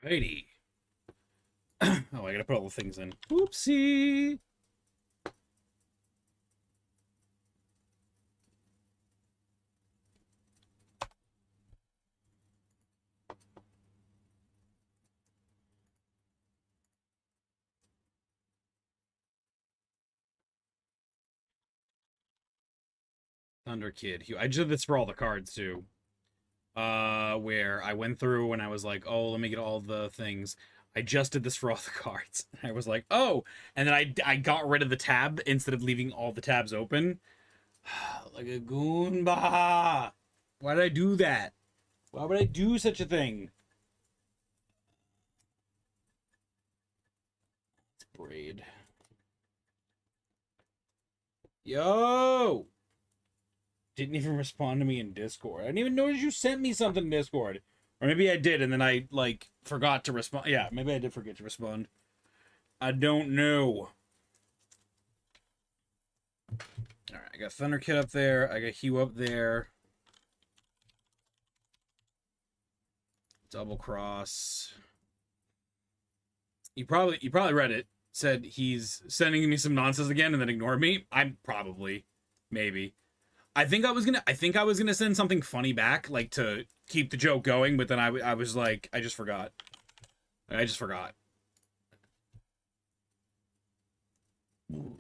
Righty. Oh, I gotta put all the things in. Whoopsie. Thunder Kid. I just did this for all the cards too. Where I went through and I was like, oh, let me get all the things. I just did this for all the cards. I was like, oh, and then I got rid of the tab instead of leaving all the tabs open. Like a Goomba. Why did I do that? Why would I do such a thing? It's braid. Yo! Didn't even respond to me in Discord. I didn't even notice you sent me something in Discord. Or maybe I did, and then I, like, forgot to respond. Yeah, maybe I did forget to respond. I don't know. Alright, I got Thunder Kid up there. I got Hugh up there. Double cross. You probably read it. Said he's sending me some nonsense again and then ignored me. I'm probably. Maybe. I think I was gonna send something funny back, like to keep the joke going, but then I was like, I just forgot.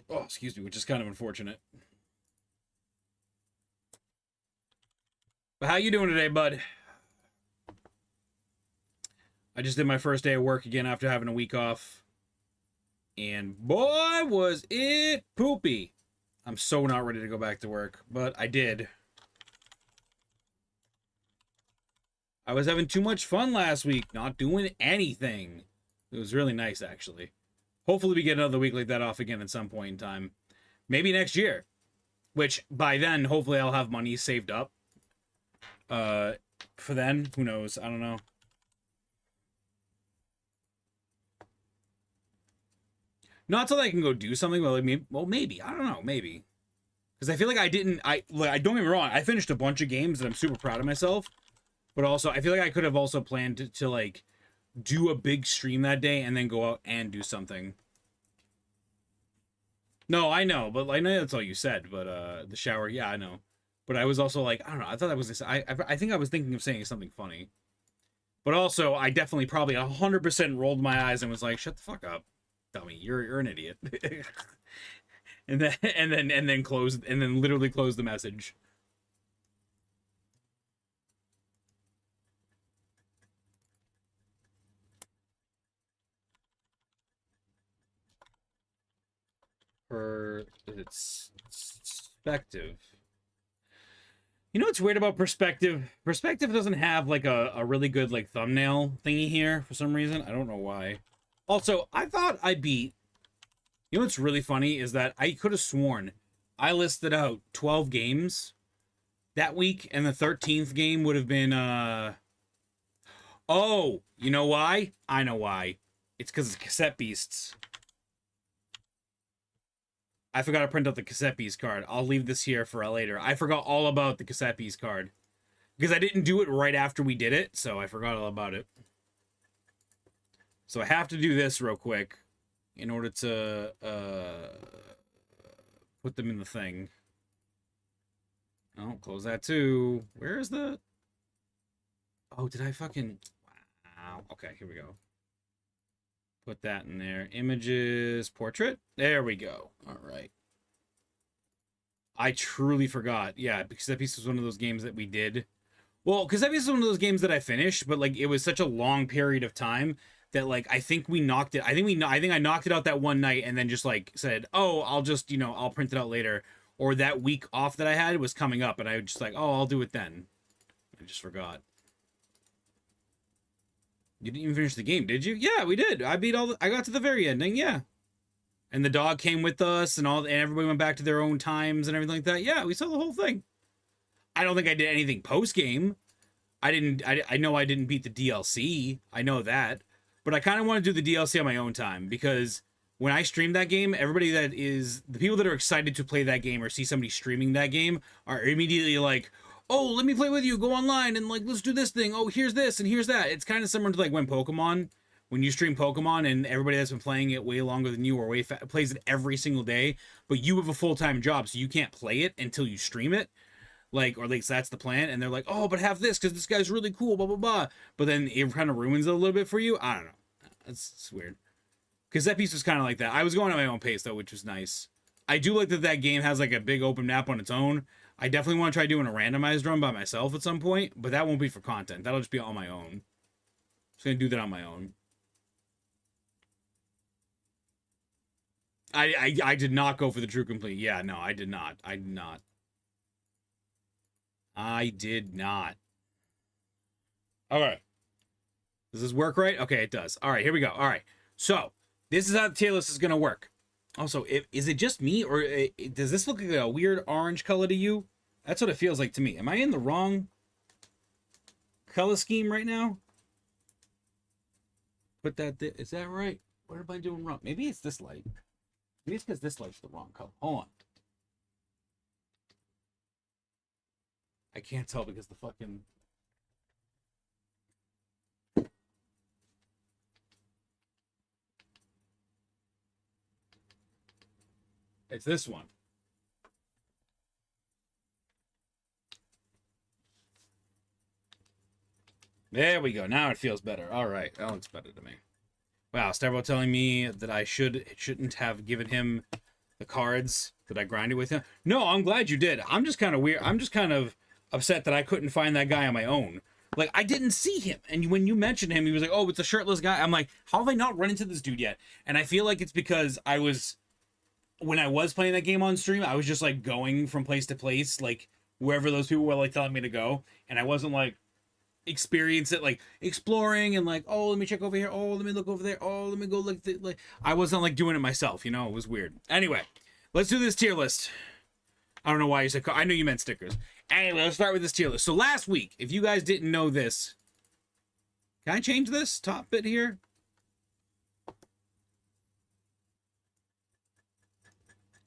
Oh, excuse me, which is kind of unfortunate. But how you doing today, bud? I just did my first day of work again after having a week off. And boy, was it poopy. I'm so not ready to go back to work, but I did. I was having too much fun last week, not doing anything. It was really nice, actually. Hopefully we get another week like that off again at some point in time. Maybe next year. Which, by then, hopefully I'll have money saved up. For then, who knows? I don't know. Not so that I can go do something, well, maybe. I don't know, maybe. Because I feel like I don't get me wrong, I finished a bunch of games and I'm super proud of myself. But also, I feel like I could have also planned to like, do a big stream that day and then go out and do something. No, I know, but I know that's all you said, but, the shower, yeah, I know. But I was also like, I don't know, I thought that was, I think I was thinking of saying something funny. But also, I definitely probably 100% rolled my eyes and was like, shut the fuck up. Dummy, you're an idiot. and then literally close the message. Perspective. You know what's weird about perspective? Perspective doesn't have like a really good like thumbnail thingy here for some reason. I don't know why. Also, I thought I beat... You know what's really funny is that I could have sworn I listed out 12 games that week, and the 13th game would have been, Oh, you know why? I know why. It's because it's Cassette Beasts. I forgot to print out the Cassette Beast card. I'll leave this here for later. I forgot all about the Cassette Beast card. Because I didn't do it right after we did it, so I forgot all about it. So I have to do this real quick in order to put them in the thing. Oh, close that too. Where is the... Oh, did I fucking... Wow. Okay, here we go. Put that in there. Images, portrait. There we go. All right. I truly forgot. Yeah, because that piece was one of those games that we did. Well, because that piece was one of those games that I finished, but like it was such a long period of time that like I think we knocked it. I think I knocked it out that one night and then just like said, "Oh, I'll just, I'll print it out later." Or that week off that I had was coming up and I was just like, "Oh, I'll do it then." I just forgot. You didn't even finish the game, did you? Yeah, we did. I got to the very ending, yeah. And the dog came with us and everybody went back to their own times and everything like that. Yeah, we saw the whole thing. I don't think I did anything post-game. I know I didn't beat the DLC. I know that. But I kind of want to do the DLC on my own time because when I stream that game, the people that are excited to play that game or see somebody streaming that game are immediately like, oh, let me play with you, go online and like let's do this thing. Oh, here's this and here's that. It's kind of similar to like when you stream Pokemon and everybody that's been playing it way longer than you or plays it every single day, but you have a full-time job, so you can't play it until you stream it. Like, or at least that's the plan. And they're like, oh, but have this because this guy's really cool, blah, blah, blah. But then it kind of ruins it a little bit for you. I don't know. It's weird. Because that piece was kind of like that. I was going at my own pace, though, which was nice. I do like that that game has, like, a big open map on its own. I definitely want to try doing a randomized run by myself at some point, but that won't be for content. That'll just be on my own. Just going to do that on my own. I did not go for the true complete. Yeah, no, I did not. I did not. I did not. Okay. Does this work right? Okay, it does. All right, here we go. All right. So, this is how the tier list is going to work. Also, is it just me, or does this look like a weird orange color to you? That's what it feels like to me. Am I in the wrong color scheme right now? Put that there. Is that right? What am I doing wrong? Maybe it's this light. Maybe it's because this light's the wrong color. Hold on. I can't tell because the fucking... It's this one. There we go. Now it feels better. All right. That looks better to me. Wow, Stavro telling me that I shouldn't have given him the cards that I grinded with him. No, I'm glad you did. I'm just kind of weird. I'm just kind of upset that I couldn't find that guy on my own. Like, I didn't see him. And when you mentioned him, he was like, oh, it's a shirtless guy. I'm like, how have I not run into this dude yet? And I feel like it's because when I was playing that game on stream, I was just like going from place to place, like wherever those people were like telling me to go. And I wasn't like exploring and like, oh, let me check over here. Oh, let me look over there. Oh, let me go look. Like I wasn't like doing it myself, you know, it was weird. Anyway, let's do this tier list. I don't know why you said, I know you meant stickers. Anyway, let's start with this tier list. So last week, if you guys didn't know this, can I change this top bit here?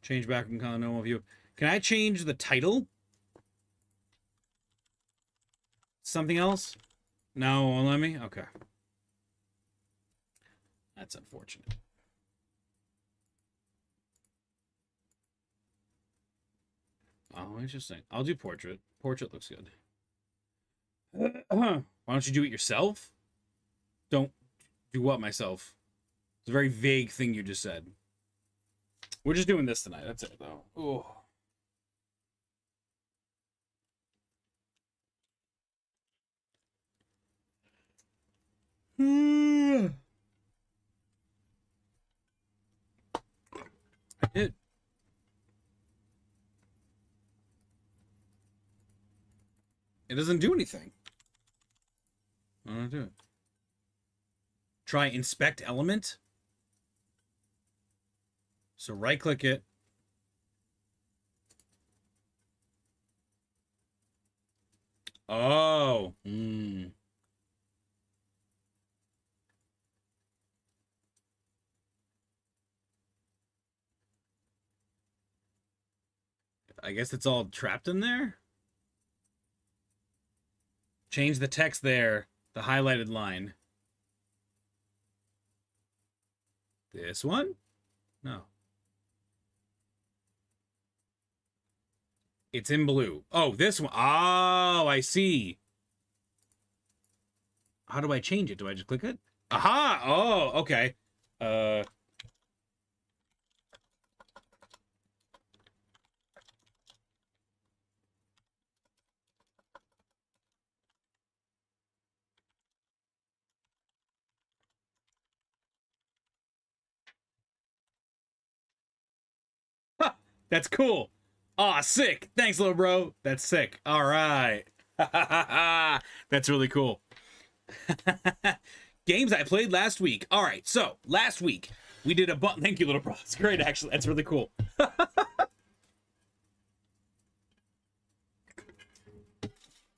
Change back from kind of normal view. Can I change the title? Something else? No, won't let me? Okay. That's unfortunate. Oh, interesting. I'll do portrait. Portrait looks good. Why don't you do it yourself? Don't do what myself? It's a very vague thing you just said. We're just doing this tonight. That's it, though. Oh. I did. It doesn't do anything. I don't do it. Try inspect element. So right click it. Oh. I guess it's all trapped in there. Change the text there, the highlighted line. This one? No. It's in blue. Oh, this one. Oh, I see. How do I change it? Do I just click it? Aha! Oh, okay. That's cool. Aw, sick. Thanks, little bro. That's sick. All right. That's really cool. Games I played last week. All right, so last week we did a bunch. Thank you, little bro. It's great, actually. That's really cool. I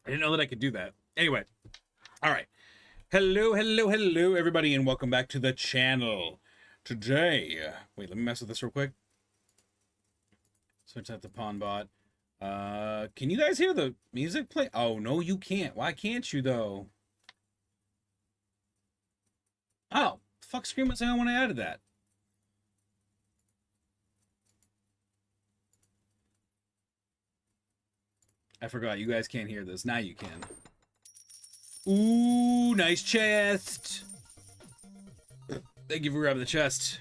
didn't know that I could do that. Anyway, all right. Hello, hello, hello, everybody, and welcome back to the channel. Today, wait, let me mess with this real quick. Switch out the pawn bot. Can you guys hear the music play? Oh, no, you can't. Why can't you, though? Oh, fuck screen was saying I want to add that. I forgot. You guys can't hear this. Now you can. Ooh, nice chest. Thank you for grabbing the chest.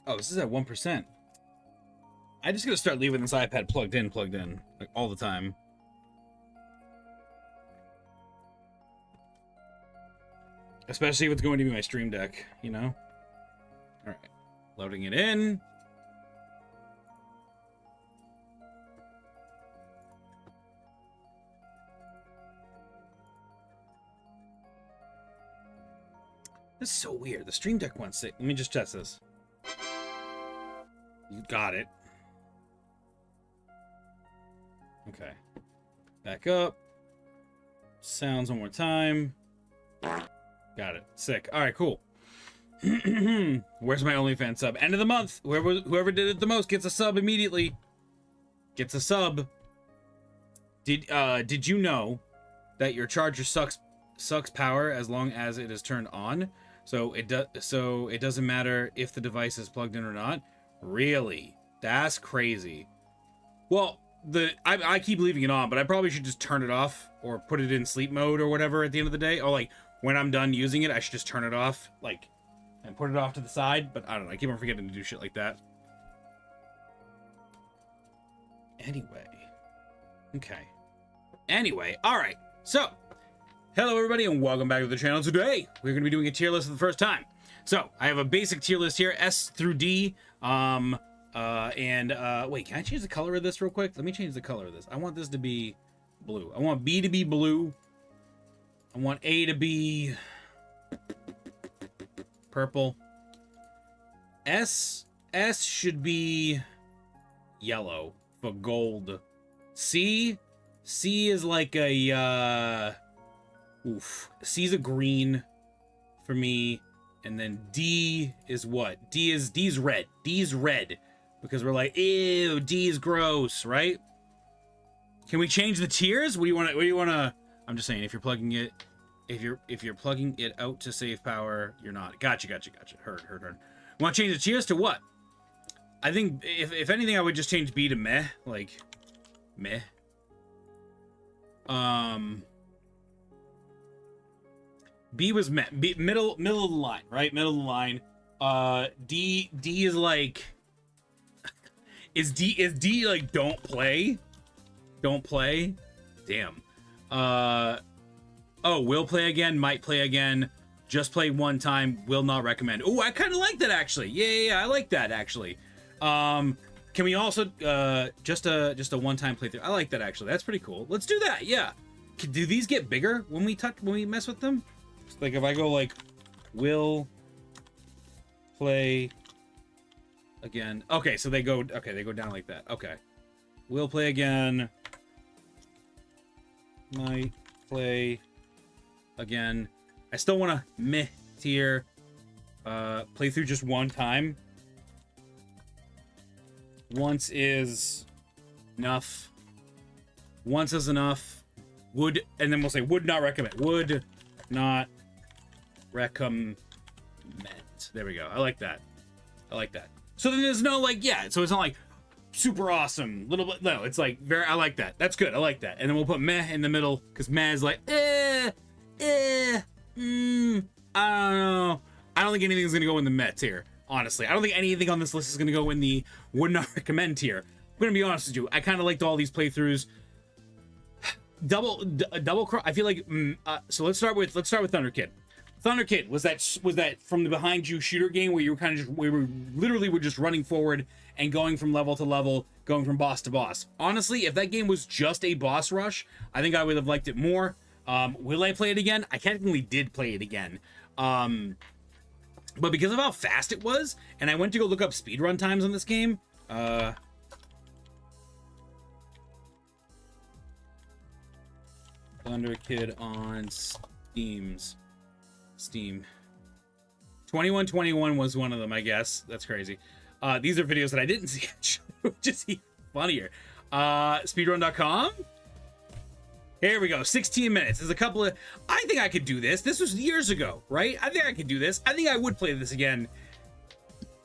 Oh, this is at 1%. I just gotta start leaving this iPad plugged in, like all the time. Especially if it's going to be my Stream Deck, you know? Alright. Loading it in. This is so weird. The Stream Deck wants it. Let me just test this. You got it. Okay. Back up. Sounds one more time. Got it. Sick. Alright, cool. Where's my OnlyFans sub? End of the month. Whoever did it the most gets a sub immediately. Gets a sub. Did you know that your charger sucks power as long as it is turned on? So it doesn't matter if the device is plugged in or not. Really? That's crazy. Well, I keep leaving it on, but I probably should just turn it off or put it in sleep mode or whatever at the end of the day. Or like when I'm done using it, I should just turn it off, like, and put it off to the side. But I don't know. I keep on forgetting to do shit like that. Anyway. Okay. Anyway, all right. So, hello everybody and welcome back to the channel. Today, we're going to be doing a tier list for the first time. So, I have a basic tier list here, S through D. Wait, can I change the color of this real quick? Let me change the color of this. I want this to be blue. I want B to be blue. I want A to be purple. S should be yellow for gold. C is like a, C's a green for me. And then D is what? D's red. D's red. Because we're like, ew, D is gross, right? Can we change the tiers? What do you wanna I'm just saying, if you're plugging it out to save power, you're not. Gotcha. Heard. Want to change the tiers to what? I think if anything, I would just change B to meh, like meh. B was meh. B, middle of the line, right? Middle of the line. D is like is D like don't play? Damn. Will play again, might play again, just play one time, will not recommend. Oh, I kind of like that actually. Yeah, I like that actually. Can we also just a one-time playthrough? I like that actually. That's pretty cool. Let's do that. Yeah. Do these get bigger when we mess with them? Like if I go like will play again. Okay, so they go down like that. Okay. Will play again. Might play again. I still want to meh tier. Play through just one time. Once is enough. Once is enough. Would, and then we'll say would not recommend. Would not recommend. There we go. I like that. So then there's no like, yeah, so it's not like super awesome little bit. No, it's like very, I like that. That's good. I like that. And then we'll put meh in the middle because meh is like I don't know. I don't think anything's gonna go in the meh tier. Honestly, I don't think anything on this list is gonna go in the would not recommend tier. I'm gonna be honest with you. I kind of liked all these playthroughs. Double cross. I feel like so let's start with Thunder Kid. Thunder Kid was that from the behind you shooter game where you were kind of just, we were literally just running forward and going from level to level, going from boss to boss. Honestly, if that game was just a boss rush, I think I would have liked it more. Will I play it again? I technically did play it again. But because of how fast it was, and I went to go look up speedrun times on this game, Thunder Kid on Steams. Steam. 2121 was one of them, I guess. That's crazy. These are videos that I didn't see, which is even funnier. Speedrun.com. Here we go. 16 minutes. There's a couple of... I think I could do this. This was years ago, right? I think I could do this. I think I would play this again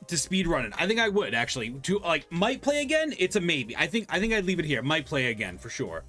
to speedrun it. I think I would, actually. To, like, might play again? It's a maybe. I think I'd leave it here. Might play again, for sure.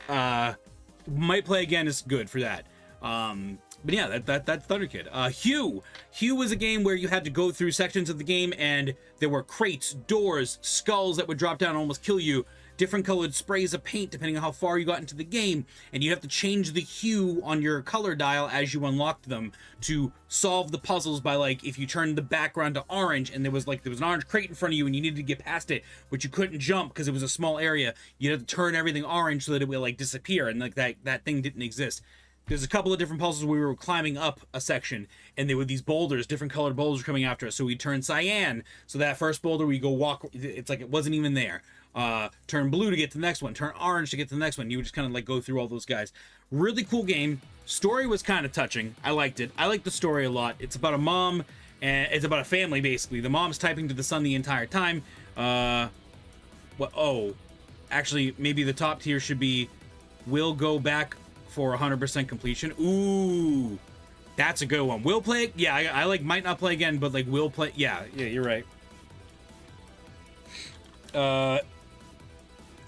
Might play again is good for that. But yeah, that's Thunder Kid. Hue. Hue was a game where you had to go through sections of the game and there were crates, doors, skulls that would drop down and almost kill you. Different colored sprays of paint depending on how far you got into the game, and you have to change the hue on your color dial as you unlocked them to solve the puzzles by, like, if you turned the background to orange and there was an orange crate in front of you and you needed to get past it, but you couldn't jump because it was a small area, you'd have to turn everything orange so that it would, like, disappear, and like that thing didn't exist. There's a couple of different puzzles where we were climbing up a section and there were these boulders, different colored boulders coming after us, so we turn cyan, so that first boulder we go walk, it's like it wasn't even there. Turn blue to get to the next one, turn orange to get to the next one. You would just kind of like go through all those guys. Really cool game. Story was kind of touching. I liked it. I liked the story a lot. It's about a mom and it's about a family, basically. The mom's typing to the son the entire time. Actually, maybe the top tier should be will go back for 100% completion. Ooh, that's a good one. Will play. Yeah, I like might not play again, but like will play. Yeah, you're right.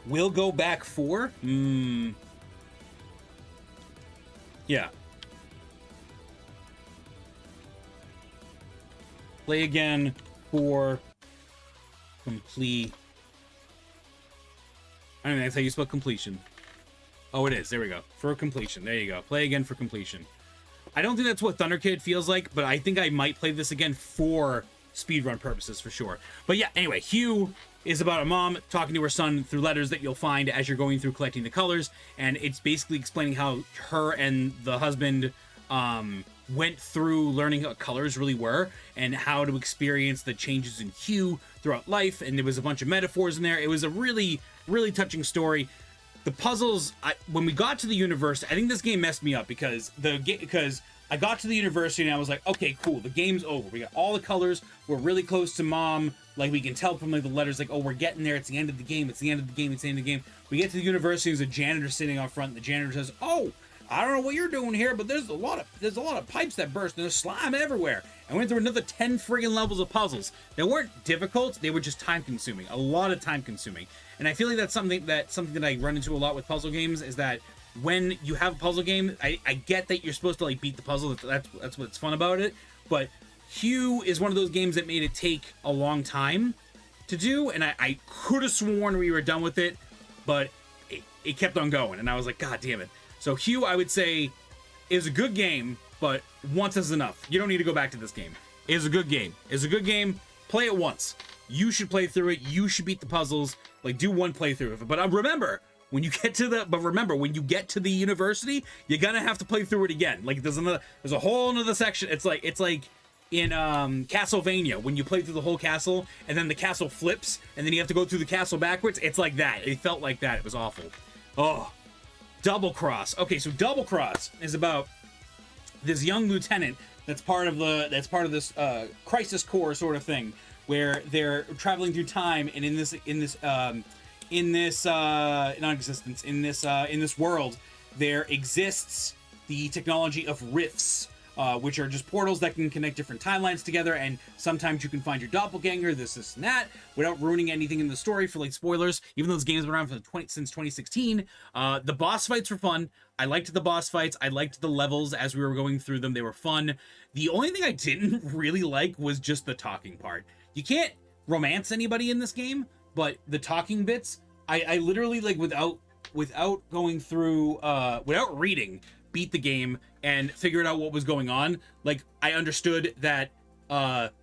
Will go back for? Yeah. Play again for complete. I don't know, that's how you spell completion. Oh, it is. There we go. For completion. There you go. Play again for completion. I don't think that's what Thunder Kid feels like, but I think I might play this again for speedrun purposes for sure. But yeah, anyway, Hue is about a mom talking to her son through letters that you'll find as you're going through collecting the colors, and it's basically explaining how her and the husband went through learning what colors really were and how to experience the changes in hue throughout life, and there was a bunch of metaphors in there. It was a really, really touching story. The puzzles, when we got to the university, I think this game messed me up because I got to the university and I was like, okay, cool, the game's over. We got all the colors. We're really close to mom. Like, we can tell from like the letters, like, oh, we're getting there. It's the end of the game. It's the end of the game. It's the end of the game. We get to the university. There's a janitor sitting out front. And the janitor says, oh, I don't know what you're doing here, but there's a lot of pipes that burst and there's slime everywhere. And we went through another 10 friggin' levels of puzzles. They weren't difficult. They were just time consuming. A lot of time consuming. And I feel like that's something that I run into a lot with puzzle games is that when you have a puzzle game, I get that you're supposed to like beat the puzzle. That's what's fun about it. But Hue is one of those games that made it take a long time to do, and I could have sworn we were done with it, but it kept on going, and I was like, God damn it. So Hue, I would say, is a good game, but once is enough. You don't need to go back to this game. It is a good game. It's a good game. Play it once. You should play through it. You should beat the puzzles. Like, do one playthrough of it. But remember, when you get to the university, you're gonna have to play through it again. Like, there's a whole another section. It's like in Castlevania, when you play through the whole castle and then the castle flips and then you have to go through the castle backwards. It's like that. It felt like that. It was awful. Oh, Double Cross. Okay, so Double Cross is about this young lieutenant that's part of this crisis core sort of thing, where they're traveling through time, and in this world there exists the technology of rifts, which are just portals that can connect different timelines together, and sometimes you can find your doppelganger, this and that, without ruining anything in the story for like spoilers, even though this game's been around since 2016. The boss fights were fun. I liked the boss fights. I liked the levels as we were going through them. They were fun. The only thing I didn't really like was just the talking part. You can't romance anybody in this game, but the talking bits, I literally, like, without going through, without reading, beat the game and figured out what was going on. Like, I understood that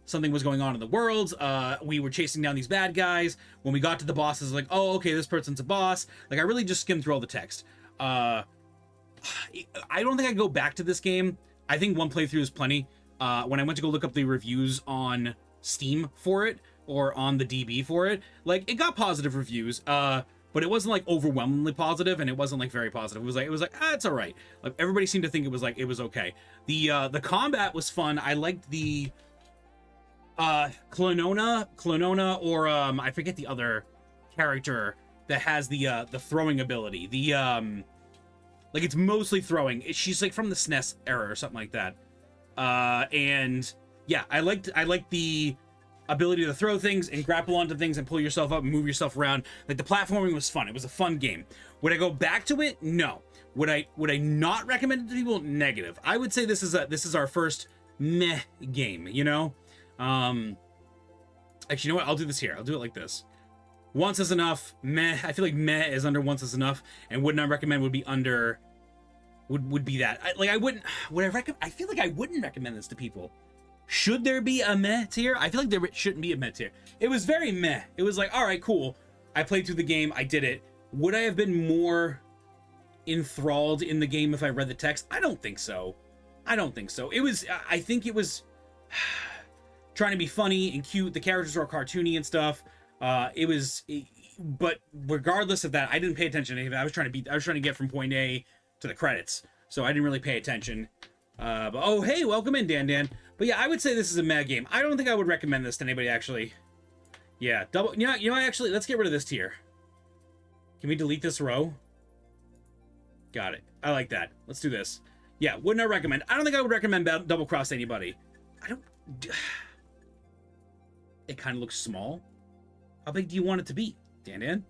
something was going on in the world. We were chasing down these bad guys. When we got to the bosses, like, oh, okay, this person's a boss. Like, I really just skimmed through all the text. I don't think I'd go back to this game. I think one playthrough is plenty. When I went to go look up the reviews on Steam for it, or on the DB for it, like, it got positive reviews. but it wasn't like overwhelmingly positive, and it wasn't like very positive. It was like it's all right. Like everybody seemed to think it was okay. The combat was fun. I liked the Clonona, or I forget the other character that has the throwing ability. The like it's mostly throwing. She's like from the SNES era or something like that. And yeah, I liked the ability to throw things and grapple onto things and pull yourself up and move yourself around. Like the platforming was fun. It was a fun game. Would I go back to it? No. Would I not recommend it to people? Negative. I would say this is our first meh game, you know? Actually, you know what? I'll do this here. I'll do it like this. Once is enough. Meh. I feel like meh is under once is enough, and would not recommend would be under would be that. I feel like I wouldn't recommend this to people. Should there be a meh tier? I feel like there shouldn't be a meh tier. It was very meh. It was like, all right, cool. I played through the game. I did it. Would I have been more enthralled in the game if I read the text? I don't think so. I think it was trying to be funny and cute. The characters were cartoony and stuff. But regardless of that, I didn't pay attention to anything. I was trying to get from point A to the credits, so I didn't really pay attention. But oh, hey, welcome in, Dan. But yeah, I would say this is a meh game. I don't think I would recommend this to anybody, actually. Yeah, actually, let's get rid of this tier. Can we delete this row? Got it. I like that. Let's do this. Yeah, would not recommend. I don't think I would recommend Double Cross to anybody. It kind of looks small. How big do you want it to be, Dan?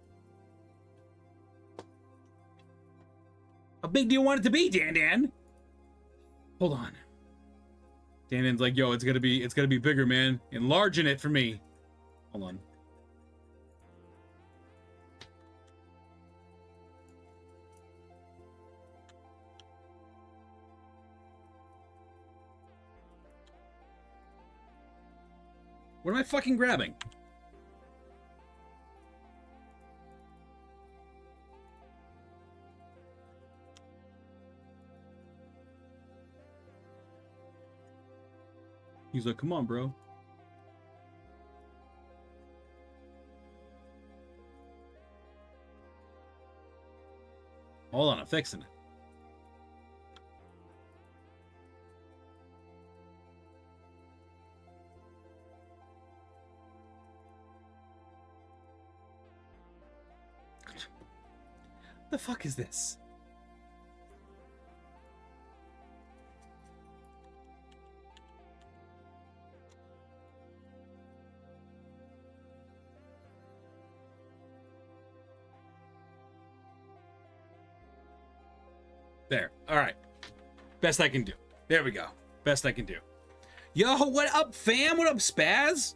How big do you want it to be, Dan? Hold on. Dan's like, yo, it's gonna be bigger, man. Enlarging it for me. Hold on. What am I fucking grabbing? He's like, come on, bro. Hold on, I'm fixing it. The fuck is this? There. All right. Best I can do. There we go. Best I can do. Yo, what up, fam? What up, Spaz?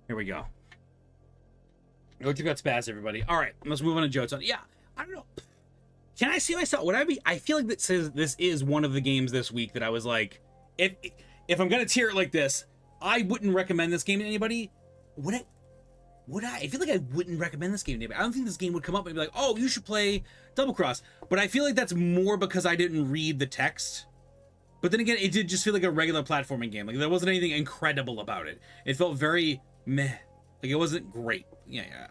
Here we go. What you got, Spaz, everybody? All right, let's move on to Jotan. Yeah, I don't know. Can I see myself? Would I be? I feel like this is one of the games this week that I was like, if I'm gonna tier it like this, I wouldn't recommend this game to anybody. Would I? I feel like I wouldn't recommend this game to anybody. I don't think this game would come up and be like, oh, you should play Double Cross. But I feel like that's more because I didn't read the text. But then again, it did just feel like a regular platforming game. Like there wasn't anything incredible about it. It felt very meh. Like it wasn't great. Yeah.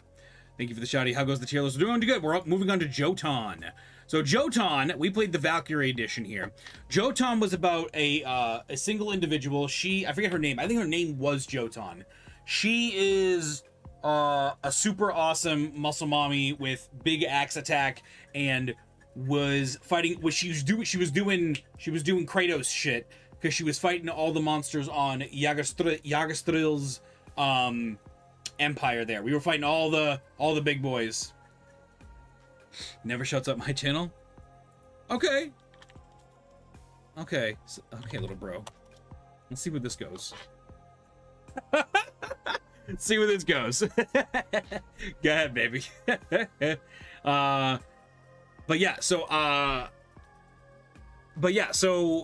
Thank you for the shouty. How goes the tier list? We're doing good. We're moving on to Jotan. So Jotan, we played the Valkyrie edition here. Jotan was about a single individual. I forget her name. I think her name was Jotan. She is a super awesome muscle mommy with big axe attack and was fighting. She was doing Kratos shit because she was fighting all the monsters on Yggdrasil's empire. There, we were fighting all the big boys. Never shuts up my channel. Okay, little bro. Let's see where this goes. See where this goes. Go ahead, baby. So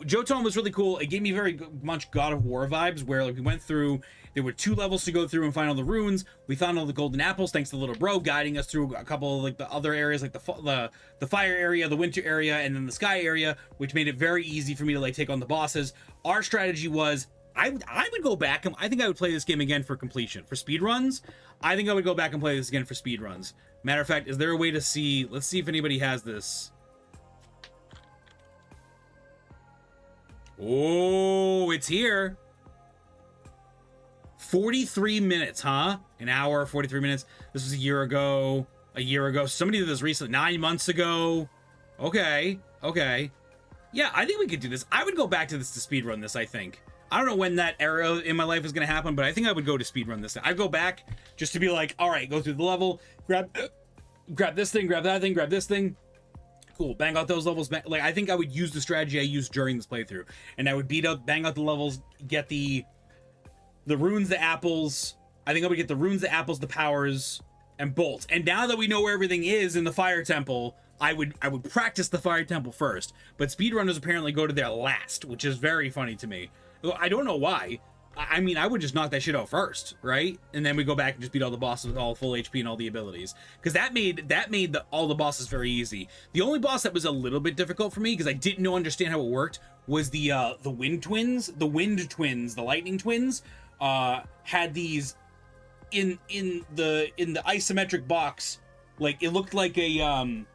Jotan was really cool. It gave me very much God of War vibes, where like we went through. There were 2 levels to go through and find all the runes. We found all the golden apples, thanks to the little bro guiding us through a couple of like the other areas, like the fire area, the winter area, and then the sky area, which made it very easy for me to like take on the bosses. Our strategy was I would go back and I think I would play this game again for completion. For speed runs, I think I would go back and play this again for speed runs. Matter of fact, is there a way to see? Let's see if anybody has this. Oh, it's here. 43 minutes, huh? An hour, 43 minutes. This was a year ago. A year ago. Somebody did this recently. 9 months ago. Okay. Okay. Yeah, I think we could do this. I would go back to this to speedrun this, I think. I don't know when that era in my life is going to happen, but I think I would go to speedrun this. I'd go back just to be like, all right, go through the level, grab this thing, grab that thing, grab this thing. Cool, bang out those levels. Like, I think I would use the strategy I used during this playthrough. And I would bang out the levels, get the runes, the apples. I think I would get the runes, the apples, the powers, and bolts. And now that we know where everything is in the fire temple, I would practice the fire temple first. But speedrunners apparently go to there last, which is very funny to me. I don't know why. I mean, I would just knock that shit out first, right? And then we go back and just beat all the bosses with all full HP and all the abilities. Because that made all the bosses very easy. The only boss that was a little bit difficult for me, because I didn't understand how it worked, was the wind twins. The wind twins, the lightning twins, had these in the isometric box. Like, it looked like a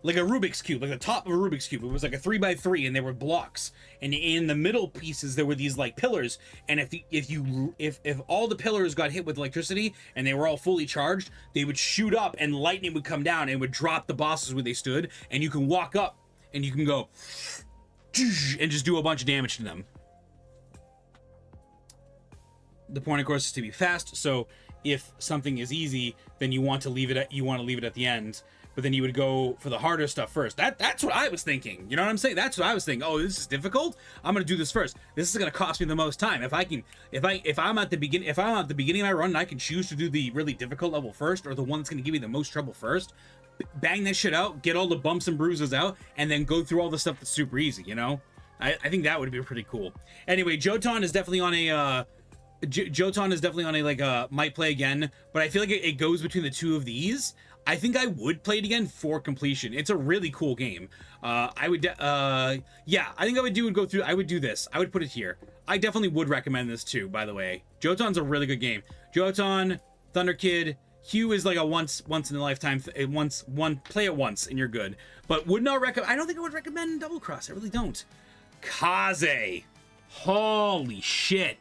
Rubik's Cube, like the top of a Rubik's Cube. It was like a 3x3, and there were blocks. And in the middle pieces, there were these like pillars. And if all the pillars got hit with electricity and they were all fully charged, they would shoot up and lightning would come down and would drop the bosses where they stood. And you can walk up and you can go and just do a bunch of damage to them. The point, of course, is to be fast. So if something is easy, then you want to leave it at the end. But then you would go for the harder stuff first. That's what I was thinking. You know what I'm saying? That's what I was thinking. Oh, this is difficult. I'm gonna do this first. This is gonna cost me the most time. If I'm at the beginning of my run and I can choose to do the really difficult level first, or the one that's gonna give me the most trouble first, bang that shit out, get all the bumps and bruises out, and then go through all the stuff that's super easy. You know, I think that would be pretty cool. Anyway, Jotun is definitely on a like might play again, but I feel like it goes between the two of these. I think I would play it again for completion. It's a really cool game. Yeah, I think I would go through. I would do this. I would put it here. I definitely would recommend this too, by the way. Jotun's a really good game. Jotun, Thunder Kid, Hue is like a once in a lifetime. Play it once and you're good. But would not recommend. I don't think I would recommend Double Cross. I really don't. Kaze, holy shit,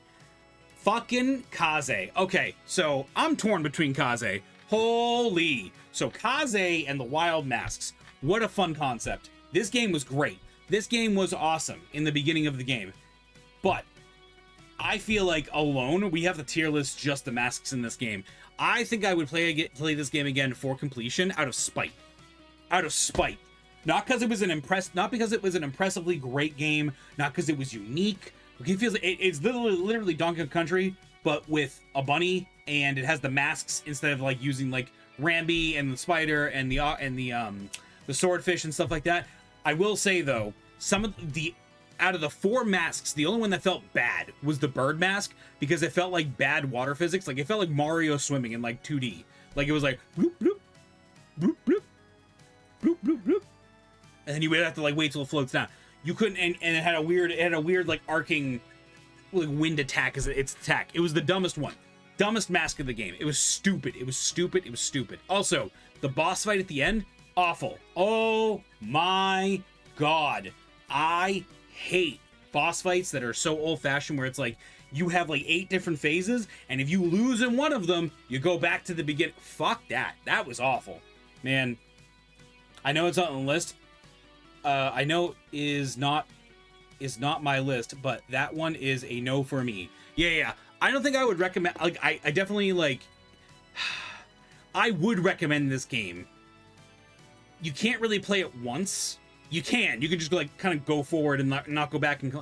fucking Kaze. Okay, so I'm torn between Kaze. Holy. So Kaze and the Wild Masks. What a fun concept. This game was great. This game was awesome in the beginning of the game. But I feel like alone, we have the tier list just the masks in this game. I think I would play this game again for completion out of spite. Out of spite. Not because it was not because it was an impressively great game, not because it was unique. It feels like it's literally Donkey Kong Country, but with a bunny, and it has the masks instead of like using like Rambi and the spider and the swordfish and stuff like that. I will say though, out of the 4 masks, the only one that felt bad was the bird mask, because it felt like bad water physics. Like it felt like Mario swimming in like 2D. Like it was like bloop bloop bloop bloop bloop bloop bloop, and then you would have to like wait till it floats down. You couldn't, and it had a weird like arcing like wind attack as its attack. It was the dumbest one. Dumbest mask of the game. It was stupid. It was stupid. It was stupid. Also, the boss fight at the end, awful. Oh my god. I hate boss fights that are so old-fashioned where it's like you have like 8 different phases, and if you lose in one of them, you go back to the beginning. Fuck that. That was awful. Man, I know it's not on the list. I know is not my list, but that one is a no for me. Yeah. I don't think I would recommend, like, I definitely, like, I would recommend this game. You can't really play it once. You can just, like, kind of go forward and not go back and,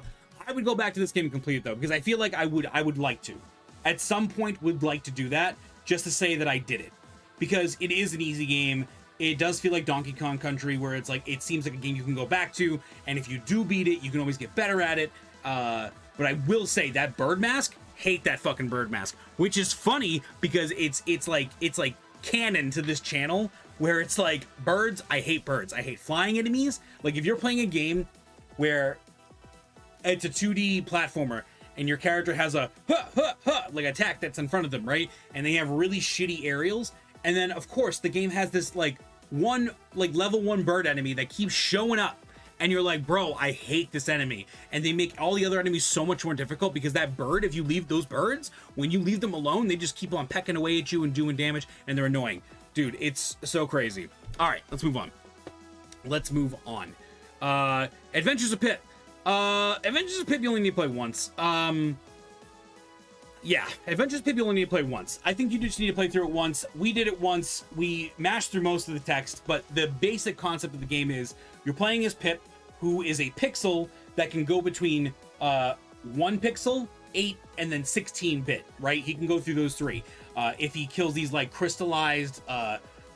I would go back to this game and complete it, though, because I feel like I would like to. At some point, would like to do that, just to say that I did it. Because it is an easy game. It does feel like Donkey Kong Country, where it's like, it seems like a game you can go back to, and if you do beat it, you can always get better at it. But I will say, that bird mask, hate that fucking bird mask, which is funny because it's like canon to this channel, where it's like birds. I hate birds. I hate flying enemies. Like if you're playing a game where it's a 2D platformer and your character has a like attack that's in front of them, right? And they have really shitty aerials. And then of course the game has this like level 1 bird enemy that keeps showing up. And you're like, bro, I hate this enemy. And they make all the other enemies so much more difficult because that bird, if you leave those birds, when you leave them alone, they just keep on pecking away at you and doing damage, and they're annoying. Dude, it's so crazy. All right, let's move on. Adventures of Pip. Adventures of Pip you only need to play once. Yeah, Adventures of Pip you only need to play once. I think you just need to play through it once. We did it once. We mashed through most of the text, but the basic concept of the game is you're playing as Pip, who is a pixel that can go between 1 pixel, 8, and then 16-bit, right? He can go through those 3. If he kills these like crystallized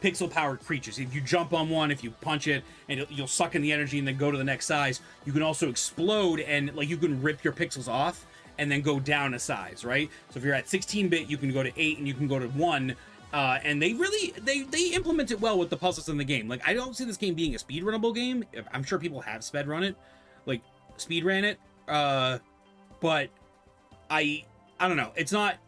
pixel-powered creatures. If you jump on one, if you punch it, and you'll suck in the energy and then go to the next size. You can also explode and like you can rip your pixels off and then go down a size, right? So if you're at 16-bit, you can go to 8 and you can go to 1. And they really they implement it well with the puzzles in the game. Like, I don't see this game being a speedrunnable game. I'm sure people have speedrun it, but I don't know. It's not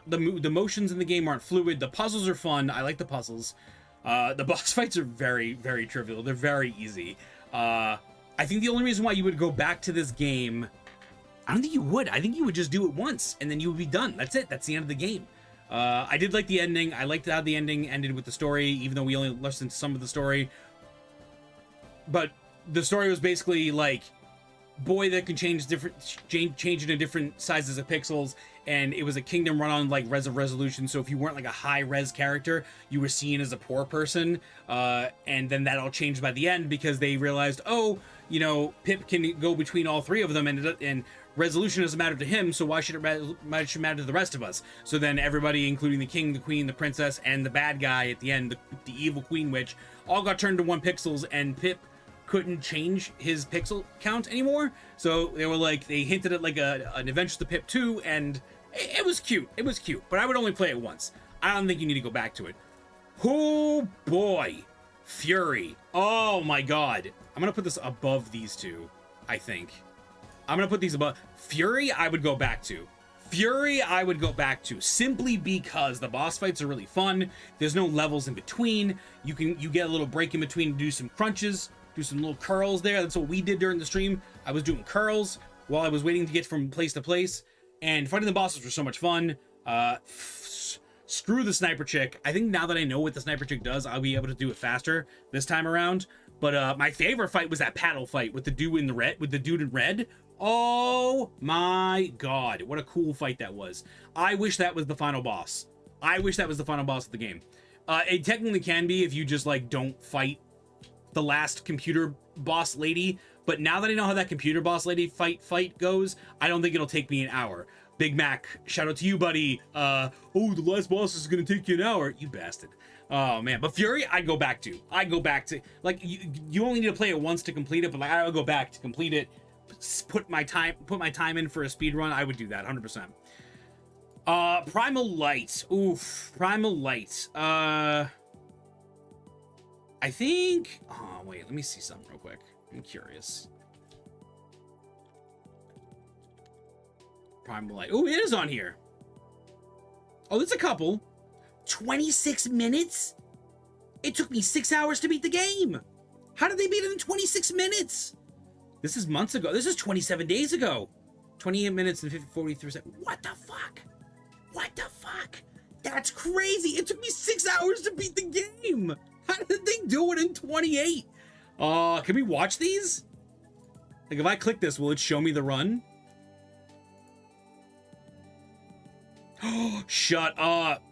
the motions in the game aren't fluid. The puzzles are fun. I like the puzzles. The boss fights are very, very trivial. They're very easy. I think the only reason why you would go back to this game, I don't think you would. I think you would just do it once and then you would be done. That's it. That's the end of the game. I did like the ending. I liked how the ending ended with the story, even though we only listened to some of the story. But the story was basically like, boy that can change into different sizes of pixels, and it was a kingdom run on like res of resolution. So if you weren't like a high res character, you were seen as a poor person, and then that all changed by the end because they realized, oh, you know, Pip can go between all 3 of them, and resolution doesn't matter to him, so why should it matter to the rest of us? So then everybody, including the king, the queen, the princess, and the bad guy at the end, the evil queen witch, all got turned to 1 pixels, and Pip couldn't change his pixel count anymore. So they were like, they hinted at like an Adventures to Pip 2, and it was cute. It was cute, but I would only play it once. I don't think you need to go back to it. Oh boy, Fury. Oh my god. I'm gonna put this above these two, I think. I'm gonna put these above. Fury, I would go back to. Fury, I would go back to simply because the boss fights are really fun. There's no levels in between. You get a little break in between to do some crunches, do some little curls there. That's what we did during the stream. I was doing curls while I was waiting to get from place to place, and fighting the bosses were so much fun. Screw the sniper chick. I think now that I know what the sniper chick does, I'll be able to do it faster this time around. But my favorite fight was that paddle fight with the dude in red. Oh my god, what a cool fight that was. I wish that was the final boss. I wish that was the final boss of the game. It technically can be if you just like don't fight the last computer boss lady, but now that I know how that computer boss lady fight goes, I don't think it'll take me an hour. Big Mac, shout out to you, buddy. Oh, the last boss is gonna take you an hour, you bastard. Oh man, but Fury, I'd go back to. Like, you only need to play it once to complete it, but like, I'll go back to complete it. Put my time in for a speed run. I would do that 100%. Primal Light. Oof, Primal Light. I think, oh wait, let me see something real quick. I'm curious. Primal Light. Oh, it is on here. Oh, there's a couple. 26 minutes? It took me 6 hours to beat the game. How did they beat it in 26 minutes? This is months ago. This is 27 days ago. 28 minutes and 43 seconds. What the fuck? What the fuck? That's crazy. It took me 6 hours to beat the game. How did they do it in 28? Can we watch these? Like, if I click this, will it show me the run? Oh, shut up.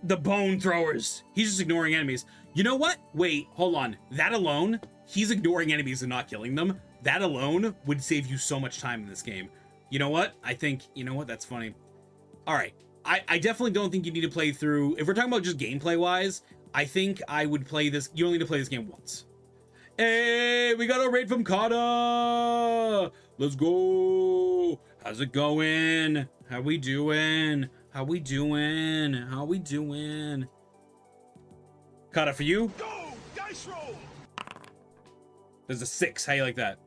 The bone throwers. He's just ignoring enemies. You know what? Wait, hold on. That alone, he's ignoring enemies and not killing them. That alone would save you so much time in this game. You know what? I think, you know what? That's funny. All right. I definitely don't think you need to play through. If we're talking about just gameplay wise, I think I would play this. You only need to play this game once. Hey, we got a raid from Kata. Let's go. How's it going? How we doing? How we doing? How we doing? Kata, for you? Go! Dice roll! There's a 6. How you like that?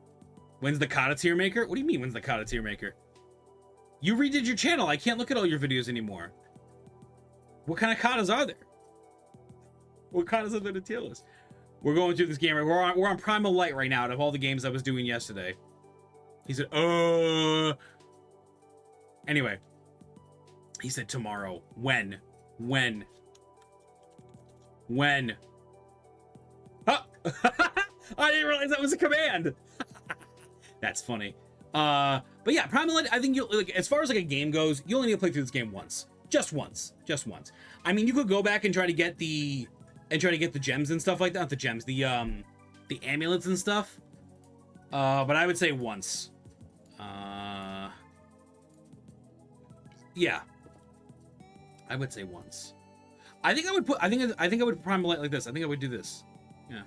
When's the kata tier maker? What do you mean, when's the kata tier maker? You redid your channel. I can't look at all your videos anymore. What kind of katas are there? What katas are there to tier list? We're going through this game. We're on Primal Light right now out of all the games I was doing yesterday. He said, Anyway. He said tomorrow. When? Huh? I didn't realize that was a command. That's funny. But yeah, Primal Light, I think you like as far as like a game goes, you only need to play through this game once. Just once. I mean, you could go back and try to get the gems and stuff like that. Not the gems, the amulets and stuff. But I would say once. Yeah. I would say once. I think I would Primal Light like this. I think I would do this. Yeah.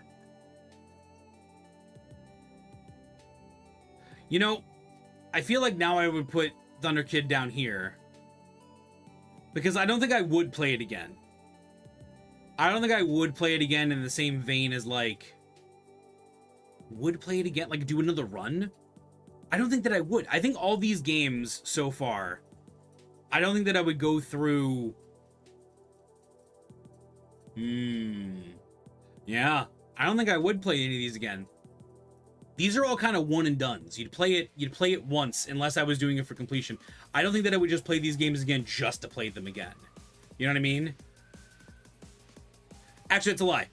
You know, I feel like now I would put Thunder Kid down here. Because I don't think I would play it again. I don't think I would play it again in the same vein as, like... Would play it again? Like, do another run? I don't think that I would. I think all these games so far... I don't think that I would go through... Yeah. I don't think I would play any of these again. These are all kind of one and dones. You'd play it once, unless I was doing it for completion. I don't think that I would just play these games again just to play them again. You know what I mean? Actually, it's a lie.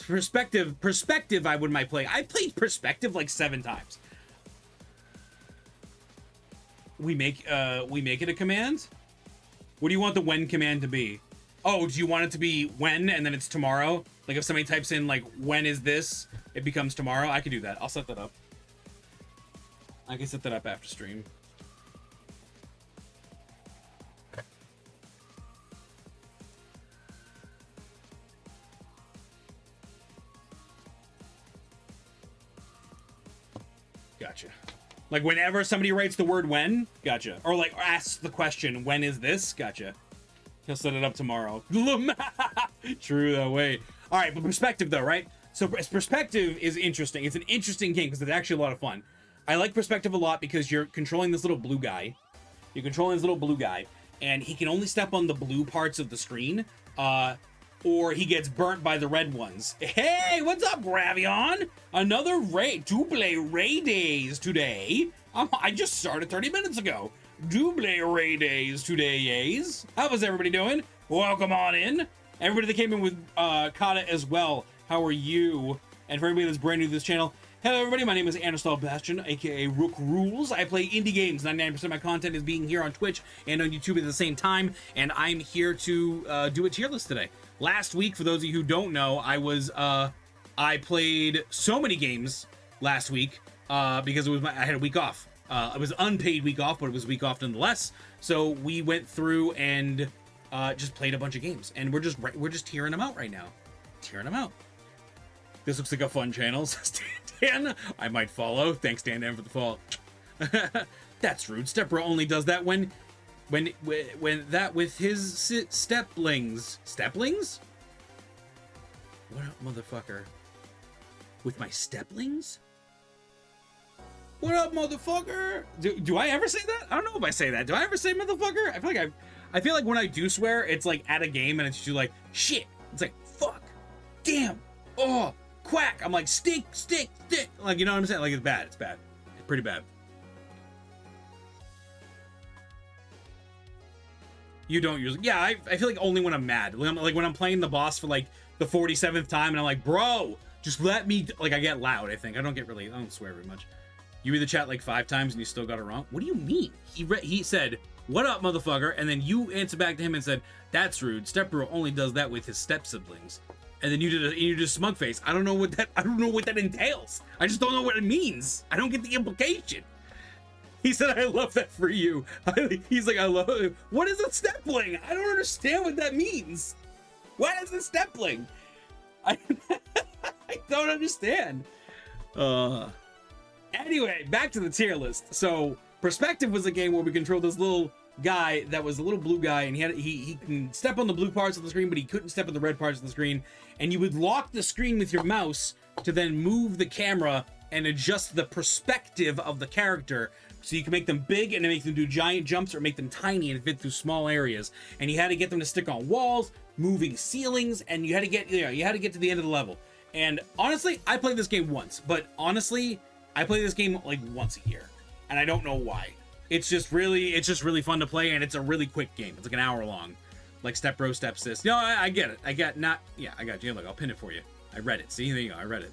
Perspective, I might play. I played Perspective like 7 times. We make it a command? What do you want the when command to be? Oh, do you want it to be when and then it's tomorrow? Like if somebody types in like when is this, it becomes tomorrow. I can do that. I'll set that up. I can set that up after stream. Gotcha. Like whenever somebody writes the word when, gotcha. Or like asks the question, when is this? Gotcha. He'll set it up tomorrow. True that way. All right, but Perspective though, right? So Perspective is interesting. It's an interesting game because it's actually a lot of fun. I like Perspective a lot because you're controlling this little blue guy. And he can only step on the blue parts of the screen, or he gets burnt by the red ones. Hey, what's up, Gravion? Another Double Ray Days today. I just started 30 minutes ago. Double Ray Days today, yays. How was everybody doing? Welcome on in. Everybody that came in with Kata as well, how are you? And for everybody that's brand new to this channel, hello everybody, my name is Anastal Bastion, aka Rook Rules. I play indie games. 99% of my content is being here on Twitch and on YouTube at the same time, and I'm here to do a tier list today. Last week, for those of you who don't know, I played so many games last week because I had a week off. It was an unpaid week off, but it was a week off nonetheless. So we went through and just played a bunch of games, and we're just tearing them out right now. This looks like a fun channel, says Dan. I might follow. Thanks, Dan, for the follow. That's rude. Stepbro only does that when that with his steplings. Steplings? What up, motherfucker? With my steplings? What up, motherfucker? Do I ever say that? I don't know if I say that. Do I ever say motherfucker? I feel like when I do swear, it's like at a game and it's just like shit. It's like fuck, damn, oh, quack. I'm like stick. Like, you know what I'm saying? Like it's bad. It's pretty bad. You don't usually. Yeah, I feel like only when I'm mad. Like when I'm playing the boss for like the 47th time and I'm like, bro, just let me. Like I get loud. I think I don't swear very much. You read the chat like 5 times and you still got it wrong. What do you mean? He said, "What up, motherfucker?" And then you answered back to him and said, "That's rude. Stepbro only does that with his step siblings." And then you did a smug face. I don't know what that entails. I just don't know what it means. I don't get the implication. He said, "I love that for you." He's like, "I love it." What is a stepling? I don't understand what that means. What is a stepling? I don't understand. Anyway, back to the tier list. So, Perspective was a game where we controlled this little guy that was a little blue guy, and he can step on the blue parts of the screen, but he couldn't step on the red parts of the screen. And you would lock the screen with your mouse to then move the camera and adjust the perspective of the character, so you can make them big and then make them do giant jumps, or make them tiny and fit through small areas. And you had to get them to stick on walls, moving ceilings, and you had to get to the end of the level. And honestly, I played this game once, but honestly, I play this game like once a year, and I don't know why. It's just really fun to play, and it's a really quick game. It's like an hour long, like Step Bro, Step Sis. No, I get it. I got you. Look, I'll pin it for you. I read it. See, there you go. I read it.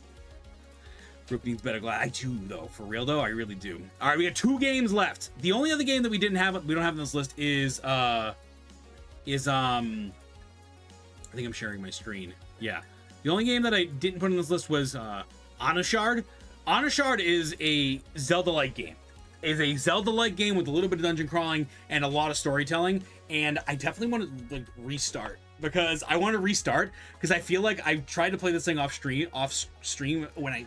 Rook needs better glass. I do, though. For real, though, I really do. All right, we got 2 games left. The only other game that we don't have on this list is I think I'm sharing my screen. Yeah. The only game that I didn't put on this list was Anashard. Anashard is a Zelda-like game. It's a Zelda-like game with a little bit of dungeon crawling and a lot of storytelling. And I definitely want to restart, because I want to restart because I feel like I tried to play this thing off stream when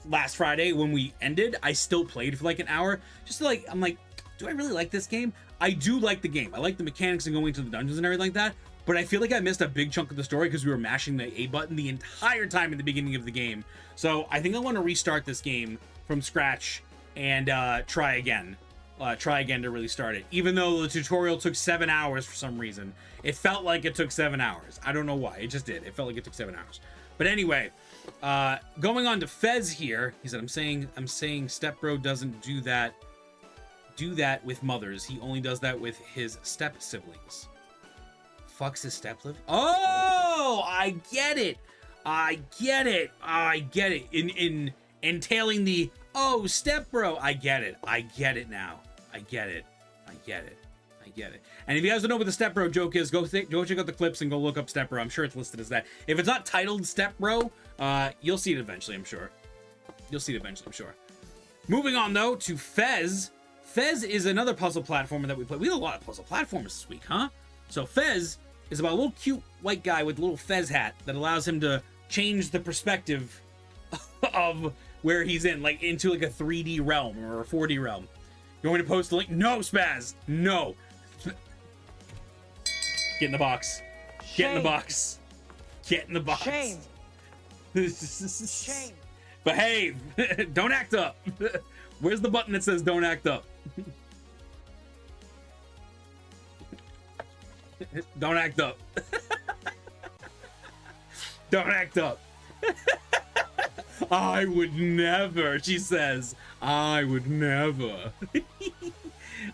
last Friday when we ended. I still played for like an hour, just to I'm like, do I really like this game? I do like the game. I like the mechanics and going to the dungeons and everything like that. But I feel like I missed a big chunk of the story because we were mashing the A button the entire time at the beginning of the game. So I think I want to restart this game from scratch and try again to really start it. Even though the tutorial took 7 hours for some reason. It felt like it took 7 hours. I don't know why. It just did. It felt like it took 7 hours. But anyway, going on to Fez here. He said, I'm saying Step Bro doesn't do that with mothers. He only does that with his step siblings. Fucks his step live. Oh, I get it. In entailing the Step Bro. I get it now. I get it. And if you guys don't know what the Step Bro joke is, go check out the clips and go look up Step Bro. I'm sure it's listed as that. If it's not titled Step Bro, you'll see it eventually, I'm sure. Moving on, though, to Fez. Fez is another puzzle platformer that we play. We have a lot of puzzle platformers this week, huh? So Fez is about a little cute white guy with a little Fez hat that allows him to change the perspective of where he's in, like into like a 3D realm or a 4D realm. You want me to post the link? No, Spaz. No. Get in the box. Get in the box. Get in the box. Shame. Shame. Behave. Don't act up. Where's the button that says don't act up? Don't act up. Don't act up. I would never, she says. I would never.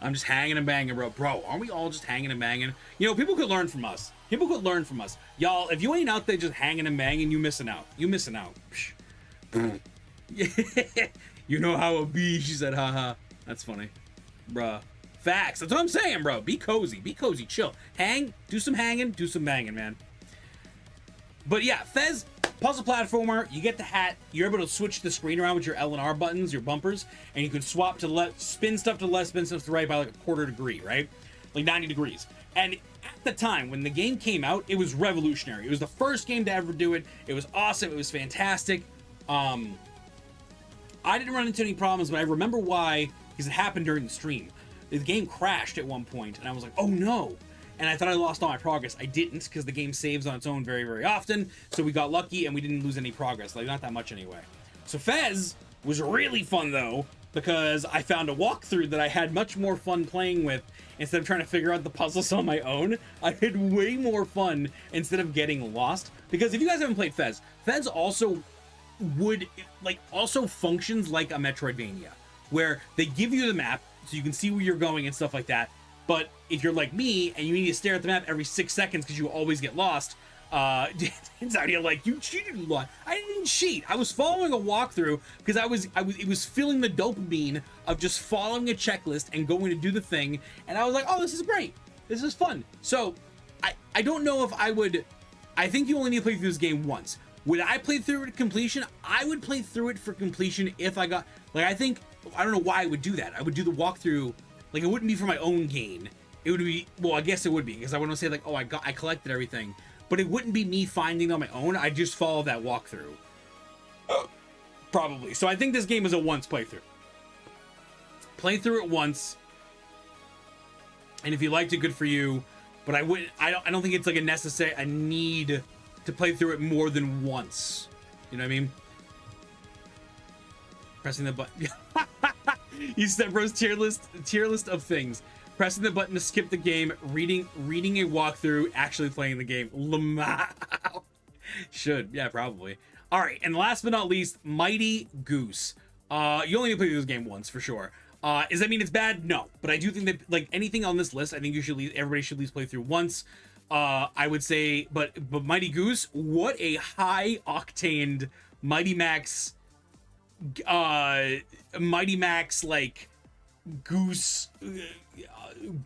I'm just hanging and banging, bro. Bro, aren't we all just hanging and banging? You know, people could learn from us. Y'all, if you ain't out there just hanging and banging, you missing out. You know how it be, she said, haha. That's funny. Bruh. Facts. That's what I'm saying, bro. Be cozy. Chill. Hang. Do some hanging. Do some banging, man. But yeah, Fez, puzzle platformer. You get the hat. You're able to switch the screen around with your L and R buttons, your bumpers, and you can swap to the left, spin stuff to the left, spin stuff to the right by like a quarter degree, right? Like 90 degrees. And at the time when the game came out, it was revolutionary. It was the first game to ever do it. It was awesome. It was fantastic. I didn't run into any problems, but I remember why, because it happened during the stream. The game crashed at one point, and I was like, oh no. And I thought I lost all my progress. I didn't, because the game saves on its own very, very often. So we got lucky, and we didn't lose any progress. Like, not that much anyway. So Fez was really fun, though, because I found a walkthrough that I had much more fun playing with. Instead of trying to figure out the puzzles on my own, I had way more fun instead of getting lost. Because if you guys haven't played Fez, Fez also functions like a Metroidvania, where they give you the map, so you can see where you're going and stuff like that. But if you're like me and you need to stare at the map every 6 seconds because you always get lost, it's out here like, you cheated a lot. I didn't cheat. I was following a walkthrough because it was filling the dopamine of just following a checklist and going to do the thing. And I was like, oh, this is great. This is fun. So I don't know if I think you only need to play through this game once. Would I play through it to completion? I would play through it for completion if I got, like, I don't know why I would do that. I would do the walkthrough, like, it wouldn't be for my own gain. It would be, well, I guess it would be, because I wouldn't say, like, oh, I collected everything. But it wouldn't be me finding it on my own. I'd just follow that walkthrough. Probably. So I think this game is a once playthrough. Play through it once. And if you liked it, good for you. But I don't think it's like a need to play through it more than once. You know what I mean? Pressing the button. You said bros tier list of things. Pressing the button to skip the game, reading a walkthrough, actually playing the game. Lamau. Should, yeah, probably. All right, and last but not least, Mighty Goose. You only need to play this game once for sure. Does that mean it's bad? No, but I do think that like anything on this list, I think everybody should at least play through once. I would say, but Mighty Goose, what a high octaned Mighty Max like goose,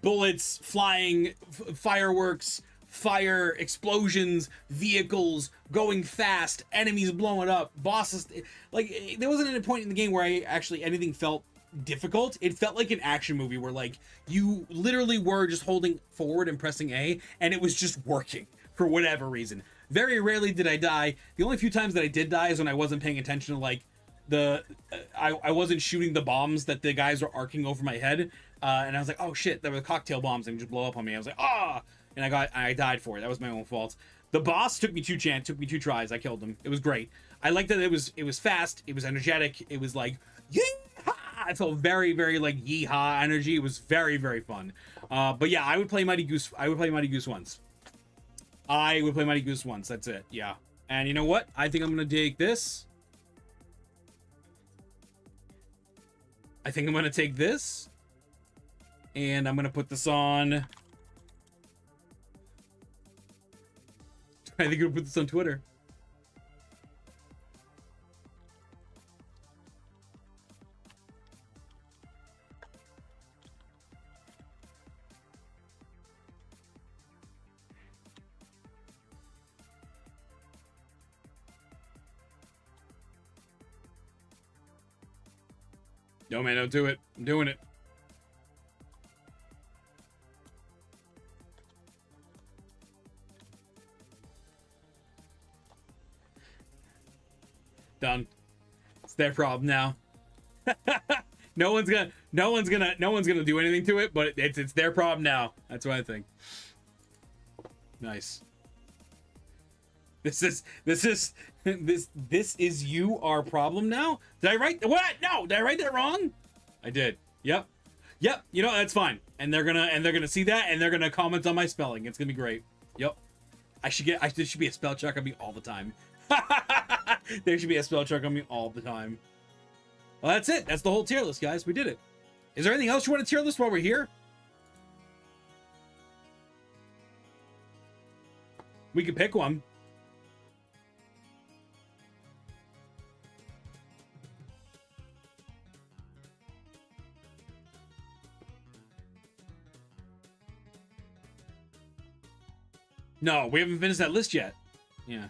bullets flying, fireworks, fire, explosions, vehicles going fast, enemies blowing up, bosses. Like, there wasn't any point in the game where anything felt difficult. It felt like an action movie where like you literally were just holding forward and pressing A and it was just working for whatever reason. Very rarely did I die. The only few times that I did die is when I wasn't paying attention to like I wasn't shooting the bombs that the guys were arcing over my head, and I was like, oh shit, there were cocktail bombs and just blow up on me. I was like, and I died for it. That was my own fault. The boss took me two tries. I killed him. It was great. I liked that it was fast. It was energetic. It was like yeehaw! I felt very, very like yeehaw energy. It was very, very fun. But yeah, I would play Mighty Goose. I would play Mighty Goose once. That's it. Yeah. And you know what? I think I'm gonna take this. I think I'm going to take this, and I'm going to put this on. I think I'm going to put this on Twitter. No, man, don't do it. I'm doing it. Done. It's their problem now. No one's gonna do anything to it, but it's their problem now. That's what I think. Nice. This is you our problem now? Did I write what? No, did I write that wrong? I did. Yep. You know, that's fine. And they're gonna see that and they're gonna comment on my spelling. It's gonna be great. Yep. There should be a spell check on me all the time. There should be a spell check on me all the time. Well, that's it. That's the whole tier list, guys. We did it. Is there anything else you want to tier list while we're here? We could pick one. No, we haven't finished that list yet. Yeah.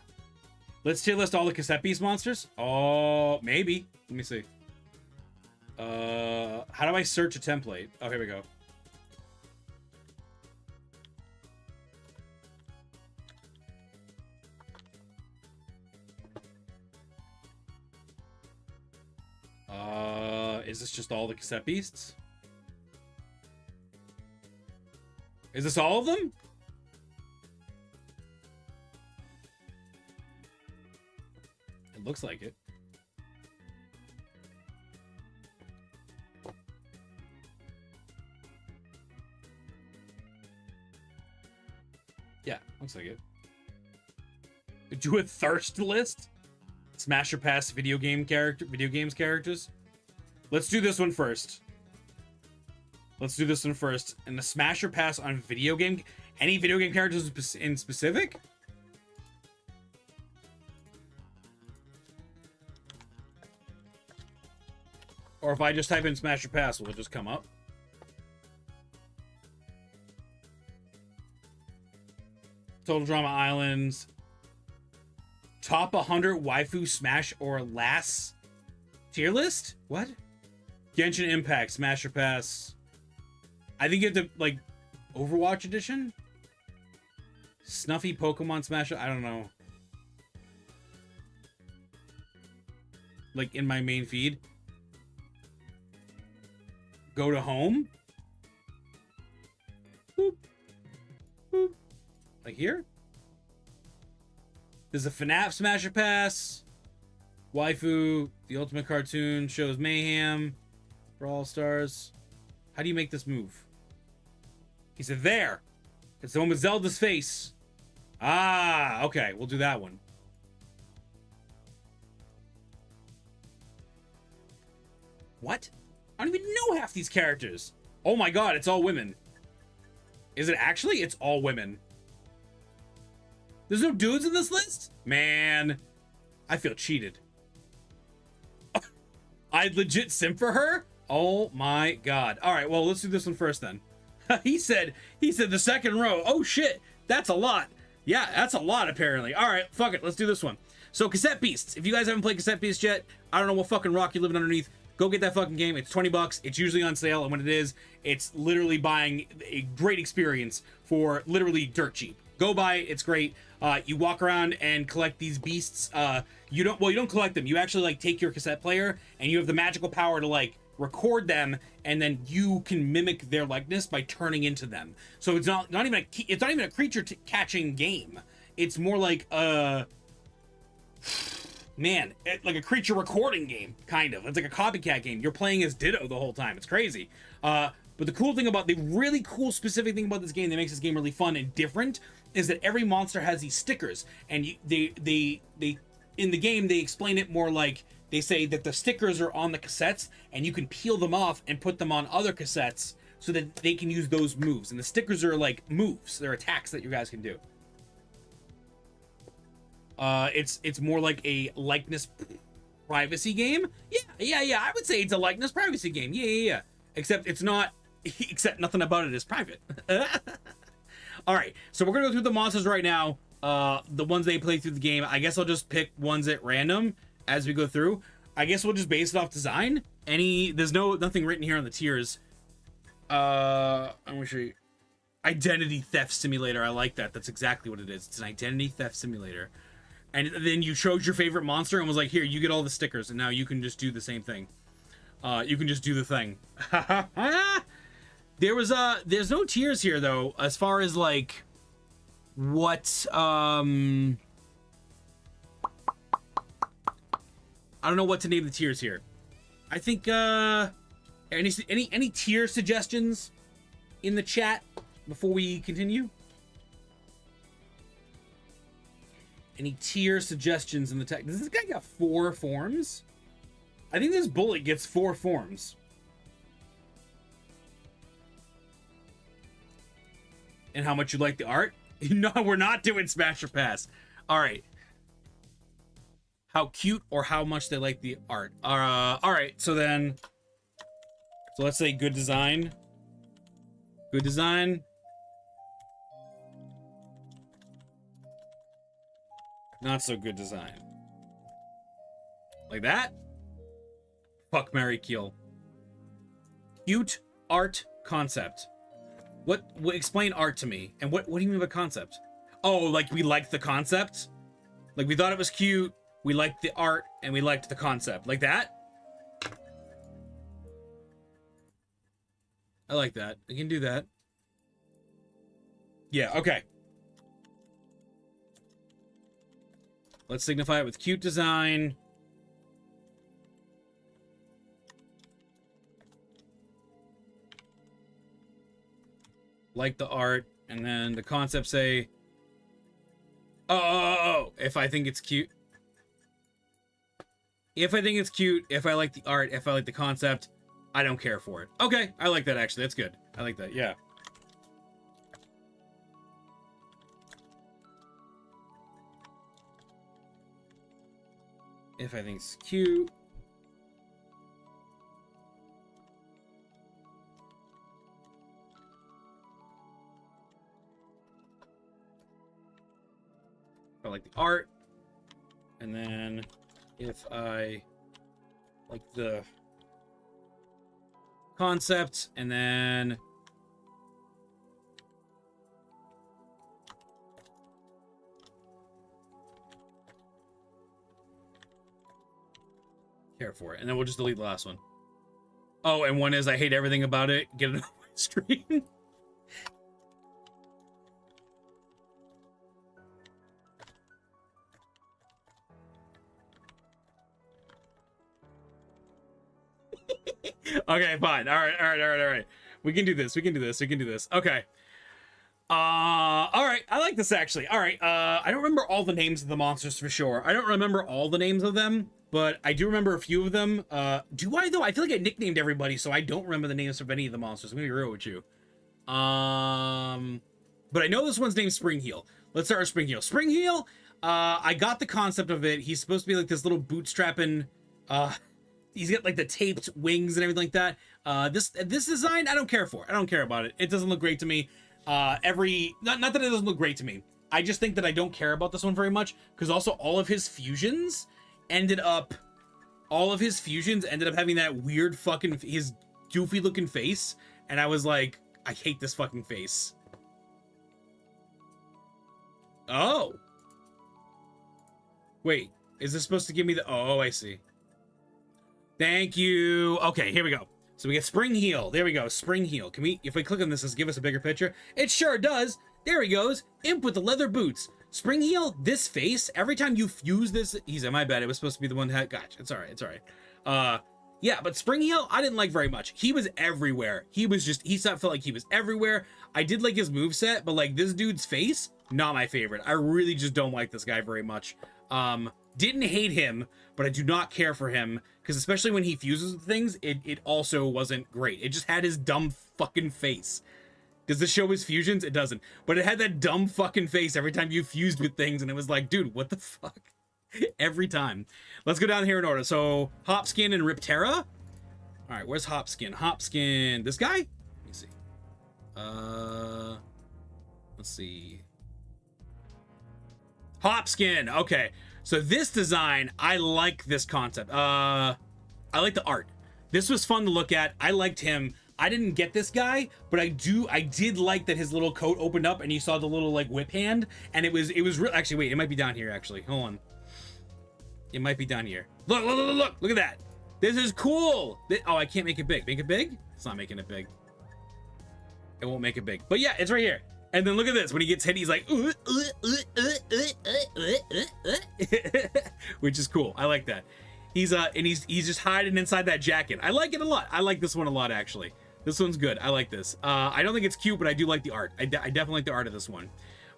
Let's tier list all the cassette beast monsters. Oh, maybe. Let me see. How do I search a template? Oh, here we go. Is this just all the cassette beasts? Is this all of them? It looks like it. Yeah, looks like it. Do a thirst list? Smash or pass video games characters? Let's do this one first. And the smash or pass on video game... Any video game characters in specific? Or if I just type in smash or pass, will it just come up? Total Drama Islands. Top 100 waifu smash or last tier list? What? Genshin Impact, Smash or Pass. I think you have to, like, Overwatch Edition? Snuffy Pokemon Smash? I don't know. Like, in my main feed. Go to home? Boop. Boop. Like here? There's a FNAF Smasher Pass. Waifu, the Ultimate Cartoon, shows Mayhem, Brawl Stars. How do you make this move? He said, there. It's the one with Zelda's face. Ah, okay. We'll do that one. What? I don't even know half these characters. Oh my god, it's all women. Is it actually? It's all women. There's no dudes in this list? Man, I feel cheated. I'd legit simp for her? Oh my god. All right, well, let's do this one first then. he said the second row. Oh shit, that's a lot. Yeah, that's a lot apparently. All right, fuck it, let's do this one. So Cassette Beasts. If you guys haven't played Cassette Beasts yet, I don't know what fucking rock you're living underneath. Go get that fucking game. It's $20. It's usually on sale, and when it is, it's literally buying a great experience for literally dirt cheap. Go buy it. It's great. You walk around and collect these beasts. You don't collect them. You actually like take your cassette player and you have the magical power to like record them, and then you can mimic their likeness by turning into them. So it's not even a creature catching game. It's more like a like a creature recording game, kind of. It's like a copycat game. You're playing as Ditto the whole time. It's crazy. But the cool thing about the really cool specific thing about this game that makes this game really fun and different is that every monster has these stickers, and they in the game they explain it more like they say that the stickers are on the cassettes and you can peel them off and put them on other cassettes so that they can use those moves. And the stickers are like moves. They're attacks that you guys can do. It's more like a likeness privacy game. Yeah. I would say it's a likeness privacy game. Yeah. Except it's not. Except nothing about it is private. All right, so we're gonna go through the monsters right now. The ones they play through the game. I guess I'll just pick ones at random as we go through. I guess we'll just base it off design. There's nothing written here on the tiers. I'm gonna show you. Identity theft simulator. I like that. That's exactly what it is. It's an identity theft simulator. And then you chose your favorite monster and was like, here, you get all the stickers, and now you can just do the same thing. You can just do the thing. There's no tiers here though, as far as like what I don't know what to name the tiers here. I think any tier suggestions in the chat before we continue? Any tier suggestions in the text? Does this guy got 4 forms? I think this bullet gets 4 forms. And how much you like the art? No, we're not doing Smasher Pass. All right. How cute or how much they like the art. All right, so let's say good design. Good design. Not so good design. Like that? Fuck, marry, kill. Cute art concept. What explain art to me? And what do you mean by concept? Oh, like we liked the concept? Like we thought it was cute, we liked the art, and we liked the concept. Like that? I like that. I can do that. Yeah, okay. Let's signify it with cute design. Like the art, and then the concept say, oh, if I think it's cute. If I think it's cute, if I like the art, if I like the concept, I don't care for it. Okay, I like that actually. That's good. I like that, yeah. If I think it's cute. I like the art, and then if I like the concept, and then care for it, and then we'll just delete the last one. Oh, and one is I hate everything about it. Get it off my screen. Okay, fine. All right, all right, all right, all right. We can do this. We can do this. We can do this. Okay. All right. I like this actually. All right. I don't remember all the names of the monsters for sure. I don't remember all the names of them, but I do remember a few of them. Do I though? I feel like I nicknamed everybody, so I don't remember the names of any of the monsters. I'm gonna be real with you. But I know this one's named Spring Heel. Let's start with Spring Heel. Spring Heel. I got the concept of it. He's supposed to be like this little bootstrapping. He's got like the taped wings and everything like that. This design, I don't care for. I don't care about it. It doesn't look great to me. Not that it doesn't look great to me. I just think that I don't care about this one very much because also all of his fusions ended up having that weird fucking his goofy looking face, and I was like, I hate this fucking face. Oh. Wait, is this supposed to give me the... Oh, I see. Thank you. Okay, here we go. So we get Spring Heel. There we go. Spring Heel. Can we, if we click on this, does it give us a bigger picture? It sure does. There he goes. Imp with the leather boots. Spring Heel, this face, every time you fuse this, he's in my bed. It was supposed to be the one that, gotcha. It's all right. It's all right. Yeah, but Spring Heel, I didn't like very much. He was everywhere. He felt like he was everywhere. I did like his moveset, but like this dude's face, not my favorite. I really just don't like this guy very much. Didn't hate him, but I do not care for him because especially when he fuses with things, it also wasn't great. It just had his dumb fucking face. Does this show his fusions? It doesn't. But it had that dumb fucking face every time you fused with things, and it was like, dude, what the fuck? Every time. Let's go down here in order. So, Hopskin and Riptera. All right, where's Hopskin? Hopskin, this guy? Let me see. Let's see. Hopskin, okay. So this design, I like this concept. I like the art. This was fun to look at. I liked him. I didn't get this guy, but I did like that his little coat opened up and you saw the little like whip hand, and it was real. Actually, wait, it might be down here. Actually, hold on. It might be down here. Look at that. This is cool. Oh, I can't make it big. Make it big? It's not making it big. It won't make it big. But yeah, it's right here. And then look at this. When he gets hit, he's like, which is cool. I like that. He's just hiding inside that jacket. I like it a lot. I like this one a lot, actually. This one's good. I like this. I don't think it's cute, but I do like the art. I definitely like the art of this one.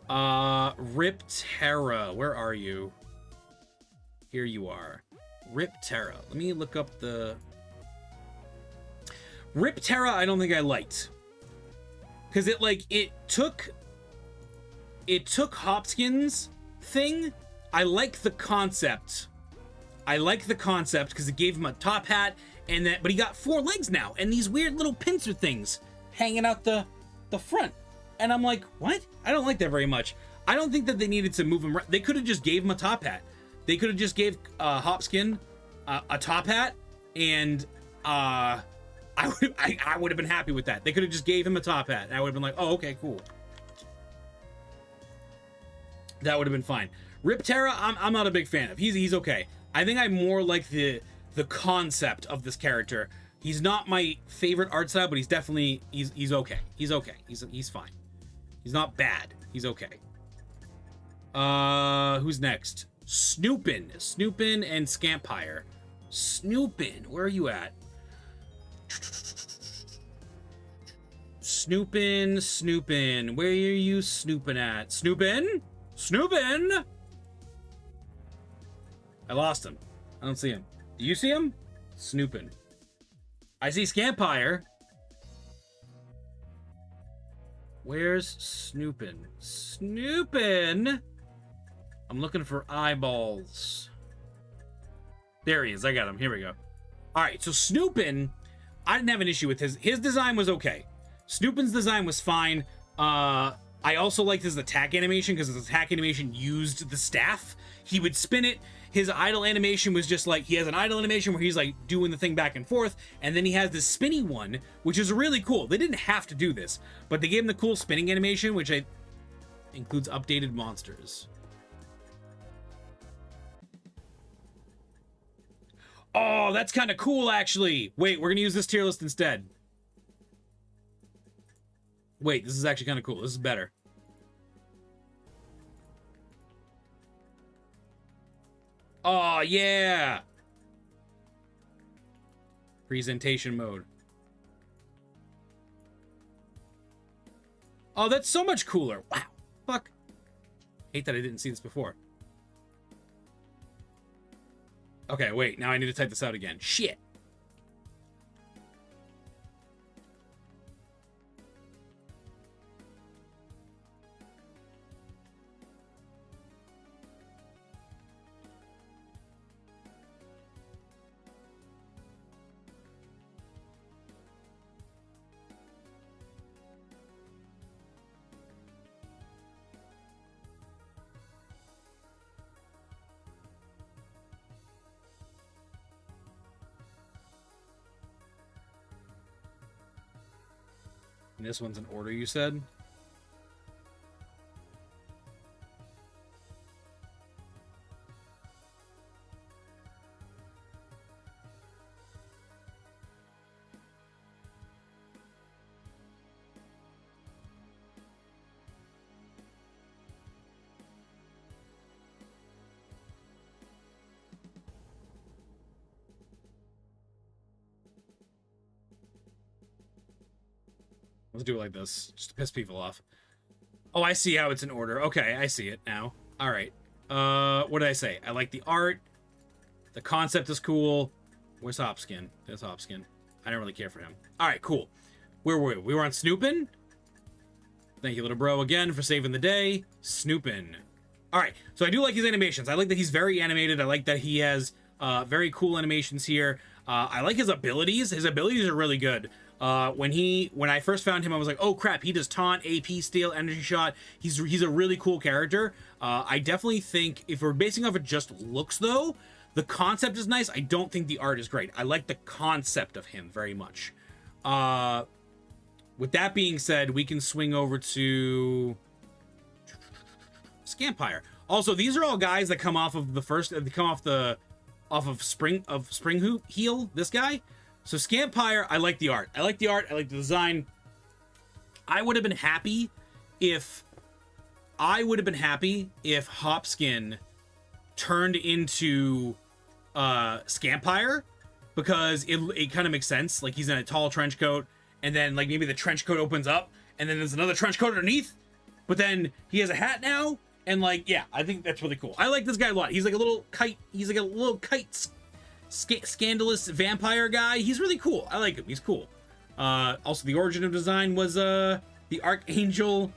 Riptera, where are you? Here you are. Riptera. Let me look up the... Riptera, I don't think I liked. Because it took Hopskin's thing. I like the concept. Because it gave him a top hat, but he got 4 legs now, and these weird little pincer things hanging out the front. And I'm like, what? I don't like that very much. I don't think that they needed to move him. They could have just gave him a top hat. They could have just gave Hopskin a top hat, and I would have been happy with that. They could have just gave him a top hat, and I would have been like, oh, okay, cool. That would have been fine. Riptera, I'm not a big fan of. He's okay. I think I more like the concept of this character. He's not my favorite art style, but he's definitely he's okay. He's okay. He's fine. He's not bad. He's okay. Who's next? Snoopin and Scampire. Snoopin, where are you at? Snoopin, where are you snooping at? Snoopin? I lost him. I don't see him. Do you see him? Snoopin. I see Scampire. Where's Snoopin? I'm looking for eyeballs. There he is. I got him. Here we go. All right, so Snoopin, I didn't have an issue with his design was okay. Snoopin's design was fine. I also liked his attack animation because his attack animation used the staff. He would spin it. His idle animation was just like, he has an idle animation where he's like doing the thing back and forth, and then he has this spinny one, which is really cool. They didn't have to do this, but they gave him the cool spinning animation, which includes updated monsters. Oh, that's kind of cool, actually. Wait, we're gonna use this tier list instead. Wait, this is actually kind of cool. This is better. Oh, yeah. Presentation mode. Oh, that's so much cooler. Wow. Fuck. Hate that I didn't see this before. Okay, wait. Now I need to type this out again. Shit. And this one's in order, you said? Let's do it like this, just to piss people off. Oh, I see how it's in order. Okay, I see it now. All right. What did I say? I like the art. The concept is cool. Where's Hopskin? There's Hopskin. I don't really care for him. All right, cool. Where were we? We were on Snoopin'. Thank you, little bro, again for saving the day. Snoopin'. All right, so I do like his animations. I like that he's very animated. I like that he has very cool animations here. I like his abilities. His abilities are really good. When I first found him, I was like, oh crap, he does taunt, AP, steal, energy shot. He's a really cool character. I definitely think if we're basing off of just looks though, the concept is nice. I don't think the art is great. I like the concept of him very much. With that being said, we can swing over to Scampire. Also, these are all guys that come off of the first, they come off of Spring Heel, this guy. So Scampire, I like the art. I like the art. I like the design. I would have been happy if Hopskin turned into Scampire, because it kind of makes sense. Like, he's in a tall trench coat, and then like maybe the trench coat opens up, and then there's another trench coat underneath, but then he has a hat now, and like, yeah, I think that's really cool. I like this guy a lot. He's like a little kite. He's like a little kite. Scandalous vampire guy. He's really cool. I like him. He's cool. Also, the origin of design was the Archangel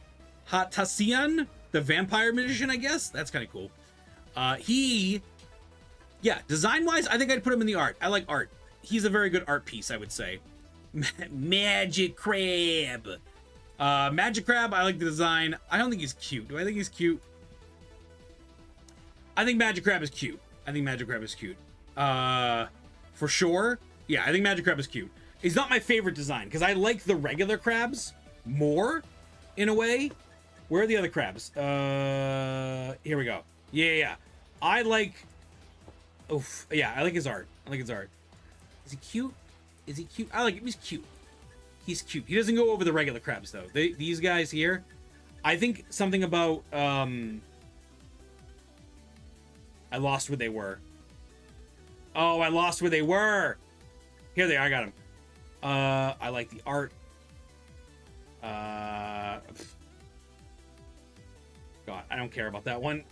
Hatasian, the vampire magician, I guess. That's kind of cool. Yeah, design-wise, I think I'd put him in the art. I like art. He's a very good art piece, I would say. Magic Crab. Magic Crab, I like the design. I don't think he's cute. Do I think he's cute? I think Magic Crab is cute. For sure. Yeah, I think Magic Crab is cute. He's not my favorite design, because I like the regular crabs more, in a way. Where are the other crabs? Here we go. Yeah. I like... Oof. Yeah, I like his art. Is he cute? I like him. He's cute. He doesn't go over the regular crabs, though. These guys here, I think something about... I lost where they were. Oh, I lost where they were. Here they are. I got them. I like the art. God, I don't care about that one.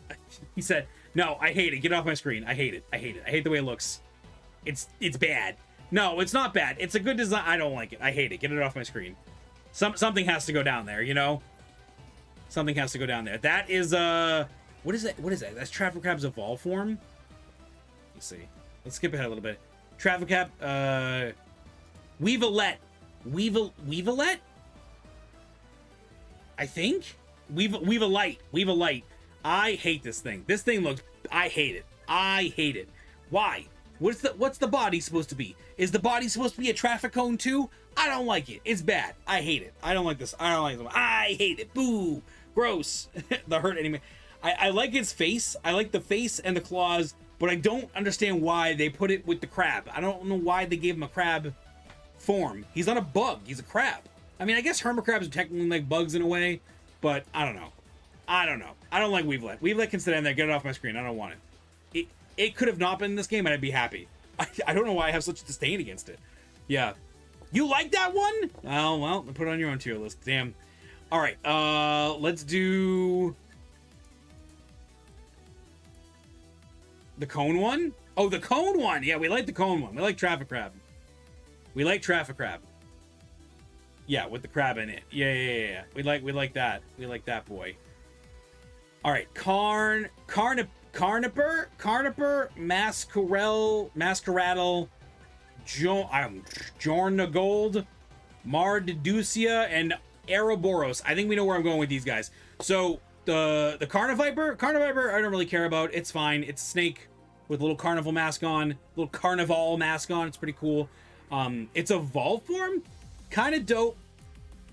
He said, no, I hate it. Get off my screen. I hate it. I hate the way it looks. It's bad. No, it's not bad. It's a good design. I don't like it. I hate it. Get it off my screen. Something has to go down there, you know? Something has to go down there. That is, what is that? That's Traffic Crab's evolve form? Let's see. Let's skip ahead a little bit. Traffic Cap, Weavelet. Weavelet? I think? Weavelite. I hate this thing. This thing looks... I hate it. Why? What's the body supposed to be? Is the body supposed to be a traffic cone too? I don't like it. It's bad. I hate it. I don't like this. I hate it. Boo. Gross. The hurt anime. I like his face. I like the face and the claws, but I don't understand why they put it with the crab. I don't know why they gave him a crab form. He's not a bug. He's a crab. I mean, I guess hermit crabs are technically like bugs in a way, but I don't know. I don't like Weavelet. Weavelet can sit in there. Get it off my screen. I don't want it. It could have not been in this game and I'd be happy. I don't know why I have such disdain against it. Yeah. You like that one? Oh, well, put it on your own tier list. Damn. All right. Let's do the cone one. Oh, the cone one. Yeah, we like the cone one. We like Traffic Crab. We like Traffic Crab. Yeah, with the crab in it. Yeah. We like that. We like that boy. All right. Carniper, Mascaradle, Jornagold, Mardeducia, and Ouroboros. I think we know where I'm going with these guys. So the Carniviper, I don't really care about. It's fine. It's a snake with a little carnival mask on, little carnival mask on. It's pretty cool. It's evolved form, kind of dope.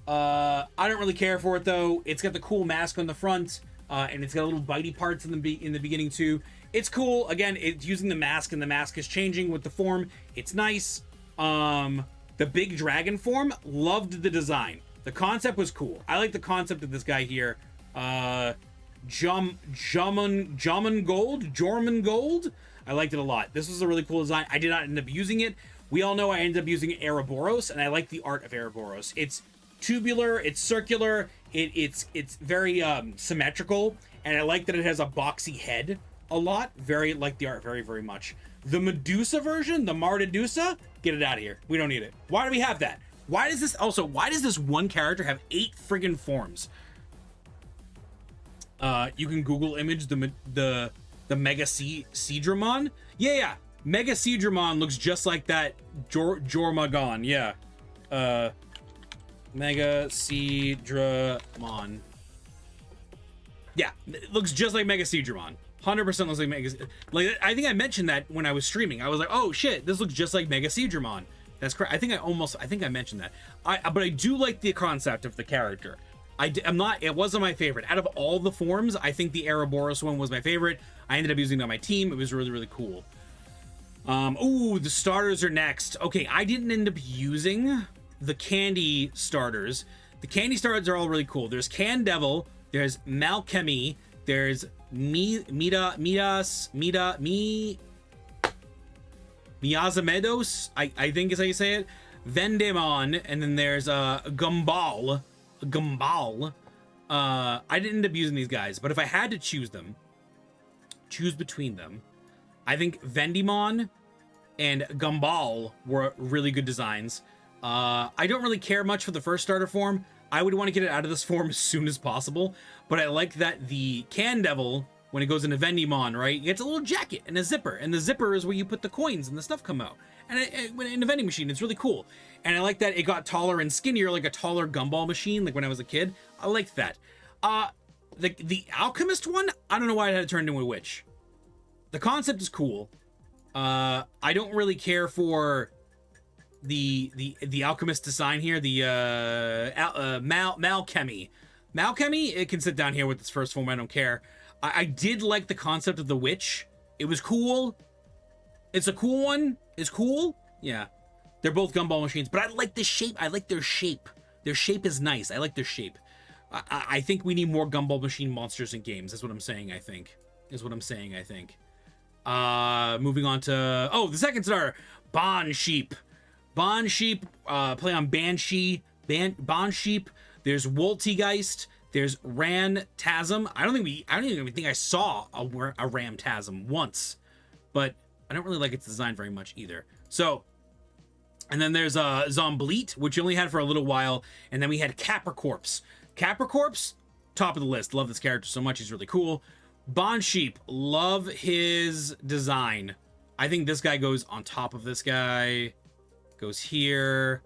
I don't really care for it though. It's got the cool mask on the front, and it's got a little bitey parts in the beginning too. It's cool. Again, it's using the mask, and the mask is changing with the form. It's nice. The big dragon form, loved the design. The concept was cool. I like the concept of this guy here. Jorman Gold. I liked it a lot. This was a really cool design. I did not end up using it. We all know I ended up using Ouroboros, and I like the art of Ouroboros. It's tubular, it's circular, it's very symmetrical, and I like that it has a boxy head a lot. Very like the art very, very much. The Medusa version, the Mardedusa, get it out of here. We don't need it. Why do we have that? Why does this one character have 8 friggin' forms? You can Google image the Mega Seadramon. Yeah. Mega Seadramon looks just like that Jormagon. Yeah. Mega Seadramon. Yeah, it looks just like Mega Seadramon. 100% looks like Mega. Like, I think I mentioned that when I was streaming. I was like, oh shit, this looks just like Mega Seadramon. That's correct. I think I mentioned that. But I do like the concept of the character. It wasn't my favorite. Out of all the forms, I think the Ouroboros one was my favorite. I ended up using it on my team. It was really, really cool. Ooh, the starters are next. Okay, I didn't end up using the candy starters. The candy starters are all really cool. There's Can Devil, there's Malchemy, there's Miyazamedos, I think is how you say it. Vendemon, and then there's Gumball. I didn't end up using these guys, but if I had to choose between them, I think Vendemon and Gumball were really good designs. I don't really care much for the first starter form. I would want to get it out of this form as soon as possible, but I like that the Can Devil, when it goes into Vendemon, right, it gets a little jacket and a zipper, and the zipper is where you put the coins and the stuff come out. And in the vending machine, it's really cool. And I like that it got taller and skinnier, like a taller Gumball machine, like when I was a kid. I liked that. The Alchemist one, I don't know why it had to turn into a witch. The concept is cool. I don't really care for the Alchemist design here. The Malchemy. Malchemy, it can sit down here with its first form. I don't care. I did like the concept of the witch. It was cool. It's a cool one. It's cool. Yeah. They're both Gumball machines, but I like the shape. I like their shape. Their shape is nice. I like their shape. I think we need more Gumball machine monsters in games. That's what I'm saying, I think. Moving on to... Oh, the second starter. Bon Sheep. Bon Sheep, play on Banshee. Bon Sheep. There's Woltegeist. There's Rantasm. I don't even think I saw a Ramtasm once, but I don't really like its design very much either. So, and then there's Zombleet, which you only had for a little while, and then we had Capricorps. Capricorps, top of the list. Love this character so much. He's really cool. Bon Sheep, love his design. I think this guy goes on top of this guy. Goes here.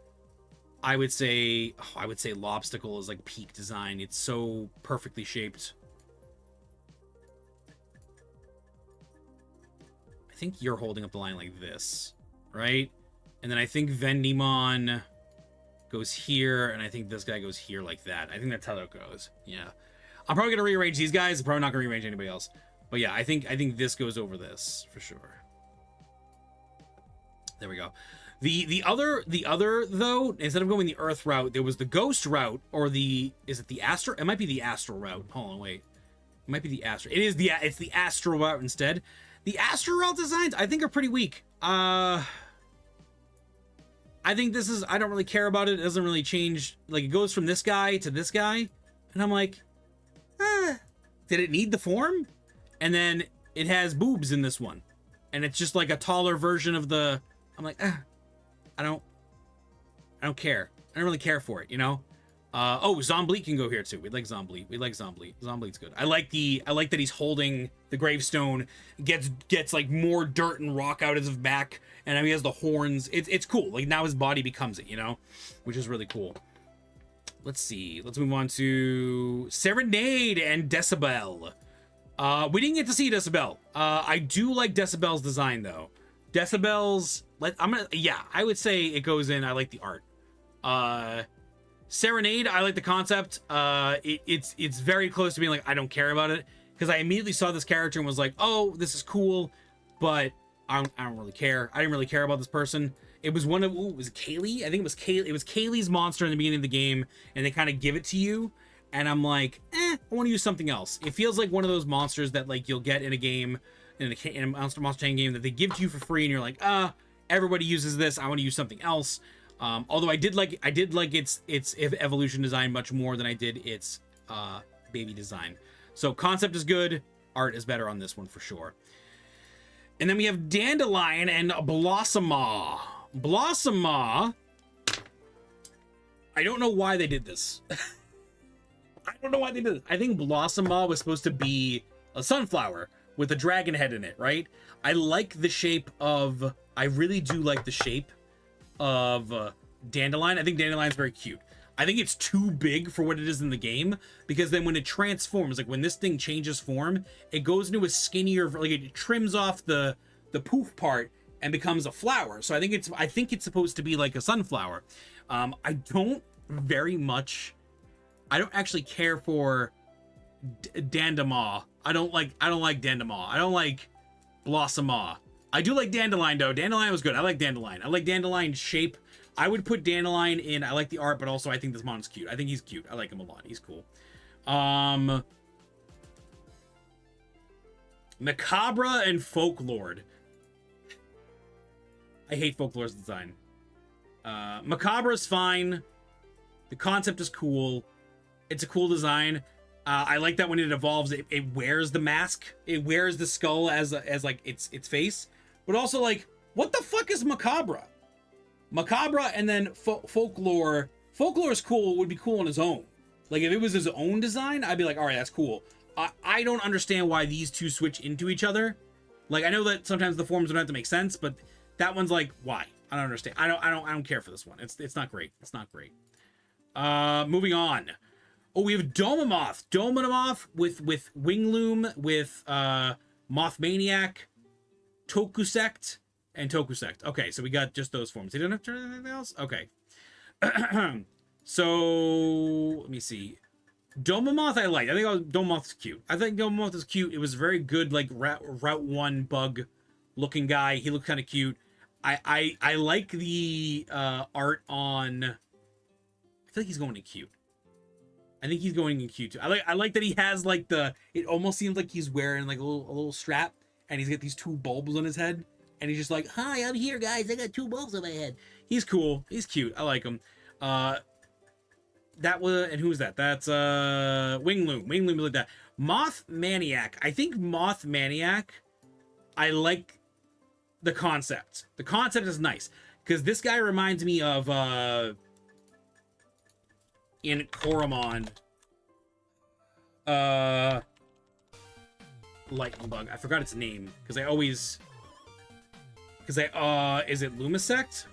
I would say Lobstacle is like peak design. It's so perfectly shaped. I think you're holding up the line like this, right? And then I think Vendemon goes here, and I think this guy goes here like that. I think that's how that goes. Yeah. I'm probably gonna rearrange these guys. I'm probably not gonna rearrange anybody else. But yeah, I think this goes over this for sure. There we go. The other though, instead of going the Earth route, there was the Ghost route, or is it the Astral? It might be the Astral route. Hold on, wait. It might be the Astral. It's the Astral route instead. The Astral route designs I think are pretty weak. I think this is, I don't really care about it. It doesn't really change. Like, it goes from this guy to this guy. And I'm like, did it need the form? And then it has boobs in this one. And it's just like a taller version of the, I'm like, I don't care. I don't really care for it, you know? Oh, Zombleet can go here too. We like Zombleet. We like Zombleet. Zombleet's good. I like that he's holding the gravestone, gets like more dirt and rock out of his back, and he has the horns. It's cool. Like, now his body becomes it, you know? Which is really cool. Let's see. Let's move on to Serenade and Decibel. We didn't get to see Decibel. I do like Decibel's design though. Decibel's, I would say it goes in. I like the art. Serenade, I like the concept. It's very close to being like, I don't care about it, because I immediately saw this character and was like, oh, this is cool, but I don't really care. I didn't really care about this person. It was one of, was it Kaylee? I think it was Kaylee. It was Kaylee's monster in the beginning of the game, and they kind of give it to you, and I'm like, I want to use something else. It feels like one of those monsters that like you'll get in a game, in a Monster Chain game, that they give to you for free, and you're like, everybody uses this. I want to use something else. Although I did like its evolution design much more than I did its baby design. So concept is good, art is better on this one for sure. And then we have Dandelion and Blossomaw. Blossomaw, I don't know why they did this. I don't know why they did this. I think Blossomaw was supposed to be a sunflower with a dragon head in it, right? I like the shape of, I really do like the shape of Dandelion. I think Dandelion's very cute. I think it's too big for what it is in the game, because then when it transforms, like when this thing changes form, it goes into a skinnier, like it trims off the poof part and becomes a flower. So I think it's supposed to be like a sunflower. I don't actually care for Dandemaw. I don't like Dandemaw. I don't like Blossomaw. I do like Dandelion though. Dandelion was good. I like Dandelion. I like Dandelion's shape. I would put Dandelion in. I like the art, but also I think this mon's cute. I think he's cute. I like him a lot. He's cool. Macabre and Folklore. I hate Folklore's design. Macabre is fine. The concept is cool. It's a cool design. I like that when it evolves, it wears the mask. It wears the skull as like its face. But also, like, what the fuck is Macabre? Macabre and then Folklore. Folklore is cool. Would be cool on his own. Like, if it was his own design, I'd be like, all right, that's cool. I don't understand why these two switch into each other. Like, I know that sometimes the forms don't have to make sense, but that one's like, why? I don't understand. I don't care for this one. It's not great. It's not great. Moving on. Oh, we have Domomoth. Domomoth with Wingloom, with Mothmaniac, Tokusect, and Tokusect. Okay, so we got just those forms. They don't have to turn anything else? Okay. So, let me see. Domomoth I like. I think Domomoth's cute. I think Domomoth is cute. It was very good, like, Route 1 bug looking guy. He looked kind of cute. I like the art on... I feel like he's going to cute. I think he's going in cute too. I like that he has like it almost seems like he's wearing like a little strap, and he's got these two bulbs on his head, and he's just like, hi, I'm here, guys. I got two bulbs on my head. He's cool. He's cute. I like him. That was, and who's that? That's Wingloom. Wingloom like that. Mothmaniac. I think Mothmaniac, I like the concept. The concept is nice, because this guy reminds me of in Koromon, lightning bug. I forgot its name, because is it Lumisect?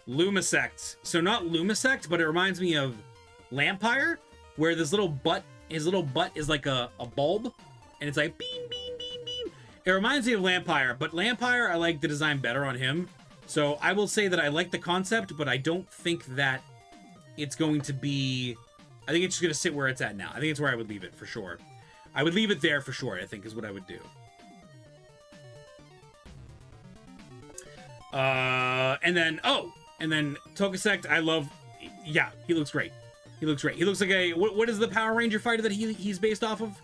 Lumisect. So not Lumisect, but it reminds me of Lampire, where his little butt is like a bulb, and it's like beam, beam, beam, beam. It reminds me of Lampire, but Lampire, I like the design better on him. So I will say that I like the concept, but I don't think that it's going to be... I think it's just going to sit where it's at now. I think it's where I would leave it, for sure. I would leave it there, for sure, I think, is what I would do. And then Tokusect, I love... Yeah, he looks great. He looks great. He looks like a... What is the Power Ranger fighter that he's based off of?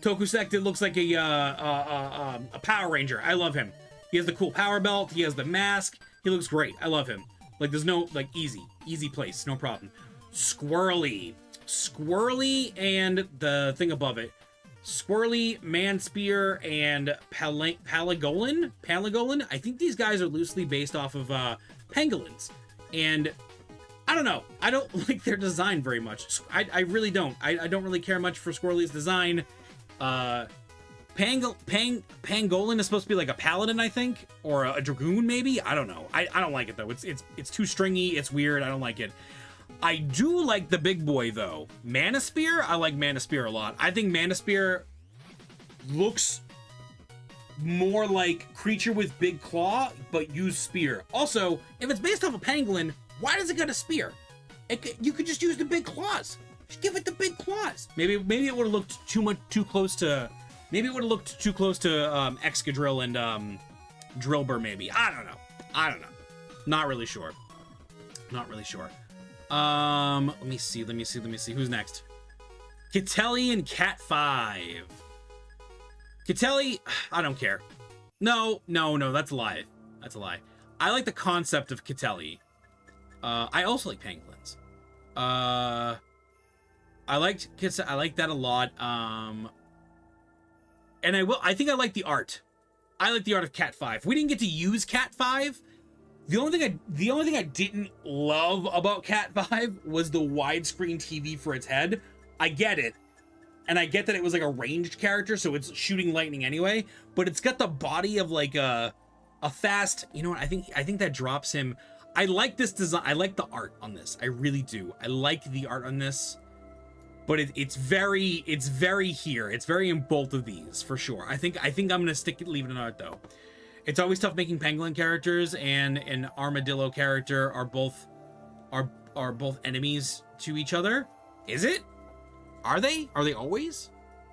Tokusect, it looks like a Power Ranger. I love him. He has the cool power belt. He has the mask. He looks great. I love him. Like, there's no, like, easy place. No problem. Squirrely. Squirrely and the thing above it. Squirrely, Manspear, and Palagolin. I think these guys are loosely based off of pangolins. And I don't know. I don't like their design very much. I really don't. I don't really care much for Squirrely's design. Pangolin is supposed to be like a paladin, I think, or a dragoon maybe. I don't know. I don't like it though. It's too stringy. It's weird. I don't like it. I do like the big boy though. Manspear. I like Manspear a lot. I think Manspear looks more like creature with big claw, but use spear. Also, if it's based off a pangolin, why does it got a spear? You could just use the big claws. Just give it the big claws. Maybe it would have looked too close to. Maybe it would have looked too close to Excadrill and Drillbur. Maybe I don't know. Not really sure. Let me see. Who's next? Catelli and Cat 5. Catelli, I don't care. No, that's a lie. I like the concept of Catelli. I also like pangolins. I like that a lot. And I think I like the art. I like the art of Cat 5. We didn't get to use Cat 5. The only thing I didn't love about Cat 5 was the widescreen TV for its head. I get it. And I get that it was like a ranged character, so it's shooting lightning anyway, but it's got the body of like a fast, you know what? I think that drops him. I like this design. I like the art on this. I really do. I like the art on this. But it's very here. It's very in both of these for sure. I think I'm gonna leave it in art though. It's always tough making pangolin characters and an armadillo character are both enemies to each other. Is it? Are they? Are they always?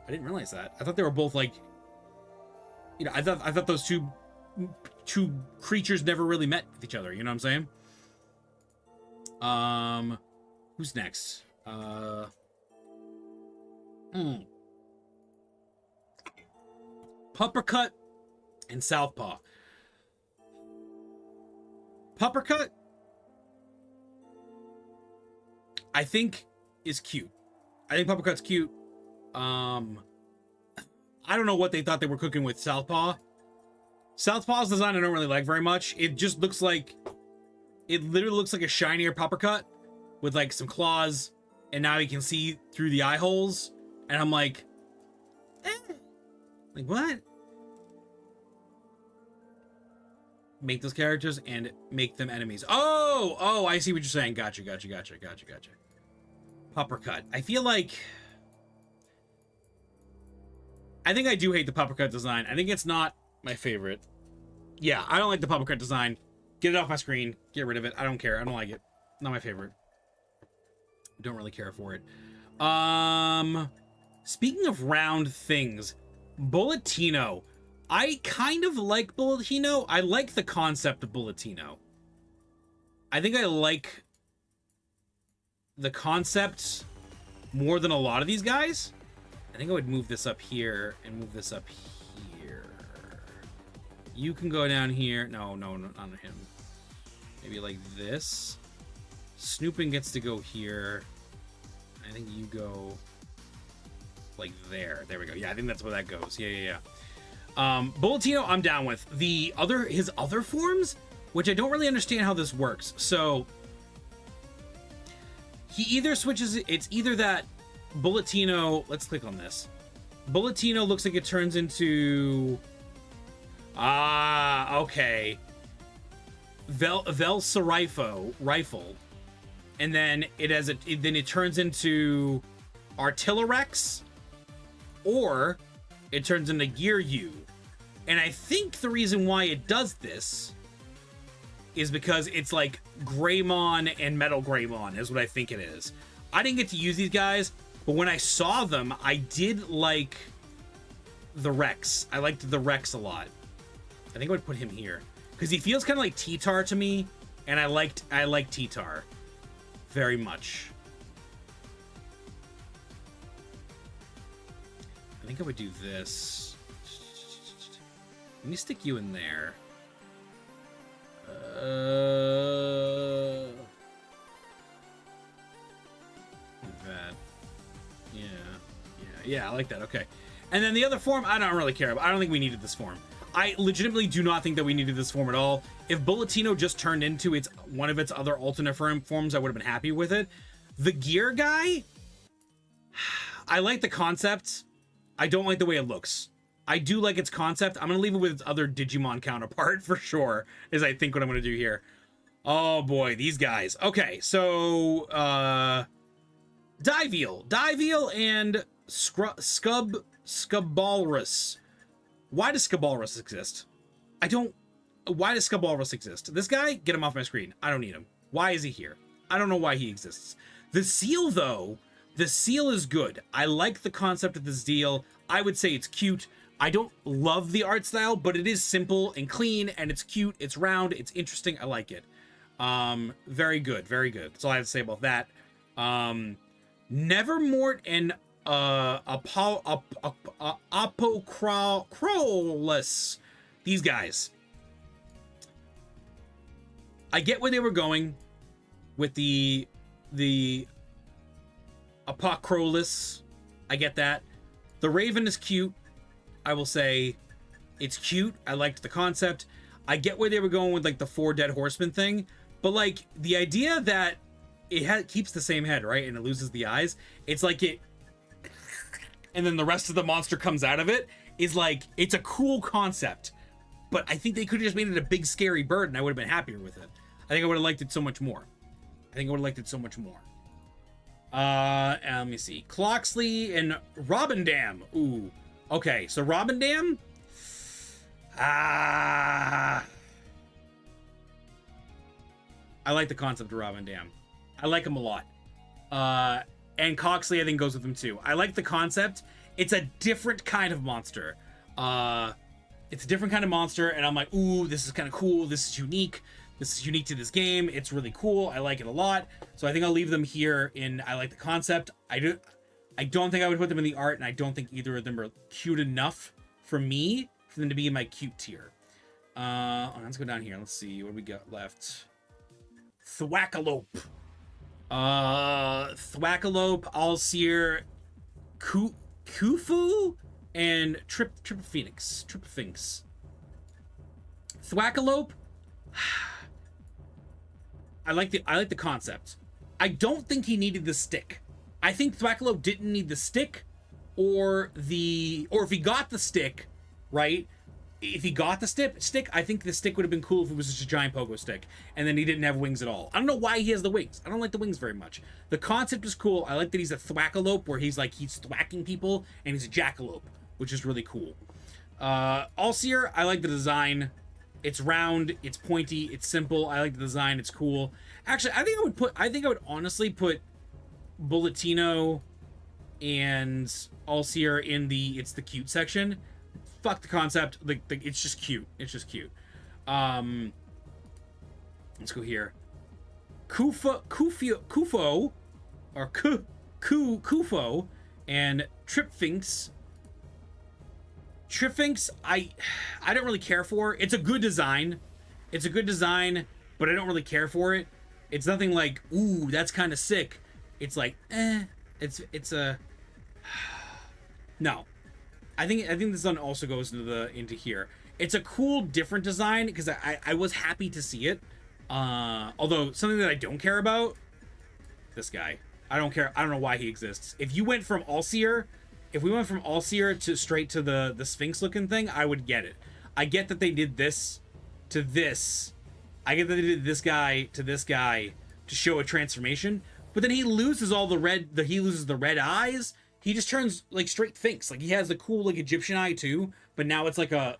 I didn't realize that. I thought they were both like, you know, I thought those two creatures never really met with each other. You know what I'm saying? Who's next? Puppercut and Southpaw. Puppercut, I think, is cute. I think Puppercut's cute. I don't know what they thought they were cooking with Southpaw. Southpaw's design I don't really like very much. It just looks like, it literally looks like a shinier Puppercut with like some claws, and now you can see through the eye holes. And I'm like, like what? Make those characters and make them enemies. Oh, I see what you're saying. Gotcha. Puppercut. I feel like, I think I do hate the Puppercut design. I think it's not my favorite. Yeah, I don't like the Puppercut design. Get it off my screen. Get rid of it. I don't care. I don't like it. Not my favorite. Don't really care for it. Speaking of round things, Bulletino. I kind of like Bulletino. I like the concept of Bulletino. I think I like the concept more than a lot of these guys. I think I would move this up here and move this up here. You can go down here. No, not him. Maybe like this. Snooping gets to go here. I think you go like there. There we go. Yeah, I think that's where that goes. Yeah. Bulletino, I'm down with. His other forms, which I don't really understand how this works. So he either switches. It's either that Bulletino. Let's click on this. Bulletino looks like it turns into. Okay. Velociraptor rifle, and then it turns into Artillerex, or it turns into Gearyu. And I think the reason why it does this is because it's like Greymon and Metal Greymon is what I think it is. I didn't get to use these guys, but when I saw them, I did like the Rex. I liked the Rex a lot. I think I would put him here because he feels kind of like T-Tar to me, and I like T-Tar very much. I think I would do this. Let me stick you in there. Like that. Yeah, I like that. Okay. And then the other form, I don't really care about. I don't think we needed this form. I legitimately do not think that we needed this form at all. If Bulletino just turned into one of its other alternate forms, I would have been happy with it. The gear guy, I like the concept. I don't like the way it looks. I do like its concept. I'm going to leave it with its other Digimon counterpart for sure, is I think what I'm going to do here. Oh boy, these guys. Okay, so Diveal and Scabalrus. Why does Scabalrus exist? Why does Scabalrus exist? This guy, get him off my screen. I don't need him. Why is he here? I don't know why he exists. The seal, though, the seal is good. I like the concept of this deal. I would say it's cute. I don't love the art style, but it is simple and clean, and it's cute. It's round. It's interesting. I like it. Very good. Very good. That's all I have to say about that. Nevermort and Apocrolus. These guys. I get where they were going with the Apocrolus. I get that. The Raven is cute. I will say it's cute. I liked the concept. I get where they were going with like the 4 dead horsemen thing, but like the idea that it keeps the same head, right? And it loses the eyes. It's like it, and then the rest of the monster comes out of it is like, it's a cool concept, but I think they could have just made it a big scary bird and I would have been happier with it. I think I would have liked it so much more. And let me see. Cloxley and Robindam. Ooh. Okay, so Robindam. I like the concept of Robindam. I like him a lot. And Coxley, I think, goes with him too. I like the concept. It's a different kind of monster. And I'm like, ooh, this is kind of cool. This is unique. This is unique to this game. It's really cool. I like it a lot. So I think I'll leave them here I like the concept. I don't think I would put them in the art, and I don't think either of them are cute enough for me for them to be in my cute tier. Let's go down here. Let's see what we got left. Thwackalope. Alseer, Kufu, and Tripophoenix. Thwackalope. I like the concept. I don't think he needed the stick. I think Thwackalope didn't need the stick, or if he got the stick, right? If he got the stick, I think the stick would have been cool if it was just a giant pogo stick, and then he didn't have wings at all. I don't know why he has the wings. I don't like the wings very much. The concept is cool. I like that he's a Thwackalope, where he's thwacking people, and he's a Jackalope, which is really cool. Alseer, I like the design. It's round, it's pointy, it's simple. I like the design, it's cool. Actually, I think I would honestly put Bulletino and Alseer in it's the cute section. Fuck the concept. It's just cute. Let's go here. Kufo, or Kufo, and Tripfinx. I don't really care for. It's a good design, but I don't really care for it. It's nothing like, ooh, that's kind of sick. It's like, it's a no. I think this one also goes into here. It's a cool, different design because I was happy to see it. Although something that I don't care about, this guy. I don't care. I don't know why he exists. If we went from Alseer to straight to the Sphinx looking thing, I would get it. I get that they did this to this. I get that they did this guy to show a transformation. But then he loses he loses the red eyes. He just turns like straight Sphinx. Like he has the cool like Egyptian eye too, but now it's like a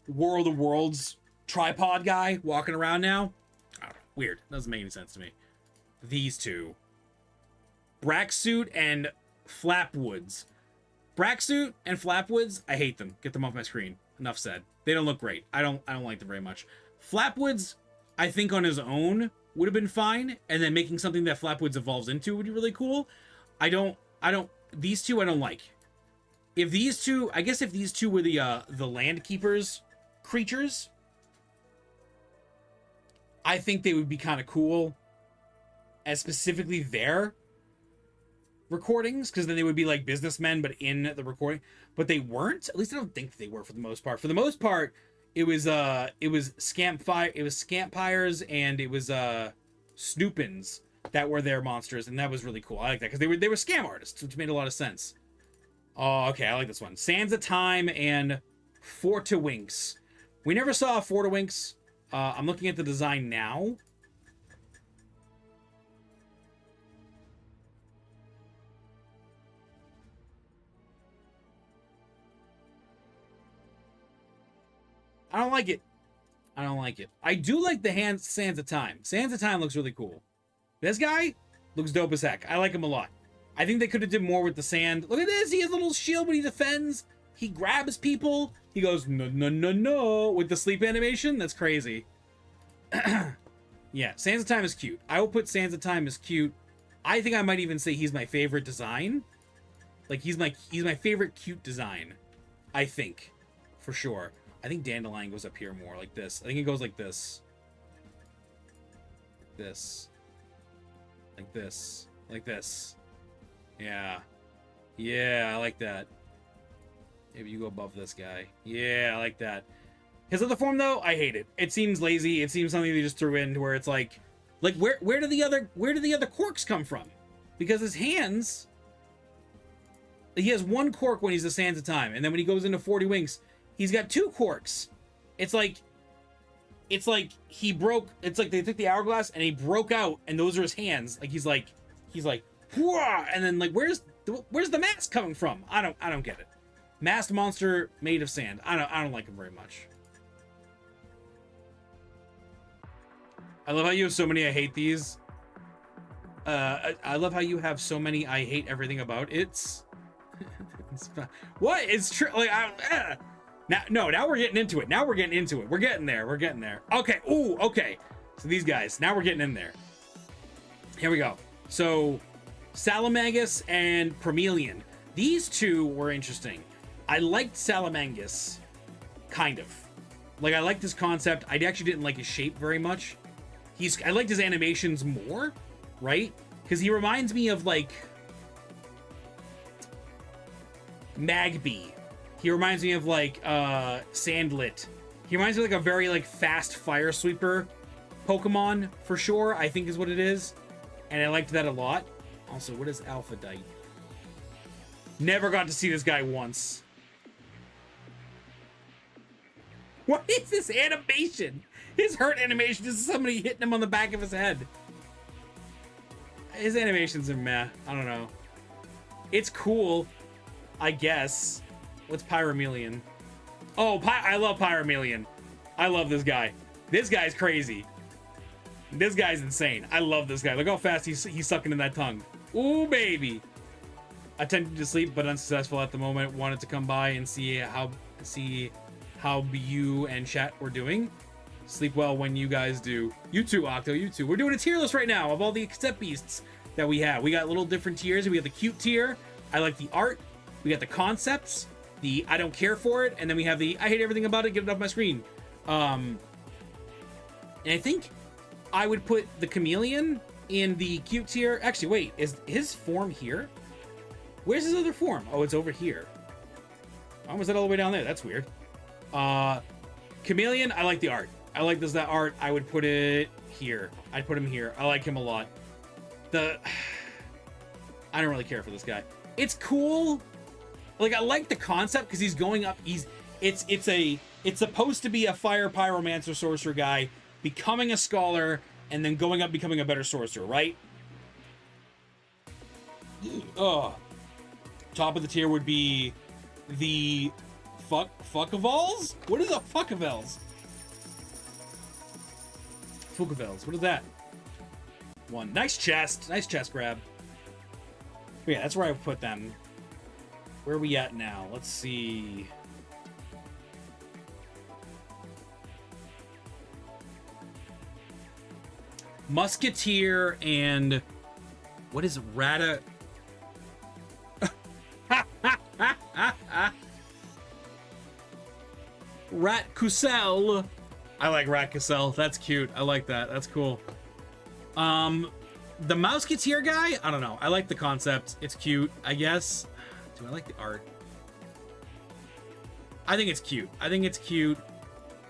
War of the Worlds tripod guy walking around now. I don't know, weird. Doesn't make any sense to me. These two. Braxsuit and Flapwoods. Braxsuit and Flapwoods, I hate them. Get them off my screen. Enough said. They don't look great. I don't like them very much. Flapwoods, I think on his own would have been fine, and then making something that Flapwoods evolves into would be really cool. These two I don't like. If these two were the Land Keepers creatures, I think they would be kind of cool as specifically their recordings, because then they would be like businessmen but in the recording, but they weren't. At least I don't think they were for the most part. For the most part, it was Scampires and it was Snoopins that were their monsters, and that was really cool. I like that because they were scam artists, which made a lot of sense. Oh, okay, I like this one. Sands of Time and Fortawinks. We never saw Fortawinks. I'm looking at the design now. I don't like it. I don't like it. I do like the Sands of Time. Sands of Time looks really cool. This guy looks dope as heck. I like him a lot. I think they could have did more with the sand. Look at this. He has a little shield when he defends. He grabs people. He goes, no, no, no, no, with the sleep animation. That's crazy. Yeah, Sands of Time is cute. I will put Sands of Time as cute. I think I might even say he's my favorite design. Like, he's my favorite cute design. I think. For sure. I think Dandelion goes up here more like this. I think it goes like this. This. Like this. Like this. Yeah. Yeah, I like that. Maybe you go above this guy. Yeah, I like that. His other form, though, I hate it. It seems lazy. It seems something they just threw in where it's like where do the other corks come from? Because his hands, he has one cork when he's the Sands of Time, and then when he goes into 40 Winks, he's got two corks. It's like he broke. It's like they took the hourglass and he broke out, and those are his hands. Like he's like, whoa, and then like where's the mask coming from? I don't get it. Masked monster made of sand. I don't like him very much. I love how you have so many I hate these. I love how you have so many I hate everything about. It's what? It's true. Like now we're getting into it. Now we're getting into it. We're getting there. We're getting there. Okay. Ooh, okay. So these guys, now we're getting in there. Here we go. So Salamangus and Promelian. These two were interesting. I liked Salamangus, kind of. Like, I liked his concept. I actually didn't like his shape very much. I liked his animations more, right? Because he reminds me of, like, Magby. He reminds me of, like, Sandlit. He reminds me of, like, a very, like, fast fire sweeper Pokemon, for sure, I think is what it is. And I liked that a lot. Also, what is Alphadite? Never got to see this guy once. What is this animation? His hurt animation is somebody hitting him on the back of his head. His animations are meh. I don't know. It's cool, I guess. What's Pyromelian? Oh, I love Pyromelian. I love this guy. This guy's crazy. This guy's insane. I love this guy. Look how fast he's sucking in that tongue. Ooh, baby. Attempted to sleep, but unsuccessful at the moment. Wanted to come by and see how you and chat were doing. Sleep well when you guys do. You too, Octo, you too. We're doing a tier list right now of all the accept beasts that we have. We got little different tiers. We got the cute tier. I like the art. We got the concepts. The I don't care for it. And then we have the I hate everything about it. Get it off my screen. And I think I would put the Chameleon in the cute tier. Actually, wait. Is his form here? Where's his other form? Oh, it's over here. Why was that all the way down there? That's weird. Chameleon, I like the art. I like that art. I would put it here. I'd put him here. I like him a lot. I don't really care for this guy. It's cool. Like, I like the concept because he's going up. It's supposed to be a fire pyromancer sorcerer guy becoming a scholar and then going up becoming a better sorcerer, right? Oh. Top of the tier would be the Fuckavals? What is a Fuckavals? Fuckavals. What is that? One. Nice chest. Nice chest grab. But yeah, that's where I would put them. Where are we at now? Let's see. Musketeer and what is Rata? Rat Kusel I like Rat Cassell. That's cute. I like that. That's cool. The Mouseketeer guy, I don't know. I like the concept. It's cute, I guess. Do I like the art? I think it's cute. I think it's cute.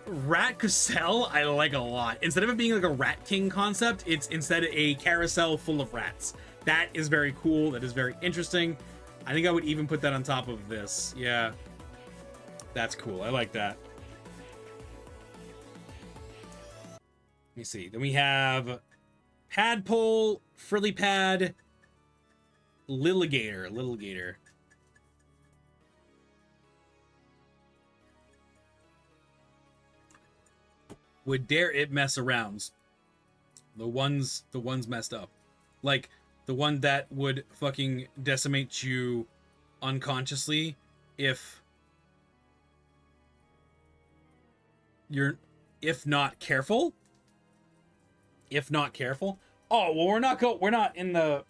Rat Cassell, I like a lot. Instead of it being like a Rat King concept, it's instead a carousel full of rats. That is very cool. That is very interesting. I think I would even put that on top of this. Yeah. That's cool. I like that. Let me see. Then we have Padpole, Frilly Pad, Littlegator. Would dare it mess around. The ones messed up. Like the one that would fucking decimate you unconsciously if you're not careful. If not careful. Oh, well, we're not in the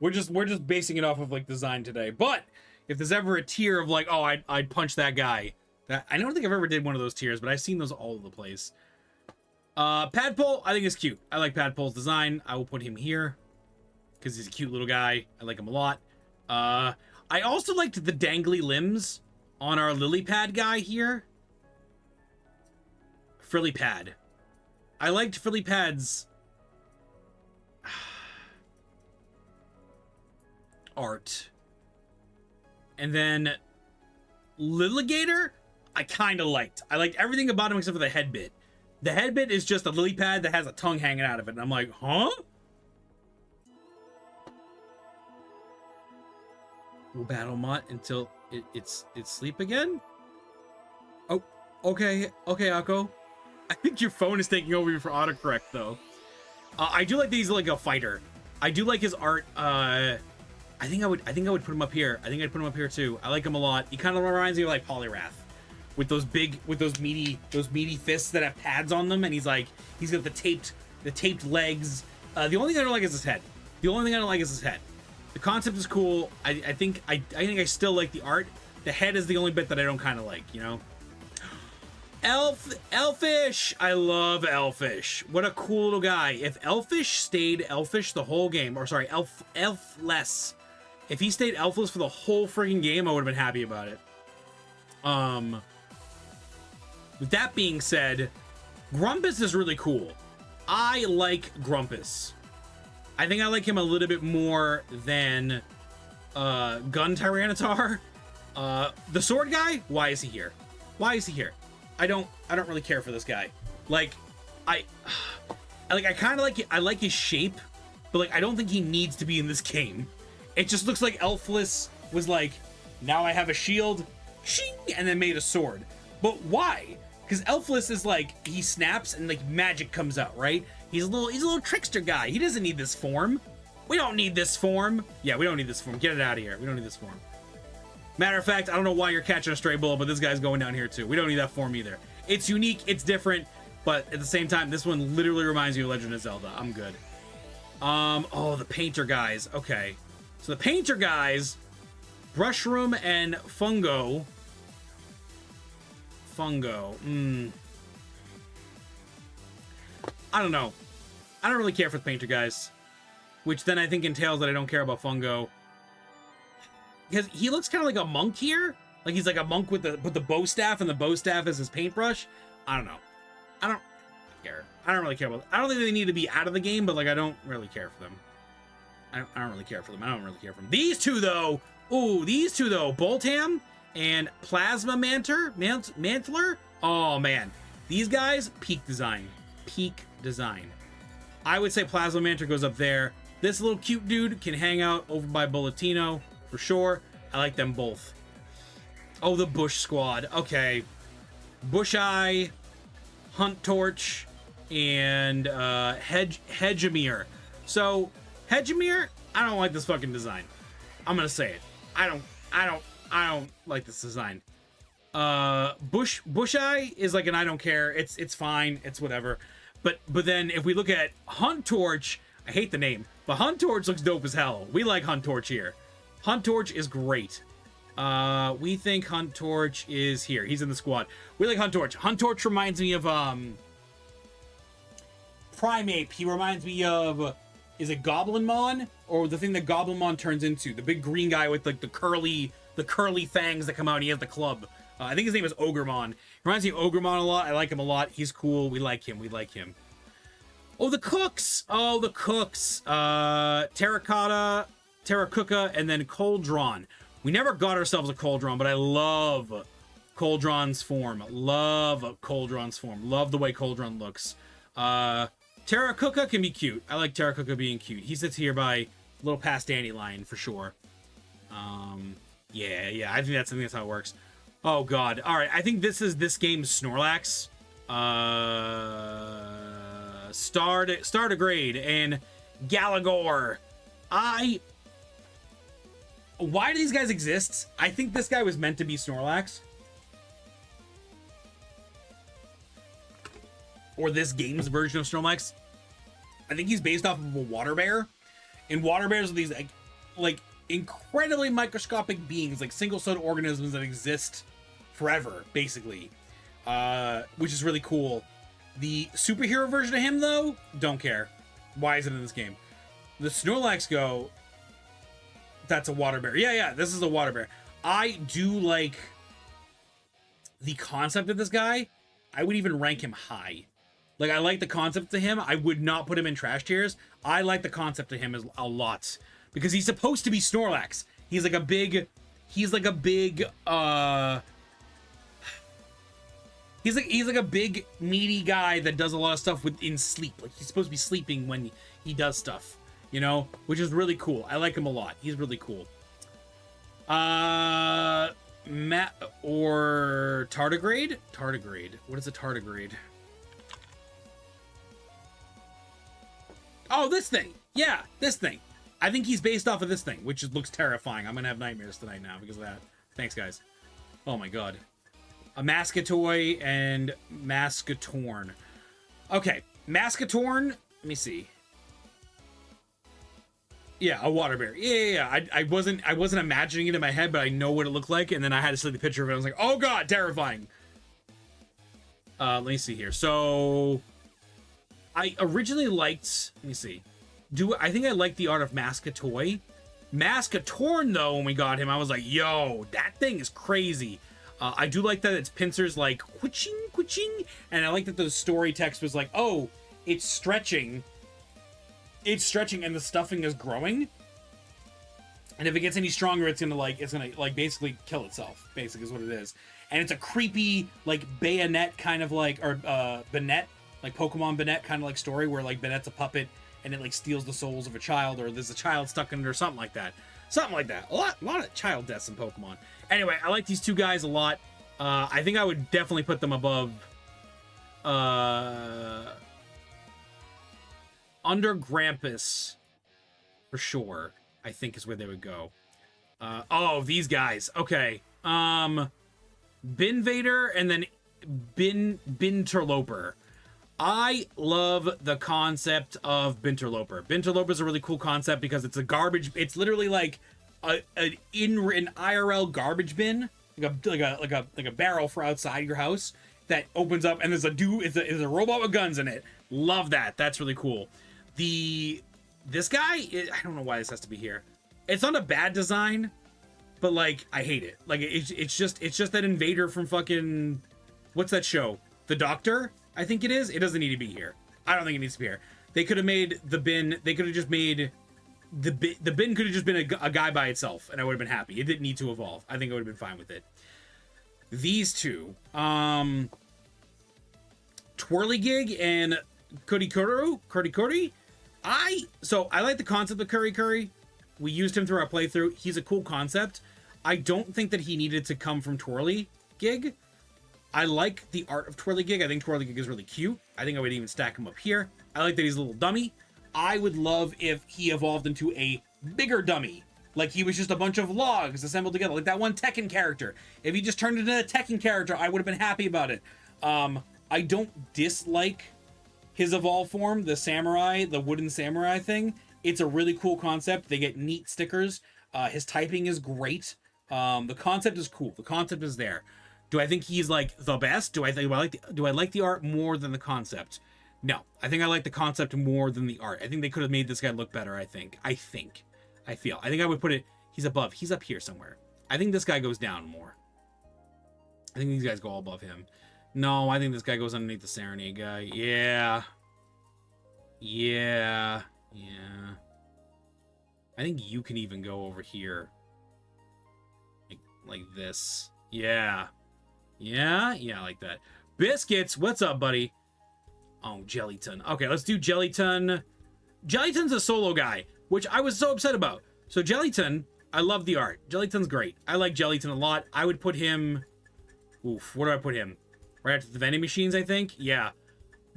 we're just basing it off of like design today. But if there's ever a tier of like, oh, I'd punch that guy. That I don't think I've ever did one of those tiers, but I've seen those all over the place. Padpole, I think is cute. I like Padpole's design. I will put him here because he's a cute little guy. I like him a lot. I also liked the dangly limbs on our lily pad guy here. Frilly Pad. I liked Frilly Pad's art. And then Littlegator, I kind of liked. I liked everything about him except for the head bit. The head bit is just a lily pad that has a tongue hanging out of it. And I'm like, huh? We'll battle Mutt until it's sleep again? Oh, okay, Akko. I think your phone is taking over for autocorrect, though. I do like that he's like a fighter. I do like his art. I think I would put him up here. I think I'd put him up here too. I like him a lot. He kind of reminds me of like Polyrath, with those meaty fists that have pads on them, and he's got the taped legs. The only thing I don't like is his head. The concept is cool. I think I still like the art. The head is the only bit that I don't kind of like, you know. Elfish! I love Elfish. What a cool little guy. If Elfish stayed Elfish the whole game, or sorry, Elfless. If he stayed Elfless for the whole freaking game, I would have been happy about it. With that being said, Grumpus is really cool. I like Grumpus. I think I like him a little bit more than Gun Tyranitar. The sword guy, why is he here? I don't really care for this guy. Like, I kind of like it. I like his shape, but like I don't think he needs to be in this game. It just looks like Elfless was like, now I have a shield, shing, and then made a sword. But why? Because Elfless is like, he snaps and like magic comes out, right? He's a little trickster guy. He doesn't need this form. We don't need this form. Yeah, we don't need this form. Get it out of here. We don't need this form. Matter of fact, I don't know why you're catching a stray bullet, but this guy's going down here too. We don't need that form either. It's unique, it's different, but at the same time, this one literally reminds me of Legend of Zelda. I'm good. Oh, the painter guys. Okay. So the painter guys, Brushroom and Fungo. I don't know. I don't really care for the painter guys, which then I think entails that I don't care about Fungo. Because he looks kind of like a monk here. Like he's like a monk with the bow staff, and the bow staff is his paintbrush. I don't know. I don't care. I don't really care about them. I don't think they need to be out of the game, but like I don't really care for them. I don't really care for them. These two though. Ooh, Boltam and Plasma Mantler. Oh man. These guys, peak design. I would say Plasma Mantler goes up there. This little cute dude can hang out over by Bulletino. For sure. I like them both. Oh, the Bush Squad. Okay. Bush Eye, Hunt Torch, and Hedgemere. So, Hedgemere, I don't like this fucking design. I'm gonna say it. I don't like this design. Bush Eye is like an I don't care. It's fine. It's whatever. But then if we look at Hunt Torch, I hate the name, but Hunt Torch looks dope as hell. We like Hunt Torch here. Hunt Torch is great. We think Hunt Torch is here. He's in the squad. We like Hunt Torch. Hunt Torch reminds me of Primeape. He reminds me of, is it Goblinmon, or the thing that Goblinmon turns into? The big green guy with like the curly fangs that come out and he has the club. I think his name is Ogremon. He reminds me of Ogremon a lot. I like him a lot. He's cool. We like him. We like him. Oh, the cooks. Oh, the cooks. Terracotta, Terracuca, and then Coldron. We never got ourselves a Coldron, but I love Coldron's form. Love Coldron's form. Love the way Coldron looks. Terracuca can be cute. I like Terracuca being cute. He sits here by a little past Dandelion for sure. Yeah, I think that's how it works. Oh god. All right, I think this is this game's Snorlax. Stardegrade and Galagor. Why do these guys exist? I think this guy was meant to be Snorlax. Or this game's version of Snorlax. I think he's based off of a water bear. And water bears are these like incredibly microscopic beings, like single-celled organisms that exist forever, basically. Which is really cool. The superhero version of him, though, don't care. Why is it in this game? The Snorlax go, that's a water bear. Yeah, this is a water bear. I do like the concept of this guy. I would even rank him high. Like, I like the concept of him. I would not put him in trash tiers. I like the concept of him a lot. Because he's supposed to be Snorlax. He's like a big He's like a big meaty guy that does a lot of stuff in sleep. Like, he's supposed to be sleeping when he does stuff, you know, which is really cool. I like him a lot. He's really cool. Matt or Tardigrade? Tardigrade. What is a tardigrade? Oh, this thing. Yeah, this thing. I think he's based off of this thing, which looks terrifying. I'm gonna have nightmares tonight now because of that. Thanks, guys. Oh my god. A Mascatoy and Mascatorn. Okay, Mascatorn. Let me see. Yeah, a water bear. Yeah. I wasn't imagining it in my head, but I know what it looked like, and then I had to see the picture of it. I was like, oh god, terrifying. Let me see here. So, I originally liked. Let me see. I think I liked the art of Mascatoy. Mascatorn, though, when we got him, I was like, yo, that thing is crazy. I do like that its pincers like quitching, and I like that the story text was like, oh, it's stretching, and the stuffing is growing, and if it gets any stronger, it's gonna basically kill itself. Basically, is what it is, and it's a creepy like bayonet kind of like, or Banette, like Pokemon Banette kind of like story where like Banette's a puppet and it like steals the souls of a child, or there's a child stuck in it or something like that. A lot of child deaths in Pokemon. Anyway, I like these two guys a lot. I think I would definitely put them above under Grampus for sure. I think is where they would go. Oh, these guys. Okay. Binvader and then Binterloper. I love the concept of Binterloper. Binterloper is a really cool concept because it's a garbage. It's literally like an IRL garbage bin, like a barrel for outside your house that opens up, and there's a robot with guns in it. Love that. That's really cool. This guy, I don't know why this has to be here. It's not a bad design, but like I hate it. Like it's just that invader from fucking, what's that show? The Doctor, I think it is. It doesn't need to be here. I don't think it needs to be here. They could have made the bin. They could have just made the bin could have just been a guy by itself, and I would have been happy. It didn't need to evolve. I think I would have been fine with it. These two, Twirligig and Curry. I like the concept of Curry. We used him through our playthrough. He's a cool concept. I don't think that he needed to come from Twirligig. I like the art of Twirligig. I think Twirligig is really cute. I think I would even stack him up here. I like that he's a little dummy. I would love if he evolved into a bigger dummy. Like he was just a bunch of logs assembled together. Like that one Tekken character. If he just turned into a Tekken character, I would have been happy about it. I don't dislike his evolved form, the wooden samurai thing. It's a really cool concept. They get neat stickers. His typing is great. The concept is cool. The concept is there. Do I think he's like the best? Do I like the art more than the concept? No. I think I like the concept more than the art. I think they could have made this guy look better, I think. I think I would put it, he's above. He's up here somewhere. I think this guy goes down more. I think these guys go all above him. No, I think this guy goes underneath the Serenade guy. Yeah. Yeah. Yeah. I think you can even go over here. Like this. Yeah. Yeah? Yeah, like that. Biscuits, what's up, buddy? Oh, Jellyton. Okay, let's do Jellyton. Jellyton's a solo guy, which I was so upset about. So Jellyton, I love the art. Jellyton's great. I like Jellyton a lot. I would put him... Oof, where do I put him? Right after the vending machines, I think? Yeah.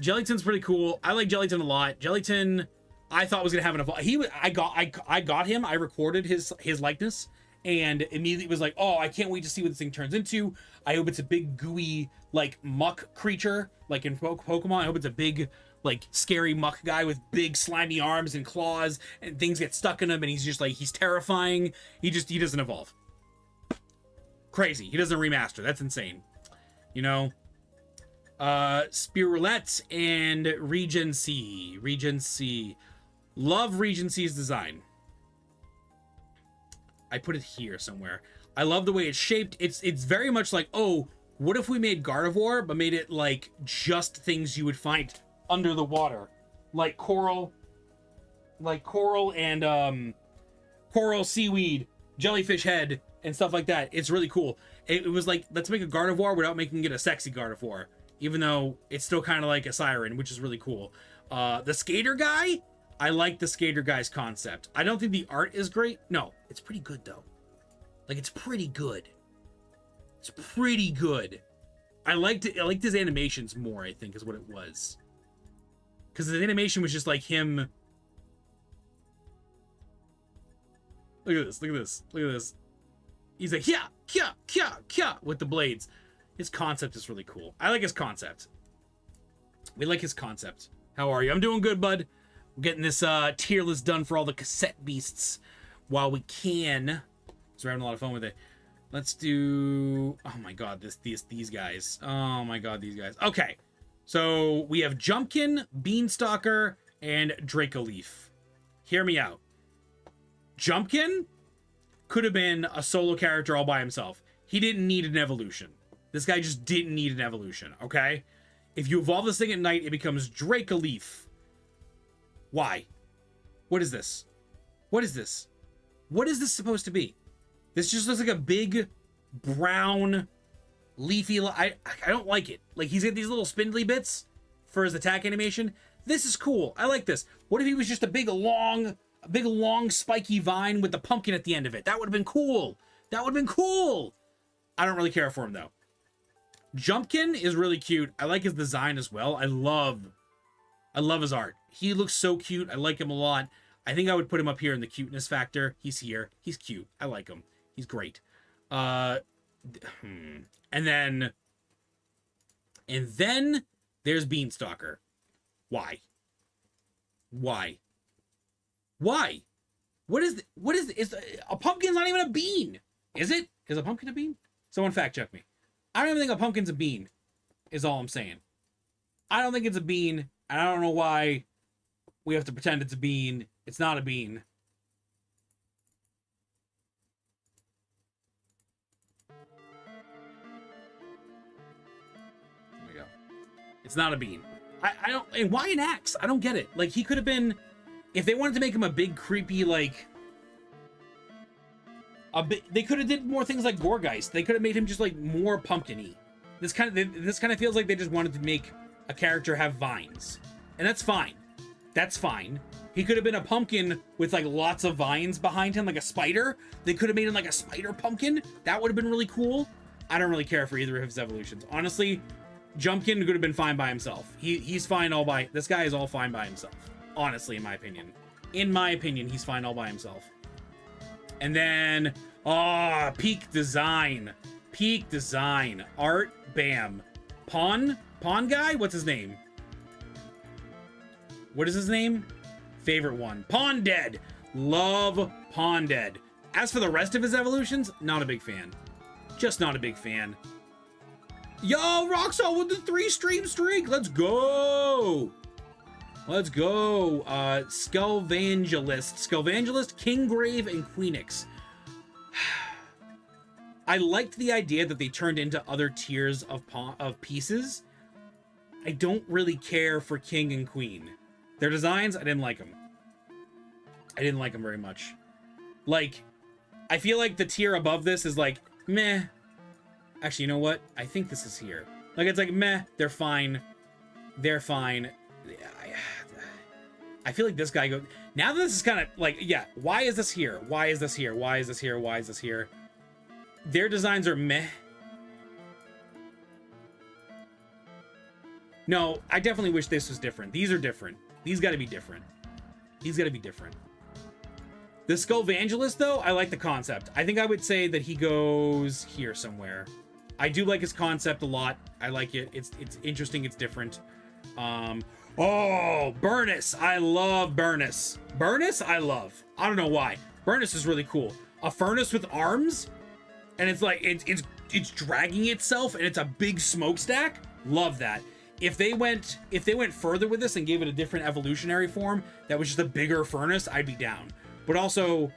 Jellyton's pretty cool. I like Jellyton a lot. Jellyton, I thought was gonna have an I got him. I recorded his likeness, and immediately was like, oh, I can't wait to see what this thing turns into. I hope it's a big gooey like muck creature, like in Pokemon. I hope it's a big like scary muck guy with big slimy arms and claws, and things get stuck in him, and he's just like, he's terrifying. He doesn't evolve. Crazy. He doesn't remaster. That's insane. You know. Spirulettes and Regency. Love Regency's design. I put it here somewhere. I love the way it's shaped. It's very much like, oh, what if we made Gardevoir, but made it like just things you would find under the water, like coral and coral, seaweed, jellyfish head, and stuff like that. It's really cool. It was like, let's make a Gardevoir without making it a sexy Gardevoir, even though it's still kind of like a siren, which is really cool. The skater guy, I like the skater guy's concept. I don't think the art is great. No, it's pretty good though. Like, it's pretty good. It's pretty good. I liked his animations more, I think, is what it was. Because the animation was just like him. Look at this, look at this, look at this. He's like, yeah, kya, kya, kya, with the blades. His concept is really cool. I like his concept. We like his concept. How are you? I'm doing good, bud. We're getting this tier list done for all the cassette beasts while we can. So we're having a lot of fun with it. Let's do... Oh my god, these guys. Oh my god, these guys. Okay. So we have Jumpkin, Beanstalker, and Dracoleaf. Hear me out. Jumpkin could have been a solo character all by himself. He didn't need an evolution. This guy just didn't need an evolution, okay? If you evolve this thing at night, it becomes Dracoleaf. Why? What is this? What is this? What is this supposed to be? This just looks like a big, brown, leafy... I don't like it. Like, he's got these little spindly bits for his attack animation. This is cool. I like this. What if he was just a big, long, spiky vine with the pumpkin at the end of it? That would have been cool. That would have been cool. I don't really care for him, though. Jumpkin is really cute. I like his design as well. I love his art. He looks so cute. I like him a lot. I think I would put him up here in the cuteness factor. He's here. He's cute. I like him. He's great. And then there's Beanstalker. Why? What is a pumpkin's not even a bean? Is it? Is a pumpkin a bean? Someone fact check me. I don't even think a pumpkin's a bean, is all I'm saying. I don't think it's a bean, and I don't know why we have to pretend it's a bean. It's not a bean. There we go. It's not a bean. I don't... And why an axe? I don't get it. Like, he could have been... If they wanted to make him a big, creepy, like... They could have did more things like Gorgeist. They could have made him just, like, more pumpkin-y. This kind of feels like they just wanted to make a character have vines. And that's fine. That's fine. He could have been a pumpkin with, like, lots of vines behind him, like a spider. They could have made him, like, a spider pumpkin. That would have been really cool. I don't really care for either of his evolutions. Honestly, Jumpkin could have been fine by himself. He's fine all by... This guy is all fine by himself. Honestly, in my opinion. In my opinion, he's fine all by himself. And then... Oh, peak design. Peak design. Art, bam. Pawn guy? What's his name? What is his name? Favorite one. Pawn Dead. Love Pawn Dead. As for the rest of his evolutions, not a big fan. Just not a big fan. Yo, Roxo with the 3-stream streak. Let's go. Let's go. Skullvangelist, Kinggrave, and Queenix. I liked the idea that they turned into other tiers of pieces. I don't really care for King and Queen. Their designs, I didn't like them. I didn't like them very much. Like, I feel like the tier above this is like, meh. Actually, you know what? I think this is here. Like, it's like, meh, they're fine. They're fine. I feel like this guy goes... Now that this is kind of like, yeah, why is this here? Why is this here? Why is this here? Why is this here? Their designs are meh. No, I definitely wish this was different. These are different. These got to be different. These got to be different. The Skullvangelist, though, I like the concept. I think I would say that he goes here somewhere. I do like his concept a lot. I like it. It's interesting. It's different. Oh, Burnus. I love Burnus. Burnus, I love. I don't know why. Burnus is really cool. A furnace with arms, and it's like it's dragging itself, and it's a big smokestack. Love that. If they went further with this and gave it a different evolutionary form that was just a bigger furnace, I'd be down. But also,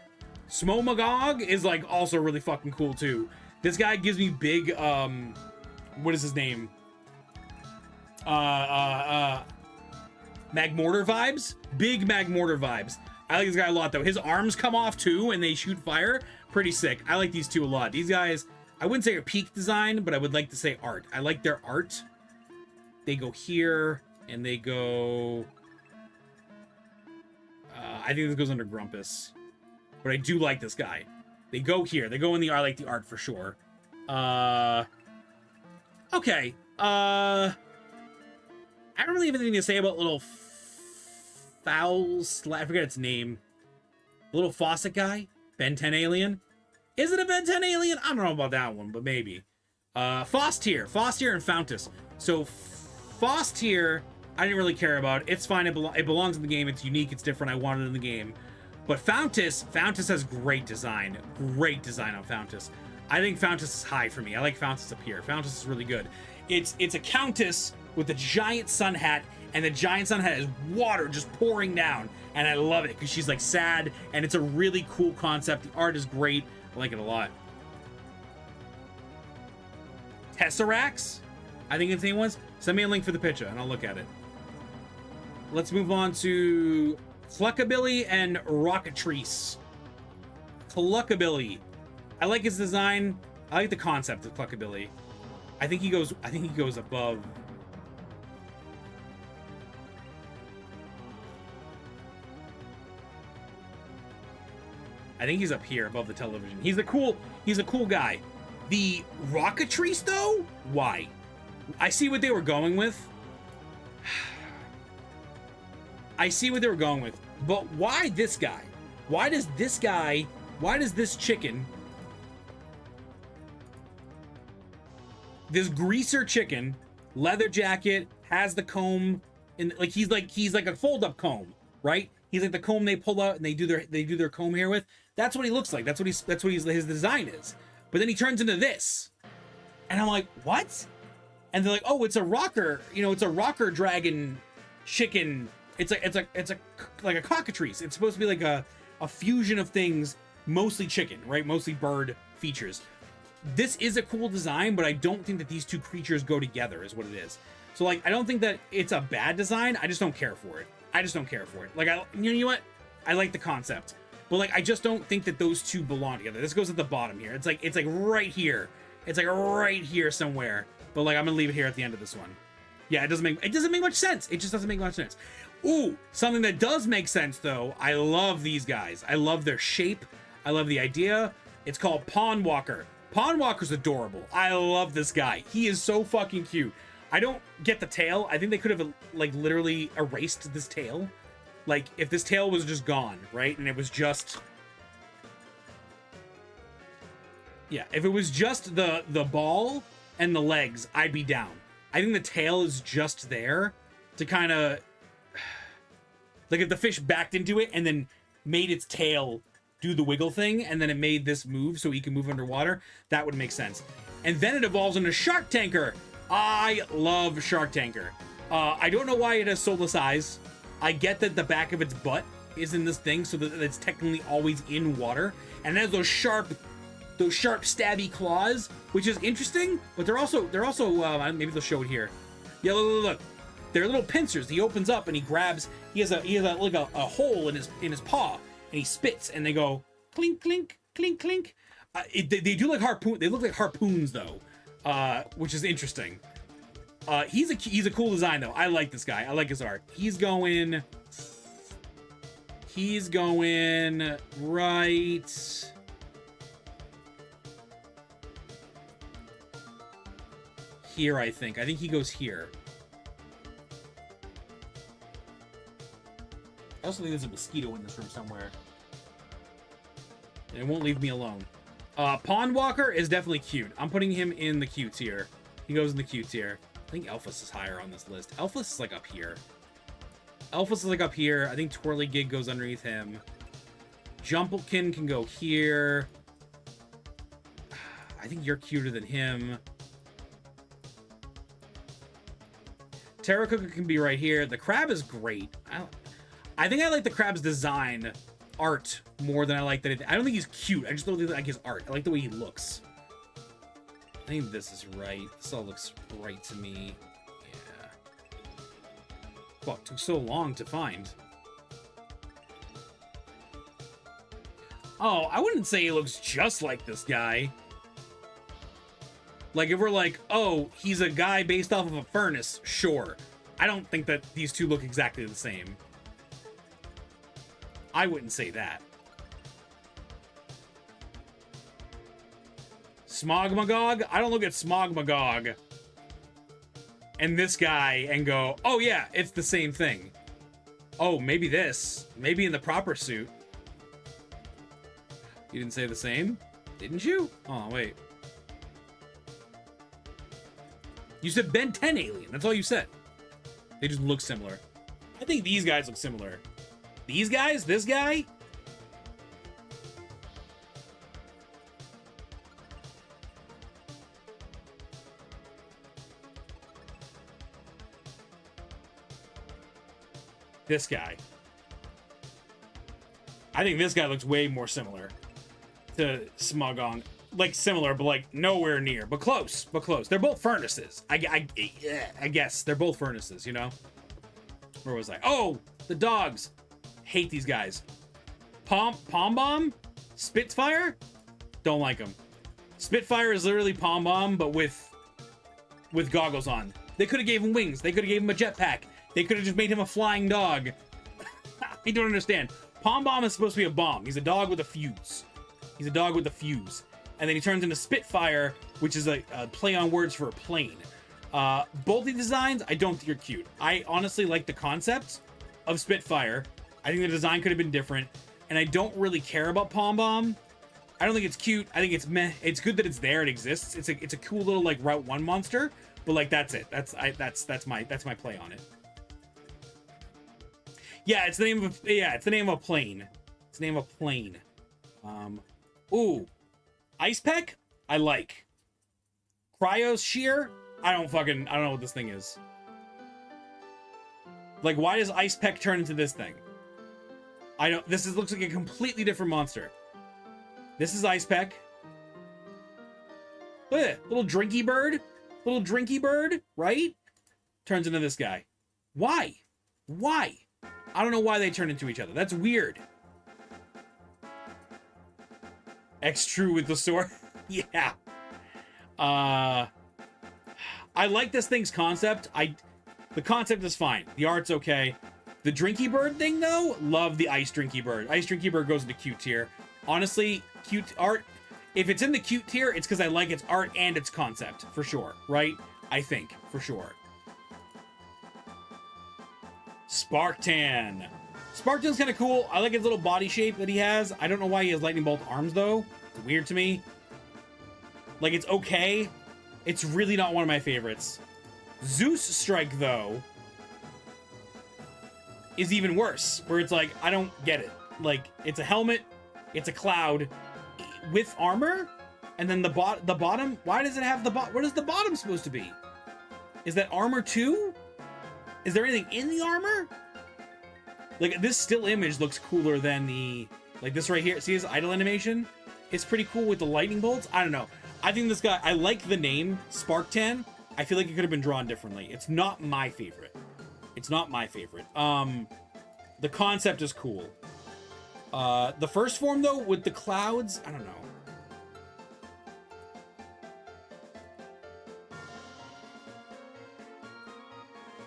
Smomagog is like also really fucking cool too. This guy gives me big what is his name? Magmortar vibes. Big Magmortar vibes. I like this guy a lot though. His arms come off too and they shoot fire. Pretty sick. I like these two a lot. These guys, I wouldn't say are peak design, but I would like to say art. I like their art. They go here and they go I think this goes under Grumpus. But I do like this guy. They go here. They go in the art. I like the art for sure. Okay. I don't really have anything to say about little I forget its name. Little faucet guy. Ben 10 alien. Is it a Ben 10 alien? I don't know about that one, but maybe. Fostier and Fountus. So Fostier, I didn't really care about. It's fine. It belongs in the game. It's unique. It's different. I want it in the game. But Fountus has great design. Great design on Fountus. I think Fountus is high for me. I like Fountus up here. Fountus is really good. It's a countess with a giant sun hat, and the giant sun hat is water just pouring down. And I love it because she's like sad, and it's a really cool concept. The art is great. I like it a lot. Tesseract, I think its name was. Send me a link for the picture, and I'll look at it. Let's move on to Cluckabilly and Rockatrice. Cluckabilly. I like his design. I like the concept of Cluckabilly. I think he goes above. I think he's up here above the television. He's a cool guy. The Rockatrice though? Why? I see what they were going with. But why this guy? Why does this chicken, this greaser chicken, leather jacket, has the comb, and like he's like a fold-up comb, right? He's like the comb they pull out and they do their comb hair with. That's what he looks like. That's what his design is. But then he turns into this, and I'm like, what? And they're like, oh, it's a rocker. It's a rocker dragon chicken. It's like a cockatrice. It's supposed to be like a fusion of things, mostly chicken, right? Mostly bird features. This is a cool design, but I don't think that these two creatures go together is what it is. So like, I don't think that it's a bad design. I just don't care for it. Like, you know what? I like the concept, but like, I just don't think that those two belong together. This goes at the bottom here. It's like right here. It's like right here somewhere. But like, I'm gonna leave it here at the end of this one. Yeah, it doesn't make much sense. It just doesn't make much sense. Ooh, something that does make sense though. I love these guys. I love their shape. I love the idea. It's called Pawnwalker. Pawnwalker's adorable. I love this guy. He is so fucking cute. I don't get the tail. I think they could have like literally erased this tail. Like if this tail was just gone, right? And it was just, yeah, if it was just the ball and the legs, I'd be down. I think the tail is just there to kind of, like if the fish backed into it and then made its tail do the wiggle thing, and then it made this move so he can move underwater, that would make sense. And then it evolves into Shark Tanker. I love Shark Tanker. I don't know why it has soulless eyes. I get that the back of its butt is in this thing, so that it's technically always in water, and it has those sharp stabby claws, which is interesting. But they're also maybe they'll show it here. Yeah, look. They're little pincers. He opens up and he grabs. He has like a hole in his paw, and he spits, and they go clink clink clink clink. They do like harpoon. They look like harpoons though, which is interesting. He's a cool design though. I like this guy. I like his art. He's going right. Here, I think he goes here. I also think there's a mosquito in this room somewhere. And it won't leave me alone. Pond Walker is definitely cute. I'm putting him in the cute tier. He goes in the cute tier. I think Elphus is higher on this list. Elphus is like up here. I think Twirligig goes underneath him. Jumplekin can go here. I think you're cuter than him. Terracotta can be right here. The crab is great. I think I like the crab's design art more than I like that. I don't think he's cute. I just don't like his art. I like the way he looks. I think this is right. This all looks right to me. Yeah. Well, it took so long to find. Oh, I wouldn't say he looks just like this guy. Like, if we're like, oh, he's a guy based off of a furnace, sure. I don't think that these two look exactly the same. I wouldn't say that. Smogmagog? I don't look at Smogmagog and this guy and go, oh yeah, it's the same thing. Oh, maybe this. Maybe in the proper suit. You didn't say the same? Didn't you? Oh, wait. You said Ben 10 alien. That's all you said. They just look similar. I think these guys look similar. These guys? This guy? This guy. I think this guy looks way more similar to Smogong. Like, similar, but like nowhere near. But close. They're both furnaces. I guess they're both furnaces, you know? Where was I? Oh, the dogs. Hate these guys. Pom Bomb? Spitfire? Don't like them. Spitfire is literally Pom Bomb, but with goggles on. They could have gave him wings. They could have gave him a jetpack. They could have just made him a flying dog. I don't understand. Pom Bomb is supposed to be a bomb. He's a dog with a fuse. And then he turns into Spitfire, which is a play on words for a plane. Both the designs, I don't think are cute. I honestly like the concept of Spitfire. I think the design could have been different. And I don't really care about Pom Bomb. I don't think it's cute. I think it's meh. It's good that it's there. It exists. It's a cool little like Route 1 monster. But like that's it. That's my play on it. Yeah, it's the name of a plane. It's the name of a plane. Ooh. Ice Peck? I like. Cryos Shear? I don't know what this thing is. Like, why does Ice Peck turn into this thing? Looks like a completely different monster. This is Ice Peck. Look at it. Little drinky bird, right? Turns into this guy. Why? I don't know why they turn into each other. That's weird. X-True with the sword. Yeah. I like this thing's concept. The concept is fine. The art's okay. The Drinky Bird thing, though, love the Ice Drinky Bird. Ice Drinky Bird goes into cute tier. Honestly, cute art. If it's in the cute tier, it's because I like its art and its concept, for sure. Right? I think, for sure. Sparktan. Sparktan's kind of cool. I like his little body shape that he has. I don't know why he has lightning bolt arms, though. It's weird to me. Like, it's okay. It's really not one of my favorites. Zeus Strike, though, is even worse. Where it's like, I don't get it. Like, it's a helmet. It's a cloud with armor, and then the bottom. Why does it have the bottom? What is the bottom supposed to be? Is that armor too? Is there anything in the armor? Like, this still image looks cooler than the, like this right here. See his idle animation? It's pretty cool with the lightning bolts. I don't know. I think this guy, I like the name Spark-Tan. I feel like it could have been drawn differently. It's not my favorite. It's not my favorite. The concept is cool. The first form though, with the clouds, I don't know.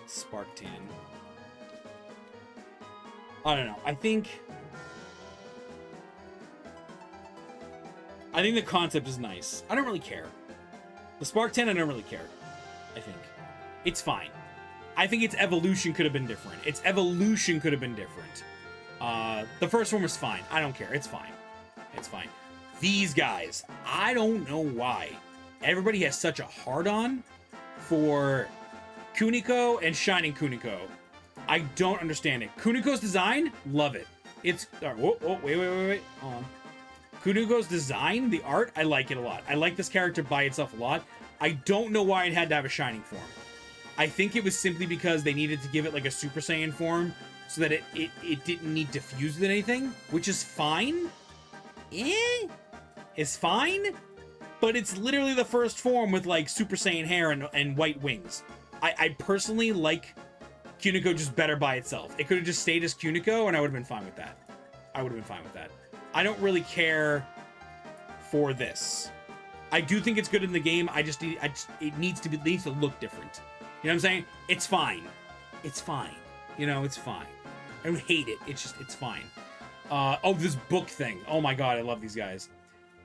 Spark-Tan. I don't know. I think the concept is nice. I don't really care. The Spark-Tan, I don't really care. I think it's fine. I think its evolution could have been different. Its evolution could have been different. The first one was fine. I don't care. It's fine. It's fine. These guys, I don't know why everybody has such a hard-on for Kuniko and Shining Kuniko. I don't understand it. Kuniko's design, love it. It's wait. Hold on. Kuniko's design, the art, I like it a lot. I like this character by itself a lot. I don't know why it had to have a Shining form. I think it was simply because they needed to give it like a Super Saiyan form so that it didn't need to fuse with anything, which is fine. It's fine, but it's literally the first form with like Super Saiyan hair and white wings. I personally like Kuniko just better by itself. It could have just stayed as Kuniko and I would have been fine with that. I don't really care for this. I do think it's good in the game. It needs to look different. You know what I'm saying? It's fine. It's fine. You know, it's fine. I don't hate it. It's fine. Oh, this book thing. Oh my god, I love these guys.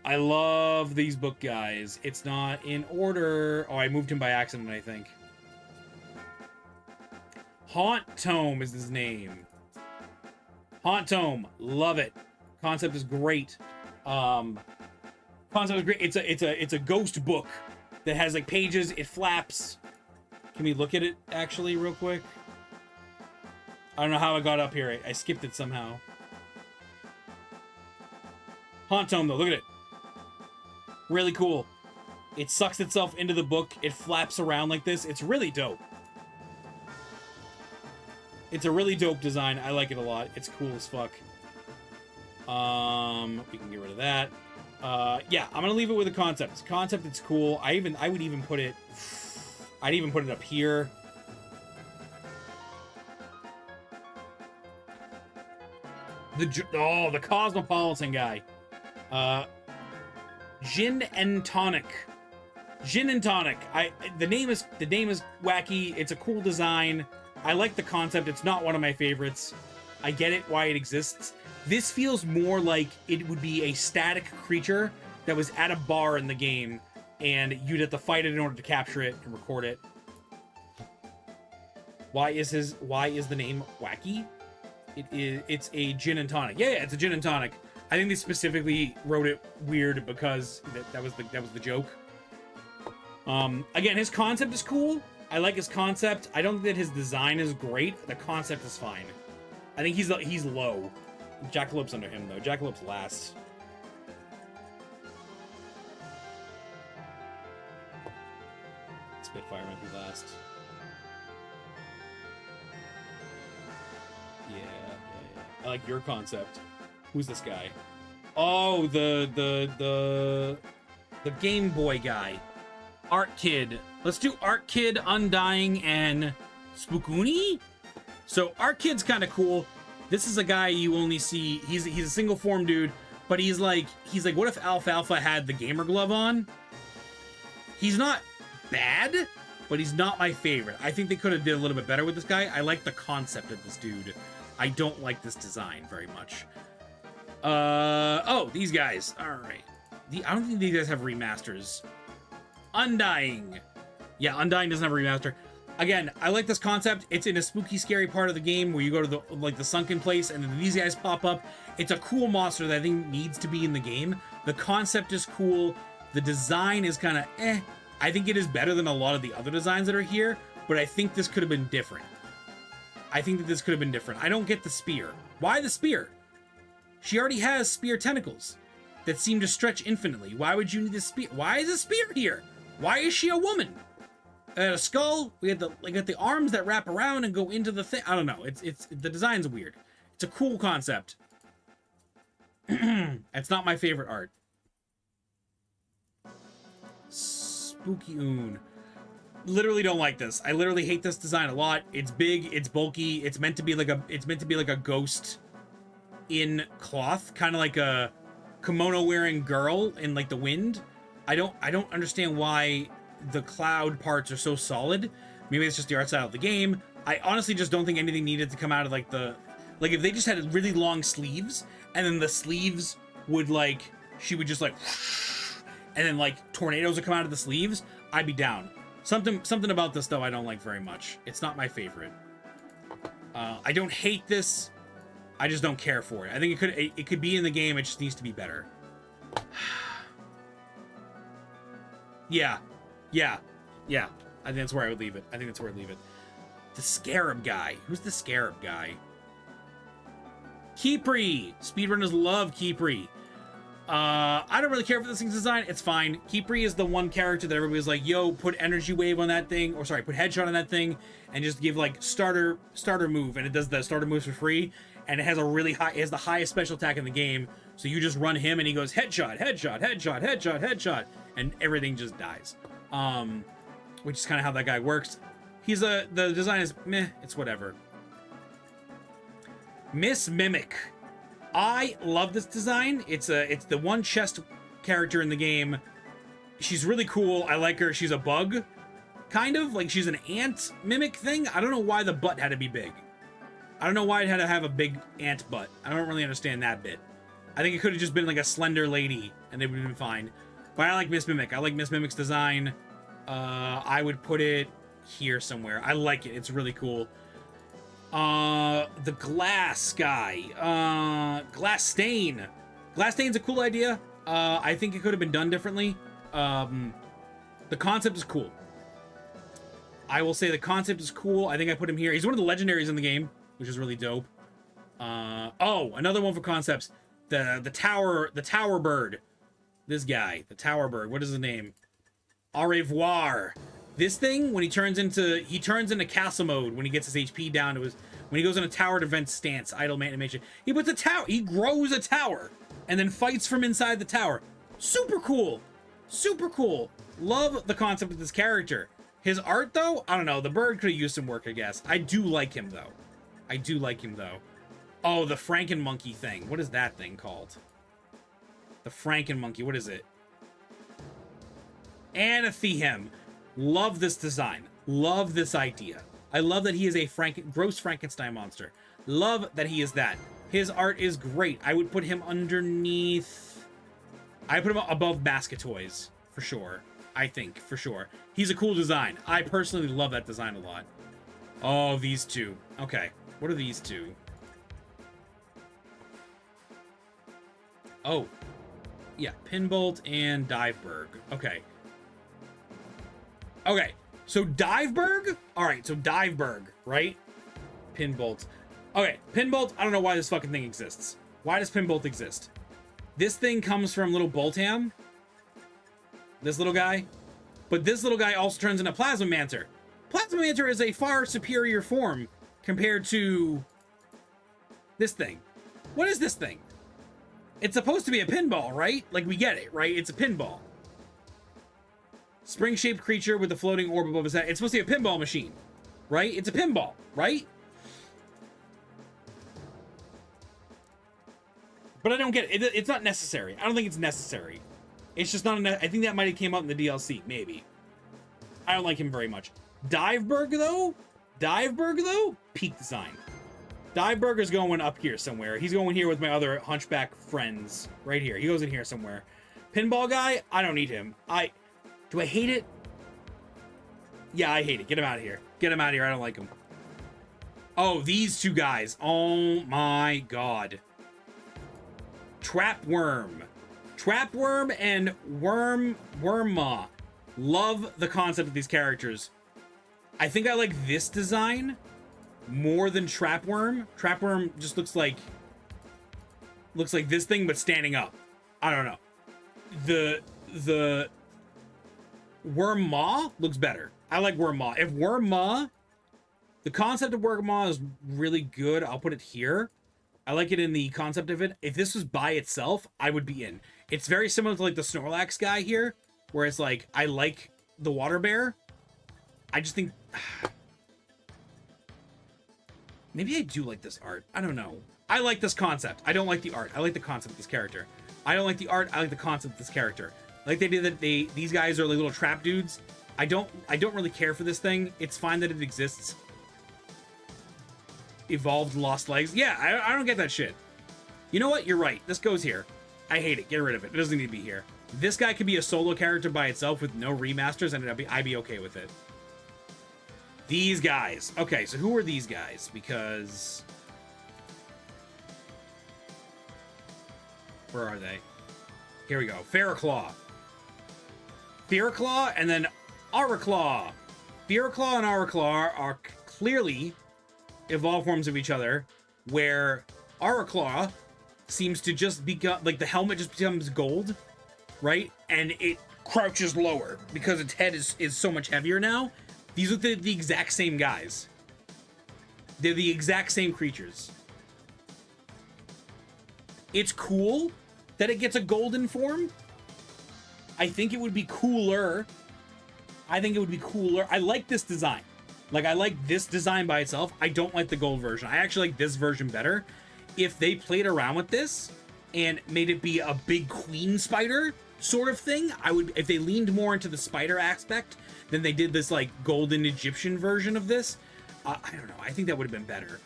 I love these book guys. It's not in order. Oh, I moved him by accident, I think. Haunt Tome is his name. Haunt Tome. Love it. Concept is great. Concept is great. It's a ghost book that has like pages. It flaps. Can we look at it actually real quick? I don't know how I got up here. I skipped it somehow. Haunt Tome though, look at it. Really cool. It sucks itself into the book. It flaps around like this. It's really dope. It's a really dope design. I like it a lot. It's cool as fuck. We can get rid of that. Yeah, I'm gonna leave it with the concept. It's concept. It's cool. I'd even put it up here. The Cosmopolitan guy. Gin and Tonic. Gin and Tonic. The name is wacky. It's a cool design. I like the concept. It's not one of my favorites. I get it why it exists. This feels more like it would be a static creature that was at a bar in the game, and you'd have to fight it in order to capture it and record it. Why is the name wacky? It's a gin and tonic. Yeah, it's a gin and tonic. I think they specifically wrote it weird because that was the joke. Again, his concept is cool. I like his concept. I don't think that his design is great. The concept is fine. I think he's low. Jackalope's under him though. Jackalope's last. Spitfire might be last. Yeah. I like your concept. Who's this guy? Oh, the Game Boy guy. Art Kid. Let's do Art Kid, Undying, and Spookoonie. So Art Kid's kind of cool. This is a guy you only see. He's a single form dude, but he's like, what if Alfalfa had the gamer glove on? He's not bad, but he's not my favorite. I think they could have did a little bit better with this guy. I like the concept of this dude. I don't like this design very much. Oh, these guys. All right. I don't think these guys have remasters. Undying. Yeah, Undying doesn't have a remaster. Again, I like this concept. It's in a spooky, scary part of the game where you go to the sunken place and then these guys pop up. It's a cool monster that I think needs to be in the game. The concept is cool. The design is kind of eh. I think it is better than a lot of the other designs that are here, but I think this could have been different. I think that this could have been different. I don't get the spear. Why the spear? She already has spear tentacles that seem to stretch infinitely. Why would you need a spear? Why is a spear here? Why is she a woman? A skull. We got the arms that wrap around and go into the thing. I don't know. It's the design's weird. It's a cool concept. It's not my favorite art. Spooky Oon. Literally don't like this. I literally hate this design a lot. It's big, it's bulky, it's meant to be like a ghost in cloth, kind of like a kimono wearing girl in like the wind. I don't understand why the cloud parts are so solid. Maybe it's just the art style of the game. I honestly just don't think anything needed to come out of like if they just had really long sleeves and then the sleeves would she would just and then like tornadoes would come out of the sleeves, I'd be down. Something about this though I don't like very much. It's not my favorite. I don't hate this. I just don't care for it. I think it could be in the game. It just needs to be better. Yeah. I think that's where I would leave it. The Scarab guy. Who's the Scarab guy? Kipri. Speedrunners love Kipri. I don't really care for this thing's design. It's fine. Kipri is the one character that everybody's like, yo, put energy wave on that thing, or sorry, put headshot on that thing, and just give like starter move, and it does the starter moves for free, and it has the highest special attack in the game. So you just run him, and he goes headshot, and everything just dies. Which is kind of how that guy works. The design is meh. It's whatever. Miss Mimic. I love this design. It's the one chest character in the game. She's really cool. I like her. She's a bug, kind of like she's an ant mimic thing. I don't know why the butt had to be big. I don't know why it had to have a big ant butt. I don't really understand that bit. I think it could have just been like a slender lady and they would have been fine. But I like Miss Mimic. I like Miss Mimic's design. I would put it here somewhere. I like it. It's really cool. The glass guy. Glass stain. Glass stain's a cool idea. I think it could have been done differently. The concept is cool. I will say the concept is cool. I think I put him here. He's one of the legendaries in the game, which is really dope. Oh, another one for concepts. The tower bird. This guy, the tower bird. What is his name? Au revoir. This thing, when he turns into castle mode, when he gets his HP down to when he goes in a tower defense stance, idle man animation, he puts a tower, he grows a tower, and then fights from inside the tower. Super cool. Super cool. Love the concept of this character. His art, though, I don't know. The bird could have used some work, I guess. I do like him, though. Oh, the Franken-monkey thing. What is that thing called? The Franken-monkey. What is it? Anathehem. Love this design. Love this idea. I love that he is a gross Frankenstein monster. Love that he is that. His art is great. I would put him underneath... I put him above Basket Toys, for sure. I think, for sure. He's a cool design. I personally love that design a lot. Oh, these two. Okay. What are these two? Oh. Yeah, Pinbolt and Diveberg. Okay. Okay, so Diveberg? Alright, so Diveberg, right? Pinbolt. Okay, Pinbolt, I don't know why this fucking thing exists. Why does Pinbolt exist? This thing comes from little Boltam. This little guy. But this little guy also turns into Plasma Manter. Plasma Manter is a far superior form compared to this thing. What is this thing? It's supposed to be a pinball, right? Like, we get it, right? It's a pinball. Spring-shaped creature with a floating orb above his head. It's supposed to be a pinball machine, right? It's a pinball, right? But I don't get it. It's not necessary. I don't think it's necessary. It's just not I think that might have came out in the DLC, maybe. I don't like him very much. Diveberg, though? Peak design. Diveberg is going up here somewhere. He's going here with my other hunchback friends. Right here. He goes in here somewhere. Pinball guy, I don't need him. Do I hate it? Yeah, I hate it. Get him out of here. Get him out of here. I don't like him. Oh, these two guys. Oh my god. Trapworm. Trapworm and Worma. Love the concept of these characters. I think I like this design more than Trapworm. Trapworm just looks like... looks like this thing, but standing up. I don't know. The Worm Maw looks better. I like Worm Maw. If Worm Maw, the concept of Worm Maw is really good. I'll put it here. I like it in the concept of it. If this was by itself, I would be in. It's very similar to like the Snorlax guy here, where it's like, I like the water bear. I just think... Maybe I do like this art. I don't know. I like this concept. I don't like the art. I like the concept of this character. I don't like the art. I like the concept of this character. Like they did that. These guys are like little trap dudes. I don't really care for this thing. It's fine that it exists. Evolved lost legs. Yeah, I don't get that shit. You know what? You're right. This goes here. I hate it. Get rid of it. It doesn't need to be here. This guy could be a solo character by itself with no remasters, and I'd be okay with it. These guys. Okay, so who are these guys? Because... Where are they? Here we go. Ferroclaw. Ferroclaw and then Auraclaw. Ferroclaw and Auraclaw are clearly evolved forms of each other, where Auraclaw seems to just become, like the helmet just becomes gold, right? And it crouches lower because its head is so much heavier now. These are the exact same guys. They're the exact same creatures. It's cool that it gets a golden form. I think it would be cooler. I like this design. Like, I like this design by itself. I don't like the gold version. I actually like this version better. If they played around with this and made it be a big queen spider sort of thing, I would, if they leaned more into the spider aspect than they did this, like, golden Egyptian version of this, I don't know. I think that would have been better.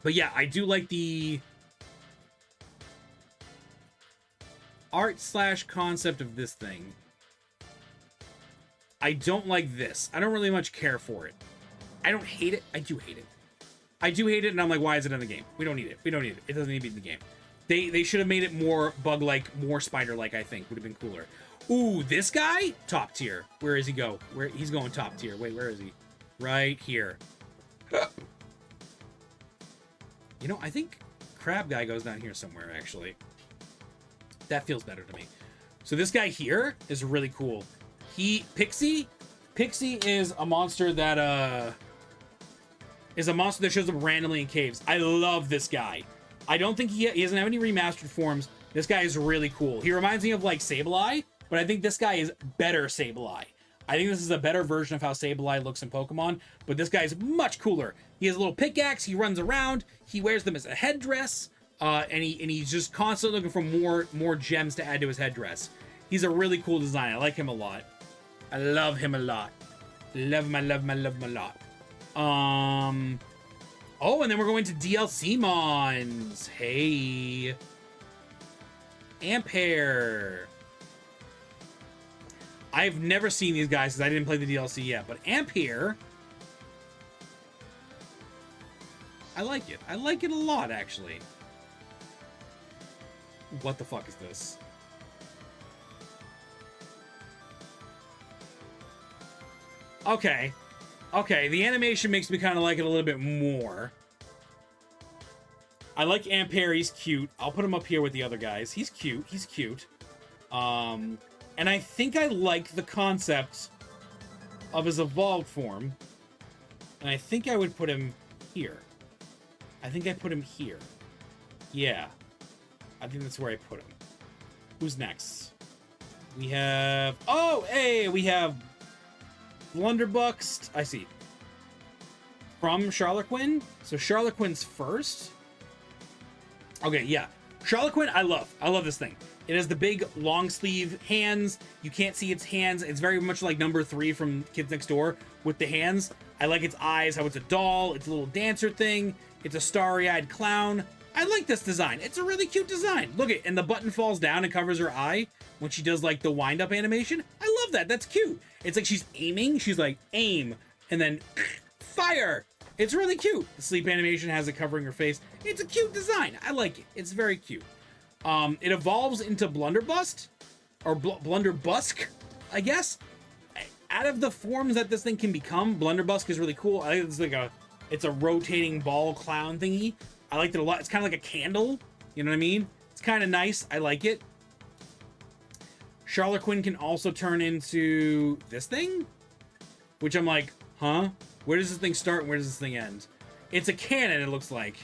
But yeah, I do like the art / concept of this thing. I don't like this. I don't really much care for it. I don't hate it. I do hate it, and I'm like, why is it in the game? We don't need it. It doesn't need to be in the game. They should have made it more bug-like, more spider-like, I think. Would have been cooler. Ooh, this guy? Top tier. Where does he go? He's going top tier. Wait, where is he? Right here. You know, I think Crab Guy goes down here somewhere, actually. That feels better to me. So this guy here is really cool. Pixie is a monster that shows up randomly in caves. I love this guy. I don't think he doesn't have any remastered forms. This guy is really cool. He reminds me of like Sableye, but I think this guy is better Sableye. I think this is a better version of how Sableye looks in Pokemon, but this guy is much cooler. He has a little pickaxe, he runs around, he wears them as a headdress, and he's just constantly looking for more gems to add to his headdress. He's a really cool design. I like him a lot. I love him a lot. Love him a lot. Oh, and then we're going to DLC Mons. Hey. Ampere. I've never seen these guys because I didn't play the DLC yet, but Ampere, I like it. I like it a lot, actually. What the fuck is this? Okay. Okay, the animation makes me kind of like it a little bit more. I like Ampere, he's cute. I'll put him up here with the other guys. He's cute. And I think I like the concept of his evolved form. And I think I would put him here. I think I put him here. Yeah. I think that's where I put him. Who's next? We have... Oh, hey! We have... Blunderbucks. I see. From Charloquin. So Charloquin's first. Okay, yeah. Charloquin, I love. I love this thing. It has the big long sleeve hands. You can't see its hands. It's very much like number 3 from Kids Next Door with the hands. I like its eyes, how it's a doll. It's a little dancer thing. It's a starry-eyed clown. I like this design. It's a really cute design. Look at, and the button falls down and covers her eye when she does like the wind-up animation. I love that. That's cute. It's like she's aiming. She's like, aim, and then fire. It's really cute. The sleep animation has it covering her face. It's a cute design. I like it. It's very cute. It evolves into Blunderbuss, or Blunderbusk, I guess. Out of the forms that this thing can become, Blunderbusk is really cool. I think it's like it's a rotating ball clown thingy. I liked it a lot. It's kind of like a candle. You know what I mean? It's kind of nice. I like it. Charlotte Quinn can also turn into this thing, which I'm like, huh? Where does this thing start and where does this thing end? It's a cannon, it looks like.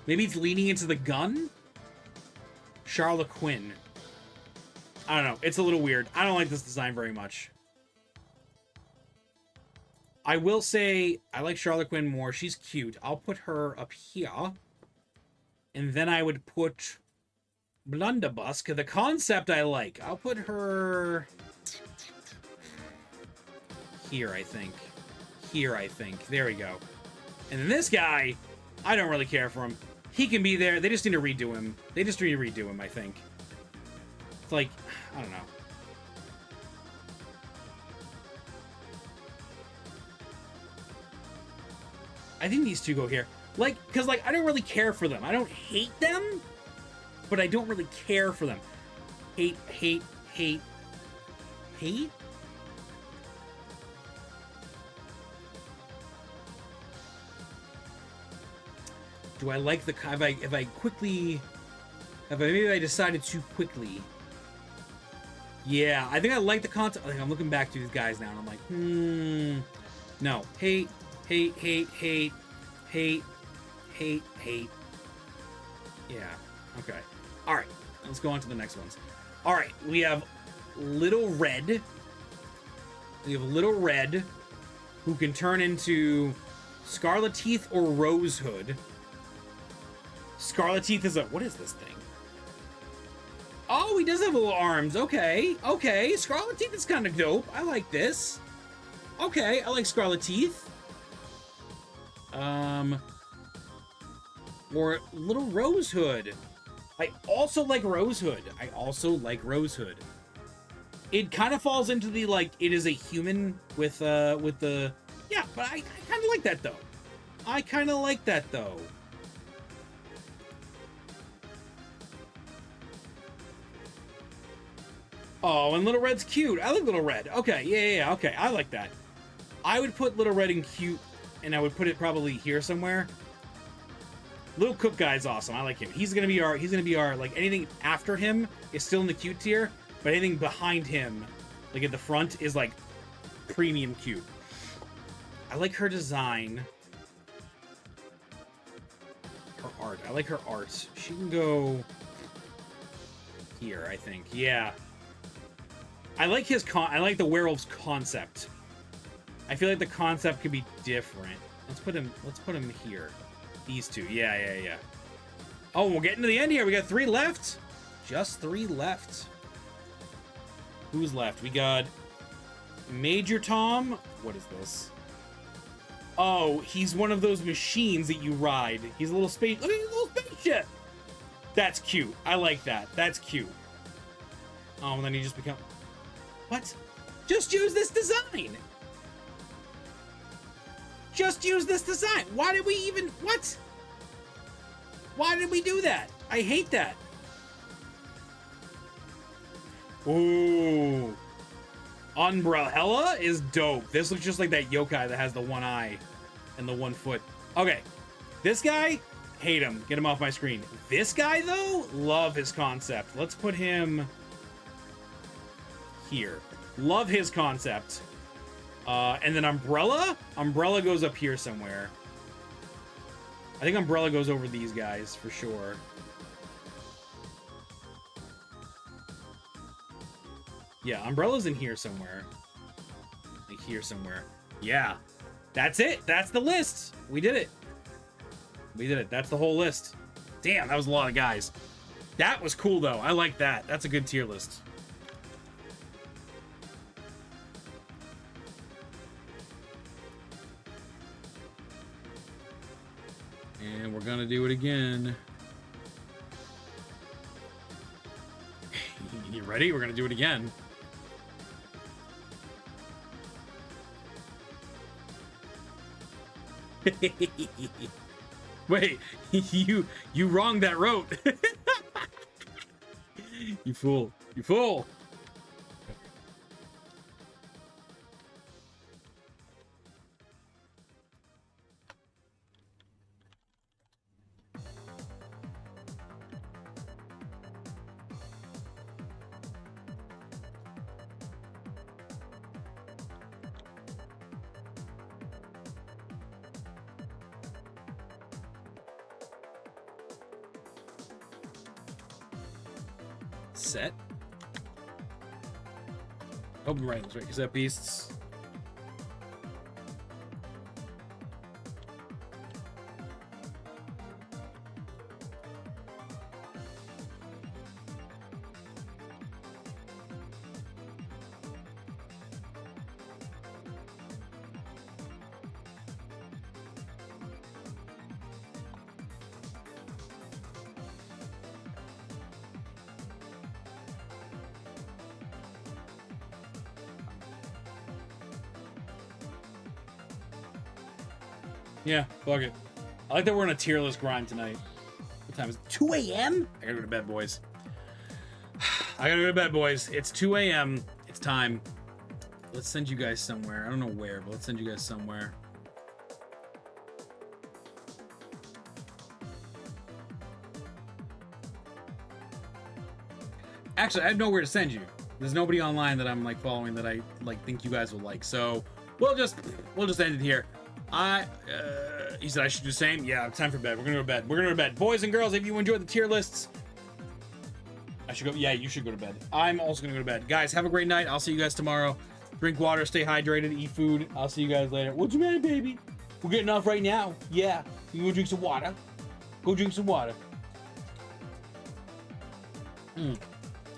Maybe it's leaning into the gun? Charlotte Quinn. I don't know. It's a little weird. I don't like this design very much. I will say I like Charlotte Quinn more. She's cute. I'll put her up here. And then I would put Blunderbuss. The concept I like. I'll put her here, I think. Here, I think. There we go. And then this guy, I don't really care for him. He can be there. They just need to redo him. They just need to redo him, I think. It's like, I don't know. I think these two go here. Like, because, like, I don't really care for them. I don't hate them, but I don't really care for them. Hate. Do I like the... Maybe I decided too quickly. Yeah, I think I like the concept. Like, I'm looking back to these guys now, and I'm like, no. Hate. Yeah, okay. Alright, let's go on to the next ones. Alright, we have Little Red. We have Little Red, who can turn into Scarlet Teeth or Rose Hood. Scarlet Teeth is a... What is this thing? Oh, he does have little arms. Okay. Scarlet Teeth is kind of dope. I like this. Okay, I like Scarlet Teeth. Or Little Rose Hood. I also like Rose Hood. It kind of falls into the, like, it is a human with the... Yeah, but I kind of like that, though. Oh, and Little Red's cute. I like Little Red. Okay, yeah, okay. I like that. I would put Little Red in cute, and I would put it probably here somewhere. Little Cook guy's awesome. I like him. He's gonna be our, like, anything after him is still in the cute tier, but anything behind him, like at the front, is like premium cute. I like her design. Her art. I like her art. She can go here, I think. Yeah. I like I like the werewolf's concept. I feel like the concept could be different. Let's put him here. These two. Yeah. Oh, we're getting to the end here. We got 3 left. Just 3 left. Who's left? We got Major Tom. What is this? Oh, he's one of those machines that you ride. He's a little space. Look at his little spaceship. That's cute. I like that. That's cute. Oh, and then he just become... What? Just use this design. Just use this design. Why did we even... What? Why did we do that? I hate that. Ooh. Umbrella is dope. This looks just like that yokai that has the 1 eye and the 1 foot. Okay. This guy, hate him. Get him off my screen. This guy, though, love his concept. Let's put him here. Love his concept. And then Umbrella goes up here somewhere. I think Umbrella goes over these guys for sure. Yeah, Umbrella's in here somewhere. Like here somewhere. Yeah. That's it. That's the list. We did it. That's the whole list. Damn, that was a lot of guys. That was cool, though. I like that. That's a good tier list. And we're gonna do it again. You ready? We're gonna do it again. Wait, you wronged that rote. You fool. You fool. set. Hope I'm right. That's right. Cassette beasts. Yeah, fuck it. I like that we're on a tier list grind tonight. What time is it? 2 a.m.? I gotta go to bed, boys. I gotta go to bed, boys. It's 2 a.m. It's time. Let's send you guys somewhere. I don't know where, but let's send you guys somewhere. Actually, I have nowhere to send you. There's nobody online that I'm like following that I like think you guys will like. So we'll just end it here. He said I should do the same. Yeah, time for bed. We're gonna go to bed. We're gonna go to bed. Boys and girls, if you enjoyed the tier lists, I should go. Yeah, you should go to bed. I'm also gonna go to bed. Guys, have a great night. I'll see you guys tomorrow. Drink water, stay hydrated, eat food. I'll see you guys later. What's the matter, baby? We're getting off right now. Yeah, you go drink some water. Go drink some water. All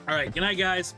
right, good night, guys.